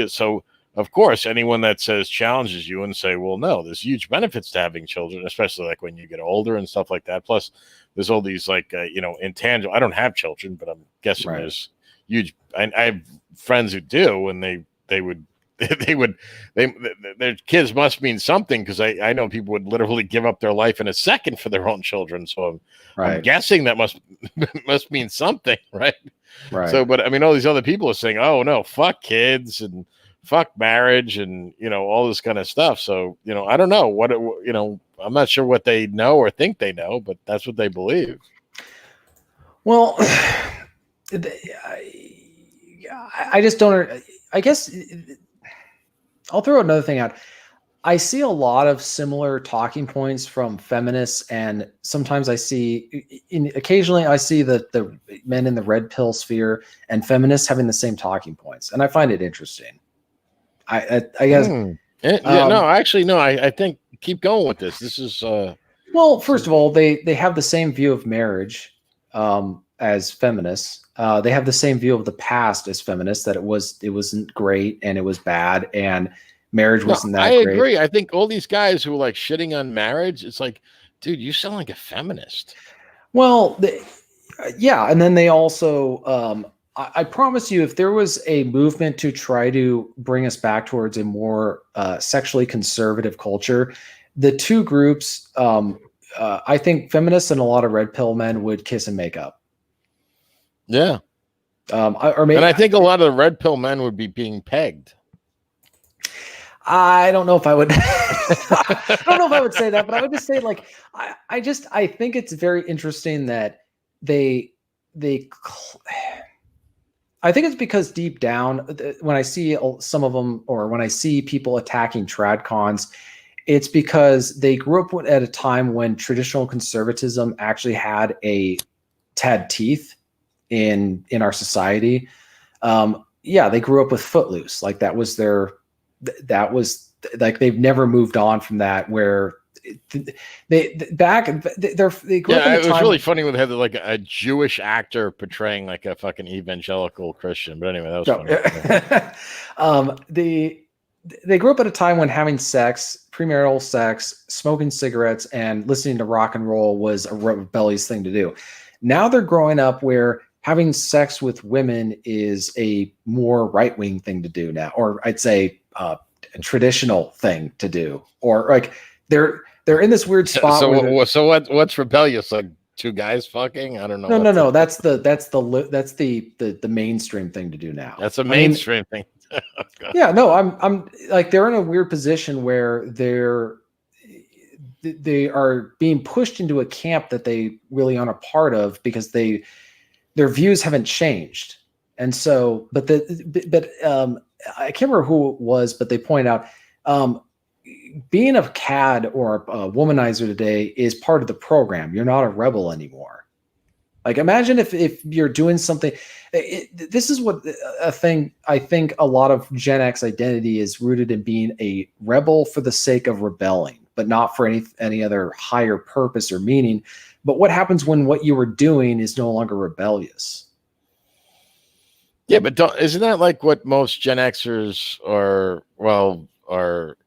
so. Of course, anyone that says challenges you and say, well, no, there's huge benefits to having children, especially like when you get older and stuff like that. Plus, there's all these like, intangible. I don't have children, but I'm guessing there's huge. I have friends who do, and they would they would their kids must mean something, because I know people would literally give up their life in a second for their own children. So I'm guessing that must mean something, right? Right. So, but I mean, all these other people are saying, "Oh no, fuck kids and fuck marriage," and all this kind of stuff. So I don't know what I'm not sure what they know or think they know, but that's what they believe. Well, I just don't. I guess I'll throw another thing out. I see a lot of similar talking points from feminists, and sometimes occasionally I see the men in the red pill sphere and feminists having the same talking points, and I find it interesting. I guess. No, actually, no. I think keep going with this. This is well. First of all, they have the same view of marriage as feminists. They have the same view of the past as feminists, that it wasn't great and it was bad and marriage wasn't that great. I agree. I think all these guys who are like shitting on marriage, it's like, dude, you sound like a feminist. Well, yeah, and then they also, I promise you, if there was a movement to try to bring us back towards a more sexually conservative culture, the two groups, I think feminists and a lot of red pill men would kiss and make up. Yeah. Or maybe, and I think a lot of the red pill men would be being pegged. I don't know if I would. I don't know if I would say that, but I would just say, like, I think it's very interesting that they. I think it's because deep down, when I see some of them, or when I see people attacking tradcons, it's because they grew up at a time when traditional conservatism actually had teeth in our society. Yeah, they grew up with Footloose, like that was like they've never moved on from that. Where they grew up in a time. It was really funny when they had like a Jewish actor portraying like a fucking evangelical Christian. But anyway, that was funny. They grew up at a time when having sex, premarital sex, smoking cigarettes, and listening to rock and roll was a rebellious thing to do. Now they're growing up where having sex with women is a more right-wing thing to do now, or I'd say a traditional thing to do, or like they're in this weird spot. So what's rebellious? Like two guys fucking? I don't know. No. That's the mainstream thing to do now. That's a mainstream thing. Yeah, no, I'm like, they're in a weird position where they are being pushed into a camp that they really aren't a part of, because their views haven't changed. And so, but I can't remember who it was, but they point out, being a cad or a womanizer today is part of the program. You're not a rebel anymore. Like, imagine if you're doing something. This is what a thing I think a lot of Gen X identity is rooted in: being a rebel for the sake of rebelling, but not for any other higher purpose or meaning. But what happens when what you were doing is no longer rebellious? Yeah, but isn't that like what most Gen Xers are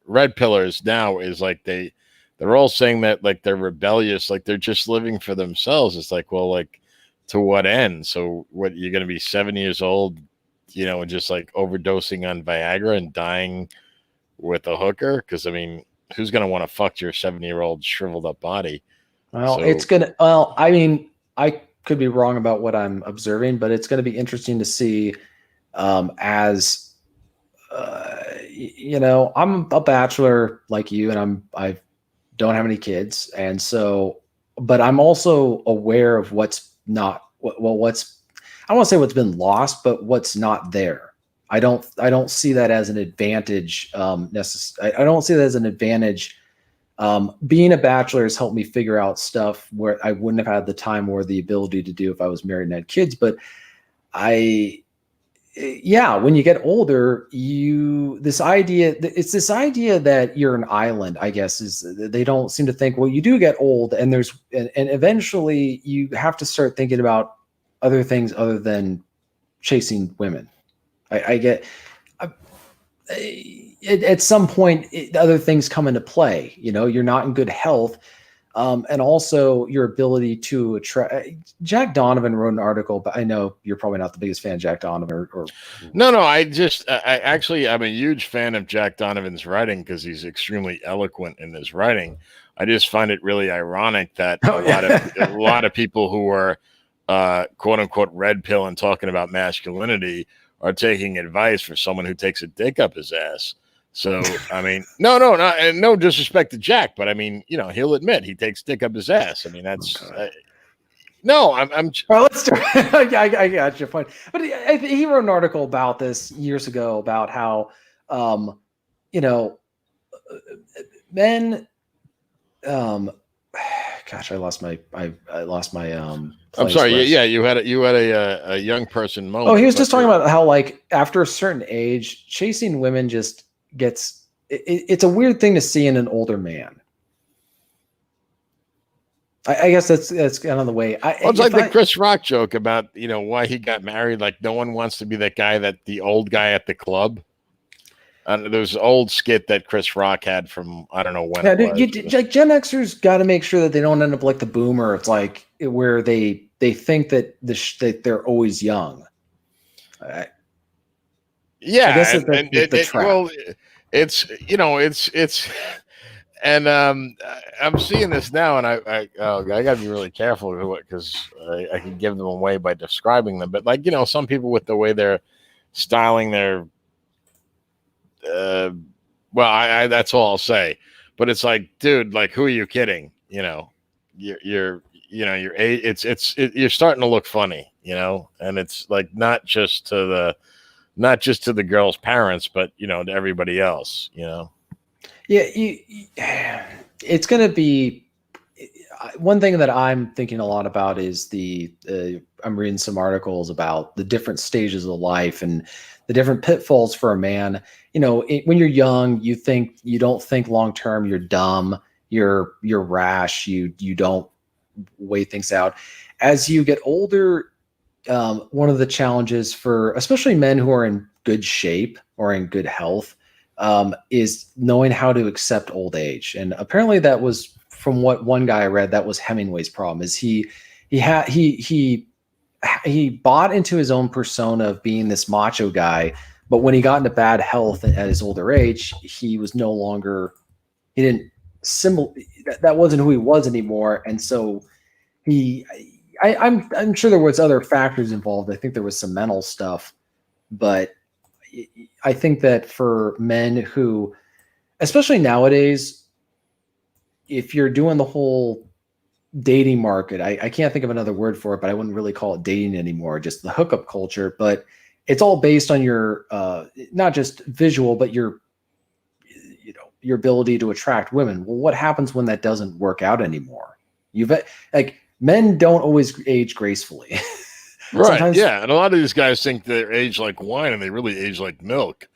red pillars now, is like they're all saying that like they're rebellious, like they're just living for themselves. It's like, well, like, to what end? So what, you're going to be 7 years old, and just like overdosing on Viagra and dying with a hooker? Because I mean, who's going to want to fuck your 7-year-old shriveled up body? Well, I mean, I could be wrong about what I'm observing, but it's going to be interesting to see as I'm a bachelor like you, and I don't have any kids. And so, but I'm also aware of what's not, I don't want to say what's been lost, but what's not there. I don't see that as an advantage. I don't see that as an advantage. Being a bachelor has helped me figure out stuff where I wouldn't have had the time or the ability to do if I was married and had kids. But when you get older, this idea that you're an island, I guess, is they don't seem to think, well, you do get old, and eventually you have to start thinking about other things other than chasing women. At some point, other things come into play. You're not in good health. And also your ability to attract. Jack Donovan wrote an article, but I know you're probably not the biggest fan of Jack Donovan. Or No. I actually, I'm a huge fan of Jack Donovan's writing because he's extremely eloquent in his writing. I just find it really ironic that a lot of people who are quote unquote red pill and talking about masculinity are taking advice from someone who takes a dick up his ass. So, I mean, no disrespect to Jack, but I mean, he'll admit he takes dick up his ass. I mean, that's no, I'm. Well, let's start. I got your point. But he wrote an article about this years ago about how, men. Gosh, I lost my. I'm sorry. Yeah, you had a young person moment. Oh, he was just talking about how, like, after a certain age, chasing women just gets. It's a weird thing to see in an older man. I guess that's kind of the way. It's like the Chris Rock joke about why he got married. Like, no one wants to be that guy, the old guy at the club. There's an old skit that Chris Rock had from I don't know when. Yeah, like Gen Xers got to make sure that they don't end up like the boomer. It's like where they think that that they're always young. Yeah, I guess the trap. Well, it's. And I'm seeing this now, and I got to be really careful because I can give them away by describing them. But like some people with the way they're styling their, that's all I'll say. But it's like, dude, like, who are you kidding? You're you're starting to look funny, and it's like not just to the girl's parents, but to everybody else, Yeah, it's going to be one thing that I'm thinking a lot about is I'm reading some articles about the different stages of life and the different pitfalls for a man. When you're young, you don't think long term. You're dumb. You're rash. You don't weigh things out. As you get older, one of the challenges for especially men who are in good shape or in good health is knowing how to accept old age. And apparently that was, from what one guy I read, that was Hemingway's problem. Is he bought into his own persona of being this macho guy, but when he got into bad health at his older age, he was no longer, that wasn't who he was anymore. And so I'm sure there was other factors involved. I think there was some mental stuff, but I think that for men who, especially nowadays, if you're doing the whole dating market, I can't think of another word for it, but I wouldn't really call it dating anymore, just the hookup culture. But it's all based on your not just visual, but your ability to attract women. Well, what happens when that doesn't work out anymore? Men don't always age gracefully. Right. Sometimes, yeah. And a lot of these guys think they age like wine and they really age like milk.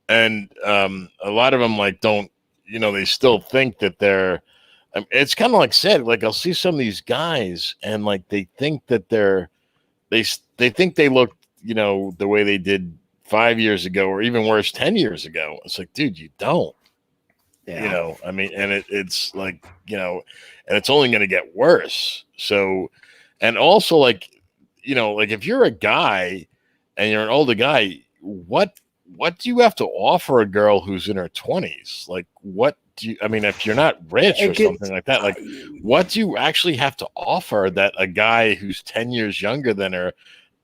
And a lot of them don't, they still think that they're, it's kind of like said, like I'll see some of these guys and like, they think that they think they look, the way they did 5 years ago, or even worse, 10 years ago. It's like, dude, you don't, and it's like, and it's only going to get worse. So, and also like if you're a guy and you're an older guy, what do you have to offer a girl who's in her 20s? Like, what do you, if you're not rich or something like that, like what do you actually have to offer that a guy who's 10 years younger than her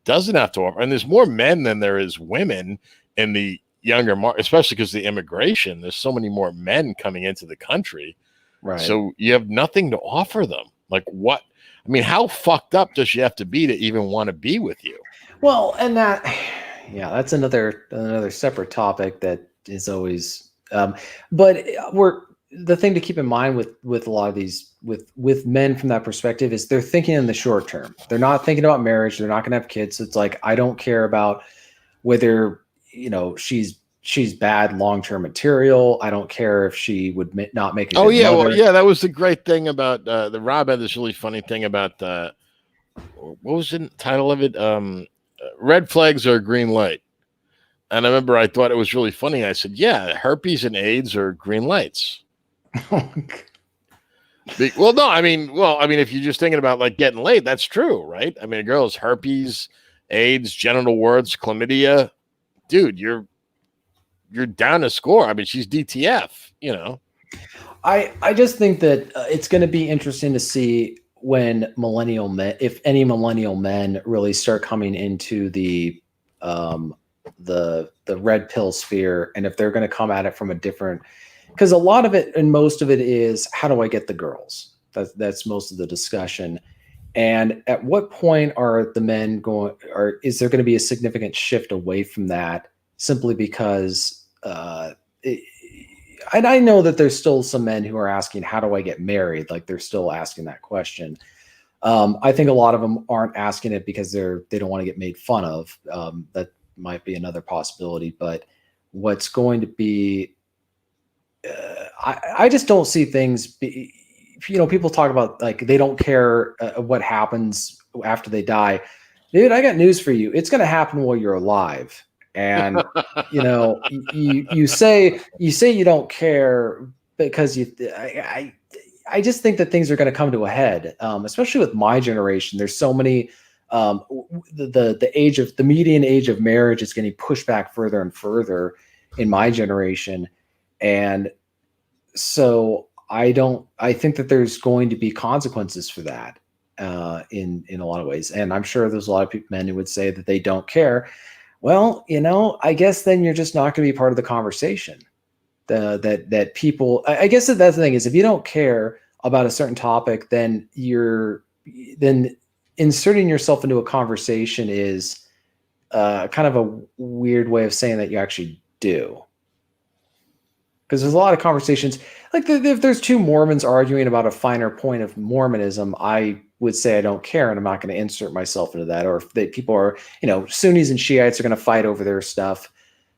doesn't have to offer? And there's more men than there is women in the younger market, especially because the immigration, there's so many more men coming into the country. Right. So you have nothing to offer them. Like what? How fucked up does she have to be to even want to be with you? Well, and that's another separate topic that is always, but the thing to keep in mind with a lot of these, with men from that perspective is they're thinking in the short term. They're not thinking about marriage. They're not going to have kids. So it's like, I don't care about whether, she's bad long-term material. I don't care if she would not make a good mother. Well, yeah, that was the great thing about the Rob had this really funny thing about what was the title of it? Red flags are a green light. And I remember I thought it was really funny. I said, yeah, herpes and AIDS are green lights. Well, no, I mean, if you're just thinking about like getting laid, that's true, right? I mean, a girl has herpes, AIDS, genital warts, chlamydia, dude, you're down to score. I mean, she's DTF, you know. I just think that it's going to be interesting to see when millennial men, if any millennial men, really start coming into um, the red pill sphere, and if they're going to come at it from a different, because a lot of it and most of it is how do I get the girls? That's most of the discussion. And at what point are the men going, or is there going to be a significant shift away from that simply because and I know that there's still some men who are asking, how do I get married? Like they're still asking that question. I think a lot of them aren't asking it because they don't want to get made fun of. That might be another possibility, but what's going to be, I just don't see things be, people talk about like, they don't care what happens after they die. Dude, I got news for you. It's going to happen while you're alive. And you say you don't care because I just think that things are going to come to a head, especially with my generation. There's so many the median age of marriage is getting pushed back further and further in my generation, and so I think that there's going to be consequences for that in a lot of ways, and I'm sure there's a lot of men who would say that they don't care. Well, I guess then you're just not going to be part of the conversation. That people, I guess that's the thing is, if you don't care about a certain topic, then then inserting yourself into a conversation is kind of a weird way of saying that you actually do. Because there's a lot of conversations, like if there's two Mormons arguing about a finer point of Mormonism, I would say I don't care, and I'm not going to insert myself into that. Or if people are, Sunnis and Shiites are going to fight over their stuff,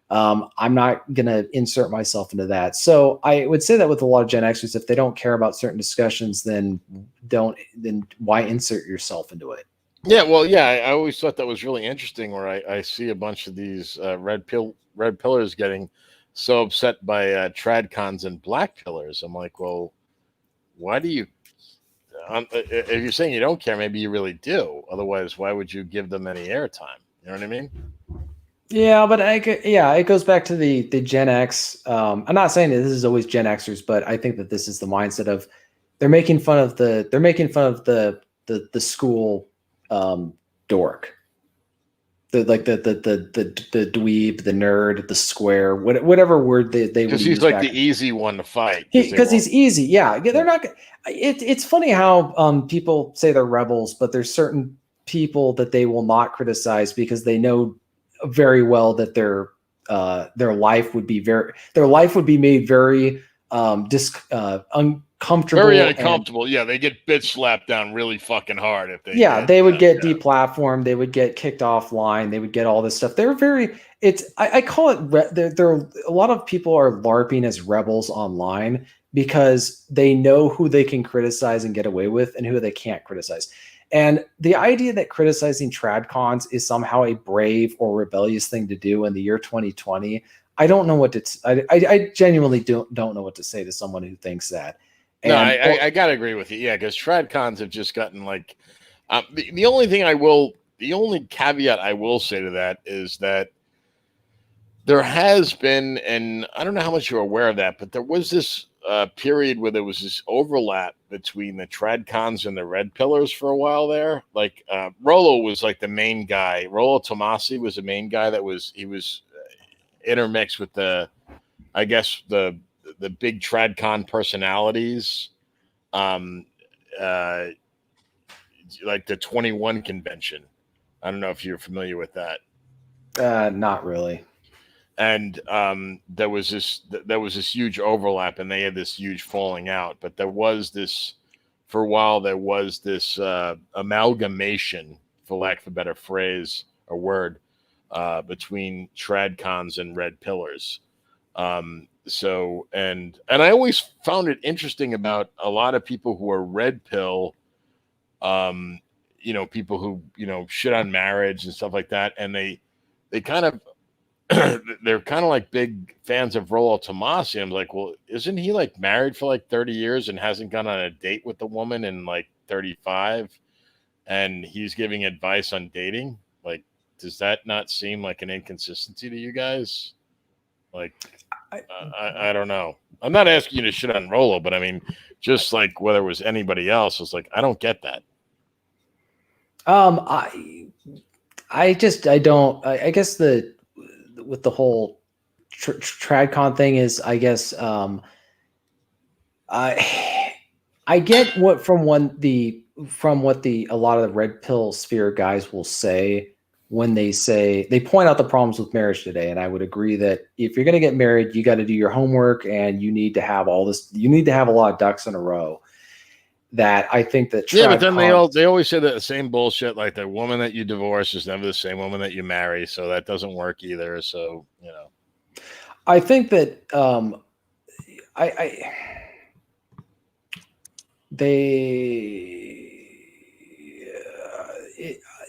I'm not going to insert myself into that. So I would say that with a lot of Gen Xers, if they don't care about certain discussions, then why insert yourself into it? Yeah, well, yeah, I always thought that was really interesting. Where I see a bunch of these red pillars getting so upset by tradcons and black pillars. I'm like, well, why do you? If you're saying you don't care, maybe you really do. Otherwise, why would you give them any airtime? You know what I mean? Yeah, but it goes back to the Gen X. I'm not saying that this is always Gen Xers, but I think that this is the mindset of they're making fun of the school dork. The dweeb, the nerd, the square, whatever word they would use. Because he's like the easy one to fight. Because he's easy. Yeah, they're not. It's funny how people say they're rebels, but there's certain people that they will not criticize because they know very well that their life would be made very uncomfortable. Very uncomfortable. Yeah, they get bitch slapped down really fucking hard if they. Yeah, they would get deplatformed. They would get kicked offline. They would get all this stuff. They're very. I call it. There a lot of people are LARPing as rebels online because they know who they can criticize and get away with and who they can't criticize. And the idea that criticizing tradcons is somehow a brave or rebellious thing to do in the year 2020, I don't know what to. I genuinely don't know what to say to someone who thinks that. And, no, I gotta agree with you. Yeah, because tradcons have just gotten like the only caveat I will say to that is that there has been, and I don't know how much you're aware of that, but there was this period where there was this overlap between the tradcons and the red pillars for a while there. Like Rollo was like the main guy. Rollo Tomasi was the main guy that was intermixed with the big tradcon personalities, like the 21 convention. I don't know if you're familiar with that. Not really. And there was this huge overlap, and they had this huge falling out. But there was this, for a while, there was this amalgamation, for lack of a better phrase or word, between tradcons and red pillars. So and I always found it interesting about a lot of people who are red pill, people who shit on marriage and stuff like that, and they kind of they're kind of like big fans of Rollo Tomassi. I'm like, well, isn't he like married for like 30 years and hasn't gone on a date with the woman in like 35? And he's giving advice on dating. Like, does that not seem like an inconsistency to you guys? Like, I, I don't know. I'm not asking you to shit on Rollo, but I mean, just like whether it was anybody else, it's like I don't get that. I guess with the whole tradcon thing is, I guess, I get what from what the a lot of the red pill sphere guys will say when they point out the problems with marriage today. And I would agree that if you're going to get married, you got to do your homework and you need to have you need to have a lot of ducks in a row. That I think that but then they always say that the same bullshit, like the woman that you divorce is never the same woman that you marry, so that doesn't work either. So I think that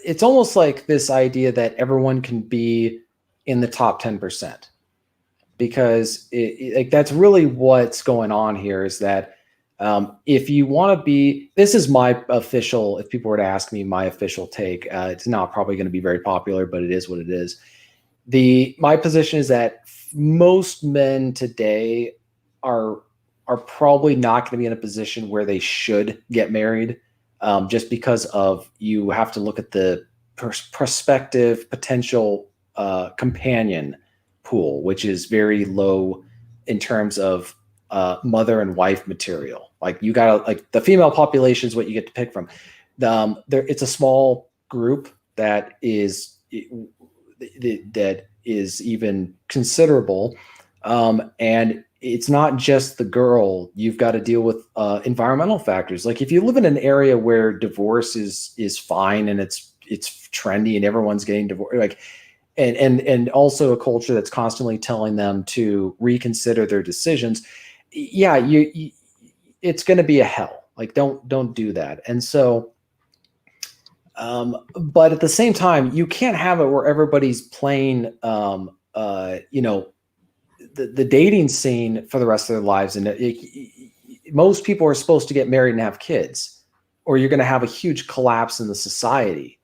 it's almost like this idea that everyone can be in the top 10%, because like that's really what's going on here. Is that if you want to be, this is my official, if people were to ask me my official take, it's not probably going to be very popular, but it is what it is. My position is that most men today are probably not going to be in a position where they should get married, just because of, you have to look at the prospective potential companion pool, which is very low in terms of mother and wife material. Like you gotta, like the female population is what you get to pick from. It's a small group that is even considerable, and it's not just the girl. You've got to deal with environmental factors. Like if you live in an area where divorce is fine and it's trendy and everyone's getting divorced, like and also a culture that's constantly telling them to reconsider their decisions. Yeah, it's going to be a hell. Like don't do that. And so, but at the same time, you can't have it where everybody's playing, the dating scene for the rest of their lives. And most people are supposed to get married and have kids, or you're going to have a huge collapse in the society.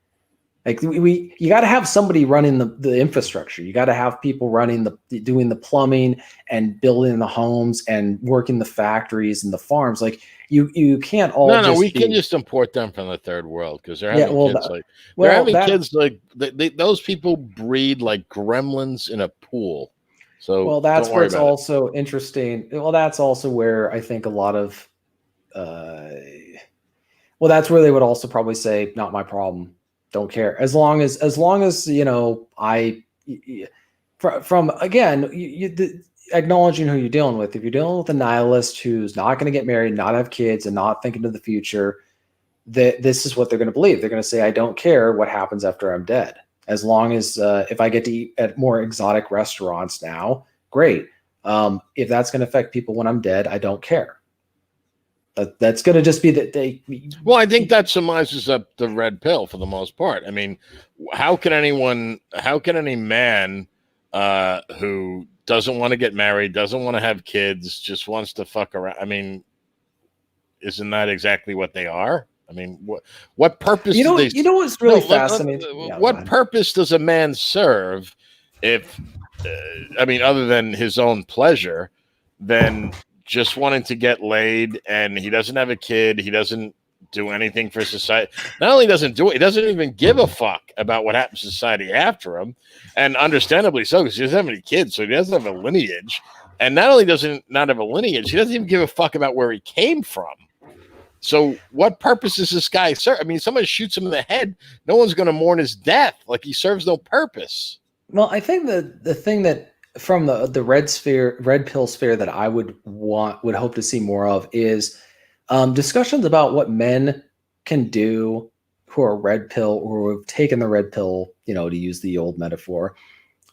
Like you got to have somebody running the infrastructure. You got to have people doing the plumbing and building the homes and working the factories and the farms. Like you can't all. No, we can just import them from the third world because they're having kids like those people breed like gremlins in a pool. So that's where it's also interesting. Well, that's also where I think a lot of, that's where they would also probably say, not my problem. Don't care. As long as from again, acknowledging who you're dealing with. If you're dealing with a nihilist who's not going to get married, not have kids, and not thinking of the future, this is what they're going to believe. They're going to say, I don't care what happens after I'm dead. As long as if I get to eat at more exotic restaurants now, great. If that's going to affect people when I'm dead, I don't care. That's going to just be that they. Well, I think that summarizes up the red pill for the most part. I mean, how can any man who doesn't want to get married, doesn't want to have kids, just wants to fuck around? I mean, isn't that exactly what they are? I mean, what purpose? You know what's really fascinating? What purpose does a man serve if, other than his own pleasure, then just wanting to get laid, and he doesn't have a kid, he doesn't do anything for society. Not only doesn't do it, he doesn't even give a fuck about what happens to society after him, and understandably so, because he doesn't have any kids, so he doesn't have a lineage. And not only does he not have a lineage, he doesn't even give a fuck about where he came from. So what purpose does this guy serve? I mean, somebody shoots him in the head, no one's going to mourn his death. Like, he serves no purpose. Well, I think the thing that from the red pill sphere that I would hope to see more of is discussions about what men can do who are red pill or who have taken the red pill, to use the old metaphor,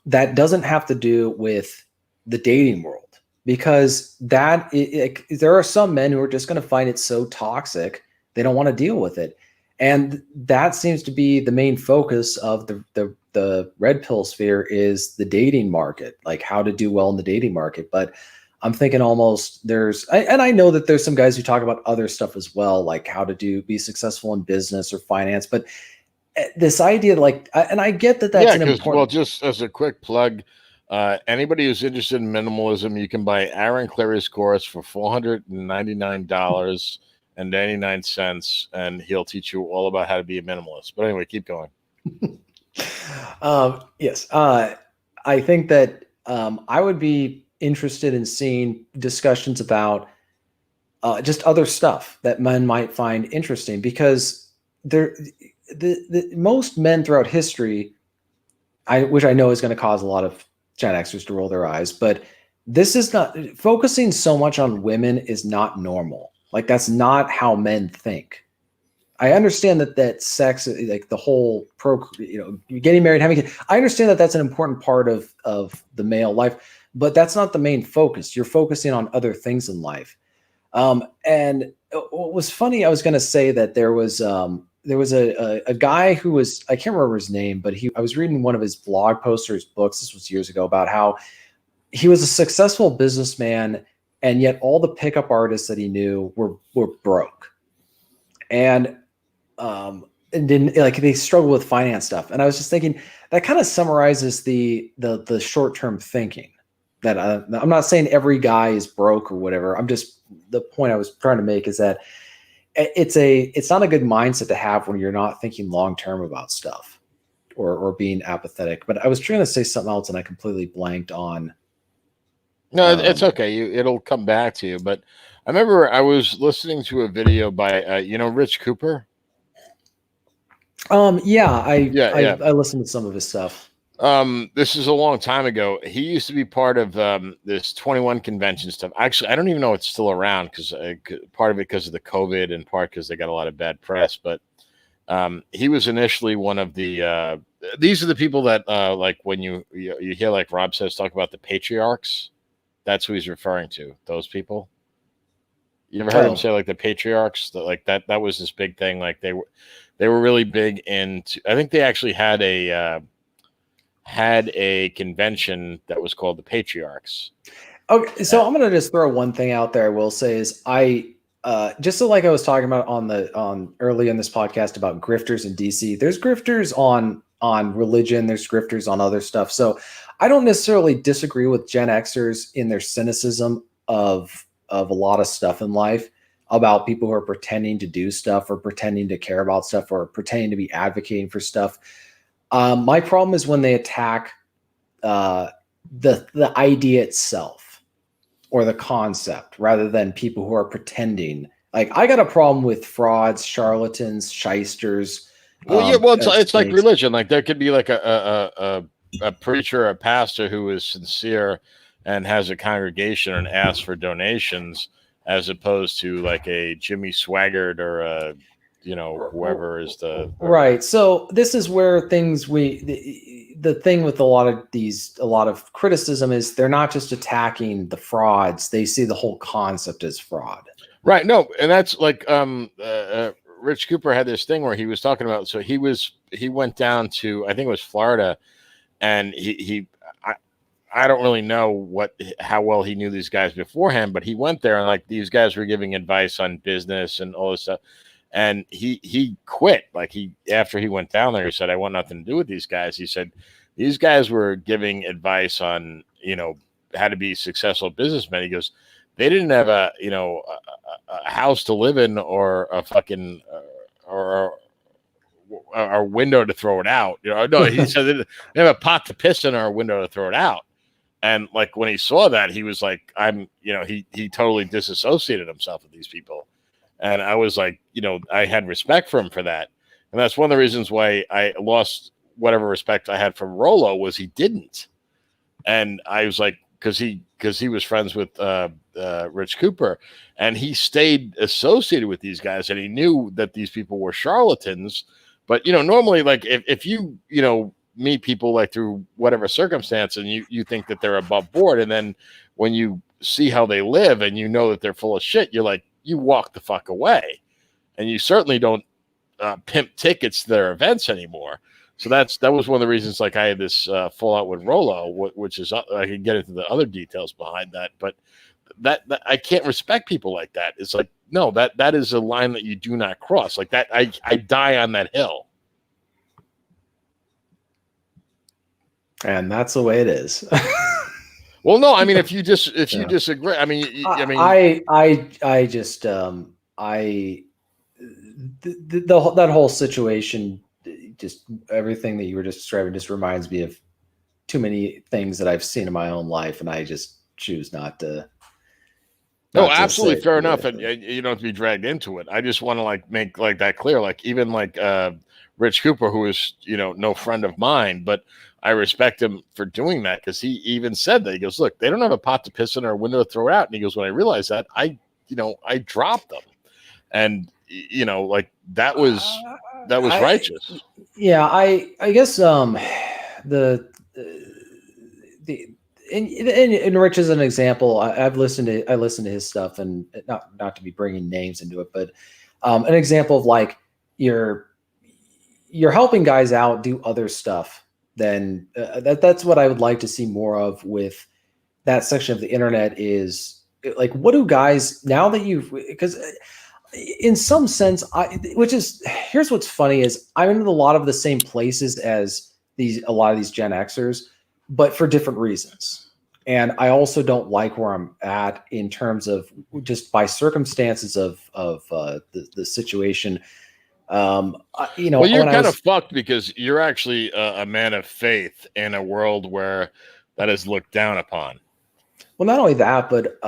that doesn't have to do with the dating world. Because there are some men who are just going to find it so toxic they don't want to deal with it. And that seems to be the main focus of the red pill sphere, is the dating market, like how to do well in the dating market. But I'm thinking almost and I know that there's some guys who talk about other stuff as well, like how to be successful in business or finance. But this idea, like, and I get that that's an important. Well, just as a quick plug, anybody who's interested in minimalism, you can buy Aaron Cleary's course for $499.99, and he'll teach you all about how to be a minimalist. But anyway, keep going. Yes, I think that I would be interested in seeing discussions about just other stuff that men might find interesting, because the most men throughout history, which I know is going to cause a lot of Gen Xers to roll their eyes, but this is not focusing so much on women is not normal. Like, that's not how men think. I understand that sex, like the whole getting married, having kids, I understand that that's an important part of the male life, but that's not the main focus. You're focusing on other things in life. And what was funny, I was going to say that there was a guy who was, I can't remember his name, but I was reading one of his blog posts or his books, this was years ago, about how he was a successful businessman, and yet all the pickup artists that he knew were broke. And didn't, like, they struggle with finance stuff. And I was just thinking that kind of summarizes the short-term thinking, that I'm not saying every guy is broke or whatever. The point I was trying to make is that it's not a good mindset to have when you're not thinking long-term about stuff or being apathetic. But I was trying to say something else and I completely blanked on. No, it's okay. It'll come back to you. But I remember I was listening to a video by, Rich Cooper. I listened to some of his stuff. This is a long time ago. He used to be part of this 21 convention stuff. Actually, I don't even know it's still around, because part of it because of the COVID and part because they got a lot of bad press. But he was initially one of the. These are the people that like when you hear, like Rob says, talk about the patriarchs. That's who he's referring to. Those people. You ever heard him say, like, the patriarchs? Like that was this big thing. Like they were really big into. I think they actually had a convention that was called the Patriarchs. Okay, so I'm gonna just throw one thing out there. I will say is just so, like I was talking about on early in this podcast about grifters in DC. There's grifters on religion. There's grifters on other stuff. So I don't necessarily disagree with Gen Xers in their cynicism of a lot of stuff in life, about people who are pretending to do stuff or pretending to care about stuff or pretending to be advocating for stuff. My problem is when they attack the idea itself or the concept, rather than people who are pretending. Like, I got a problem with frauds, charlatans, shysters. It's like religion. Like, there could be like a preacher, a pastor who is sincere and has a congregation and asks for donations, as opposed to like a Jimmy Swaggart or whoever is the right. So this is where the thing with a lot of criticism is they're not just attacking the frauds; they see the whole concept as fraud. Right. No, and that's like Rich Cooper had this thing where he was talking about. So he went down to, I think it was Florida, and I don't really know how well he knew these guys beforehand, but he went there and, like, these guys were giving advice on business and all this stuff. And he quit. Like, after he went down there, he said, I want nothing to do with these guys. He said, these guys were giving advice on, how to be successful businessmen. He goes, they didn't have a house to live in or a fucking, or a window to throw it out. No, he said they have a pot to piss in or a window to throw it out. And, like, when he saw that, he was like, he totally disassociated himself with these people. And I was like, I had respect for him for that. And that's one of the reasons why I lost whatever respect I had from Rollo, was he didn't. And I was like, because he was friends with Rich Cooper, and he stayed associated with these guys, and he knew that these people were charlatans. But, normally, like, if you, meet people, like, through whatever circumstance, and you think that they're above board, and then when you see how they live and you know that they're full of shit, you're like, you walk the fuck away. And you certainly don't pimp tickets to their events anymore. So that was one of the reasons, like, I had this fallout with Rolo, which is I can get into the other details behind that, but that I can't respect people like that. It's like, no, that is a line that you do not cross. Like that, I die on that hill. And that's the way it is. Well, no, I mean, if you disagree, I mean, I just that whole situation, just everything that you were just describing, just reminds me of too many things that I've seen in my own life, and I just choose not to. No, absolutely fair enough, and you don't have to be dragged into it. I just want to make that clear. Like even Rich Cooper, who is no friend of mine, but I respect him for doing that, because he even said that. He goes, look, they don't have a pot to piss in or a window to throw it out. And he goes, when I realized that, I dropped them. And, that was righteous. Yeah. I guess, in Rich as an example, I listen to his stuff, and not to be bringing names into it, but, an example of like, you're helping guys out do other stuff. Then that's what I would like to see more of with that section of the internet, is like, what do guys, now that because in some sense, here's what's funny is I'm in a lot of the same places as a lot of these Gen Xers, but for different reasons. And I also don't like where I'm at in terms of just by circumstances of the situation. Well, you're kind of fucked, because you're actually a man of faith in a world where that is looked down upon. Well, not only that, but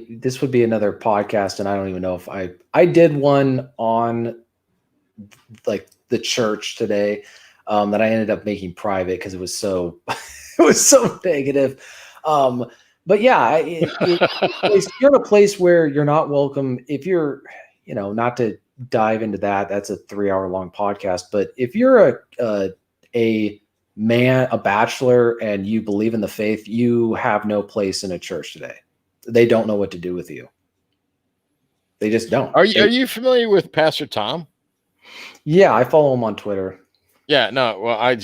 this would be another podcast, and I don't even know if I did one on like the church today that I ended up making private because it was so it was so negative. But yeah, you're in a place where you're not welcome. If you're, not to dive into that's a 3-hour long podcast, but if you're a man, a bachelor, and you believe in the faith, you have no place in a church today. They don't know what to do with you. They just don't. Are you familiar with Pastor Tom? Yeah, I follow him on Twitter. Yeah, no, well, I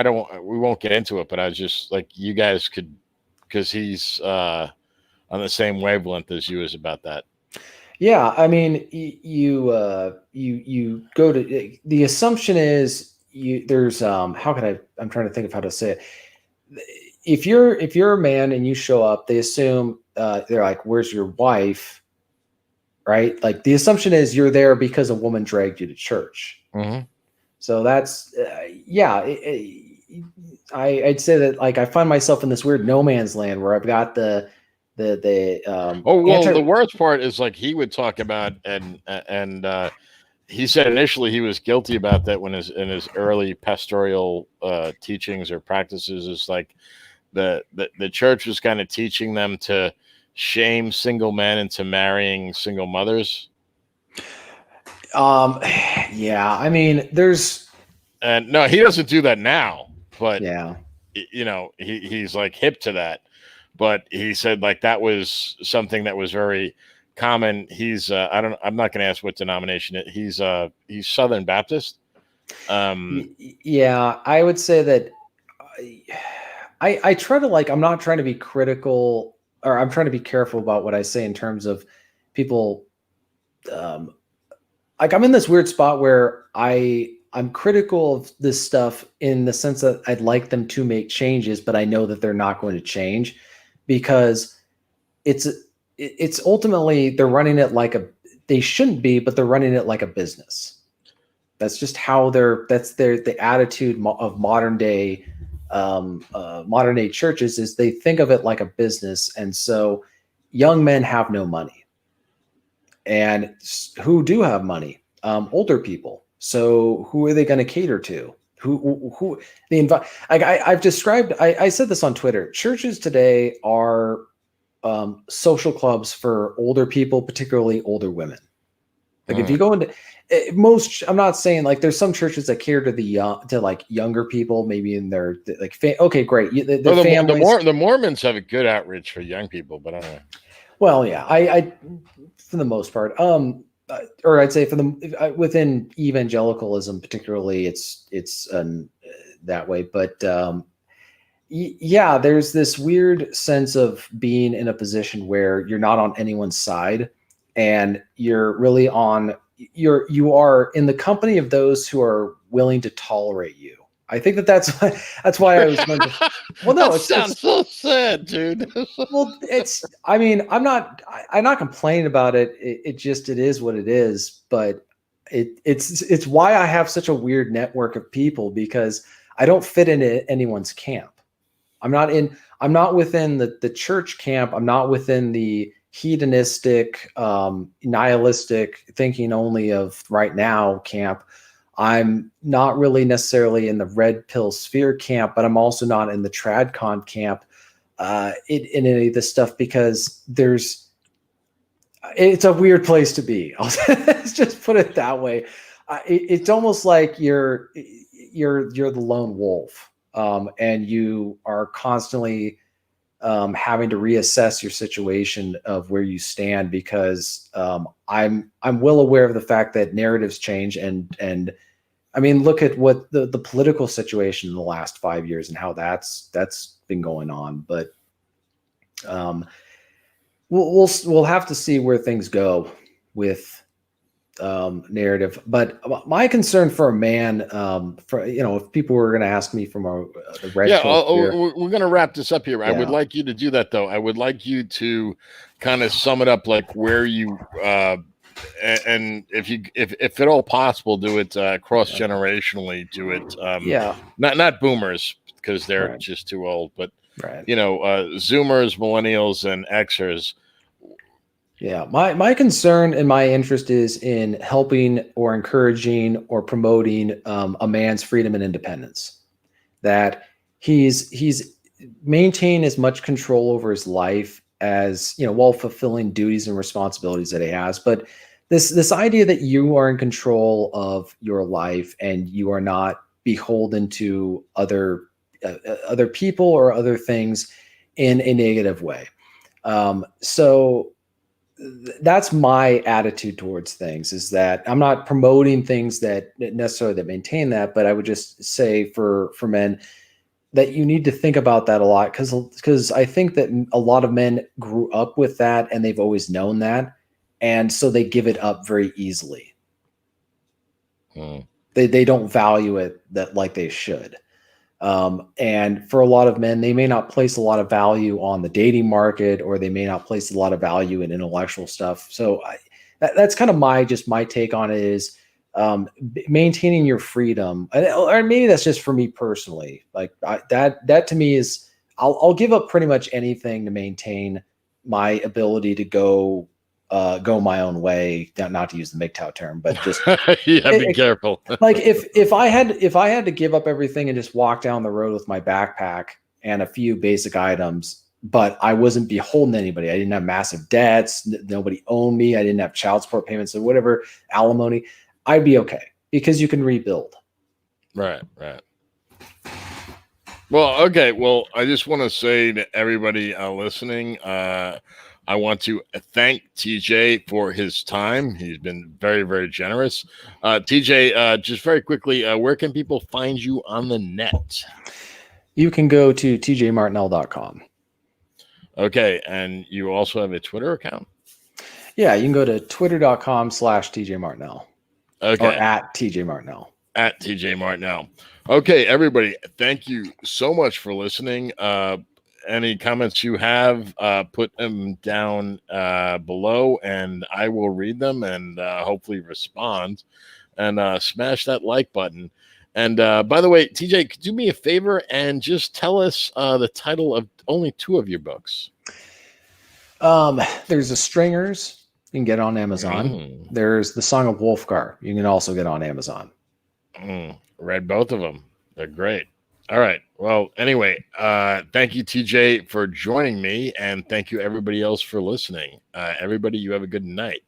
don't, we won't get into it, but I was just like, you guys could, because he's on the same wavelength as you is about that. Yeah, I mean, you go to, the assumption is there's I'm trying to think of how to say it. If you're a man and you show up, they assume they're like, where's your wife? Right? Like the assumption is you're there because a woman dragged you to church. Mm-hmm. So that's I'd say that, like, I find myself in this weird no man's land where I've got the the worst part is, like, he would talk about, and he said initially he was guilty about that when in his early pastoral teachings or practices, is like the church was kind of teaching them to shame single men into marrying single mothers. Yeah, I mean, and no, he doesn't do that now, but yeah, he's like hip to that. But he said, like, that was something that was very common. He's I'm not going to ask what denomination he's Southern Baptist. Yeah, I would say that I try to, like, I'm not trying to be critical, or I'm trying to be careful about what I say in terms of people. Like, I'm in this weird spot where I'm critical of this stuff in the sense that I'd like them to make changes, but I know that they're not going to change, because it's ultimately, they're running it like they shouldn't be, but they're running it like a business. That's just how the attitude of modern day churches is. They think of it like a business. And so young men have no money, and who do have money? Older people. So who are they going to cater to? Who they invite? I've described. I said this on Twitter. Churches today are social clubs for older people, particularly older women. Like, if you go into I'm not saying, like, there's some churches that cater to like younger people, maybe in their like. Okay, great. The Mormons have a good outreach for young people, but I don't know. Well, yeah, I for the most part. or I'd say for the within evangelicalism, particularly, it's that way. But yeah, there's this weird sense of being in a position where you're not on anyone's side, and you're really you are in the company of those who are willing to tolerate you. I think that's why I was going to. Well, no, that sounds so sad, dude. Well, I mean, I'm not complaining about it. It is what it is. But it's why I have such a weird network of people, because I don't fit into anyone's camp. I'm not within the church camp. I'm not within the hedonistic, nihilistic thinking only of right now camp. I'm not really necessarily in the red pill sphere camp, but I'm also not in the tradcon camp in any of this stuff, because it's a weird place to be. Let's just put it that way. It's almost like you're the lone wolf, and you are constantly having to reassess your situation of where you stand, because I'm well aware of the fact that narratives change, and I mean, look at what the political situation in the last 5 years and how that's been going on. But we'll have to see where things go with narrative. But my concern for a man, if people were going to ask me from the red we're going to wrap this up here. Yeah. I would like you to do that, though. I would like you to kind of sum it up, like where you and if at all possible, do it cross generationally. Do it, not boomers, because they're just too old, but Zoomers, millennials, and Xers. Yeah, my concern and my interest is in helping or encouraging or promoting a man's freedom and independence. That he's maintained as much control over his life as, while fulfilling duties and responsibilities that he has. But this idea that you are in control of your life and you are not beholden to other people or other things in a negative way. So that's my attitude towards things, is that I'm not promoting things that necessarily that maintain that, but I would just say for men that you need to think about that a lot, because I think that a lot of men grew up with that and they've always known that, and so they give it up very easily. They don't value it like they should. And for a lot of men, they may not place a lot of value on the dating market, or they may not place a lot of value in intellectual stuff. So that's kind of my take on it, is maintaining your freedom. Or maybe that's just for me personally. Like that to me is, I'll give up pretty much anything to maintain my ability to go my own way. Not to use the MGTOW term, but just be careful. Like if I had to give up everything and just walk down the road with my backpack and a few basic items, but I wasn't beholden to anybody. I didn't have massive debts. Nobody owned me. I didn't have child support payments or whatever, alimony. I'd be okay, because you can rebuild. Right. Well, okay. Well, I just want to say to everybody listening, I want to thank TJ for his time. He's been very, very generous. TJ, just very quickly, where can people find you on the net? You can go to tjmartinell.com. Okay. And you also have a Twitter account? Yeah, you can go to twitter.com/tjmartinell. Okay. Or at tjmartinell. At tjmartinell. Okay, everybody, thank you so much for listening. Any comments you have, put them down below, and I will read them and hopefully respond, and smash that like button. And by the way, TJ, could you do me a favor and just tell us the title of only 2 of your books? There's The Stringers. You can get on Amazon. There's The Song of Wolfgar. You can also get on Amazon. Read both of them. They're great. All right. Well, anyway, thank you, TJ, for joining me, and thank you, everybody else, for listening. Everybody, you have a good night.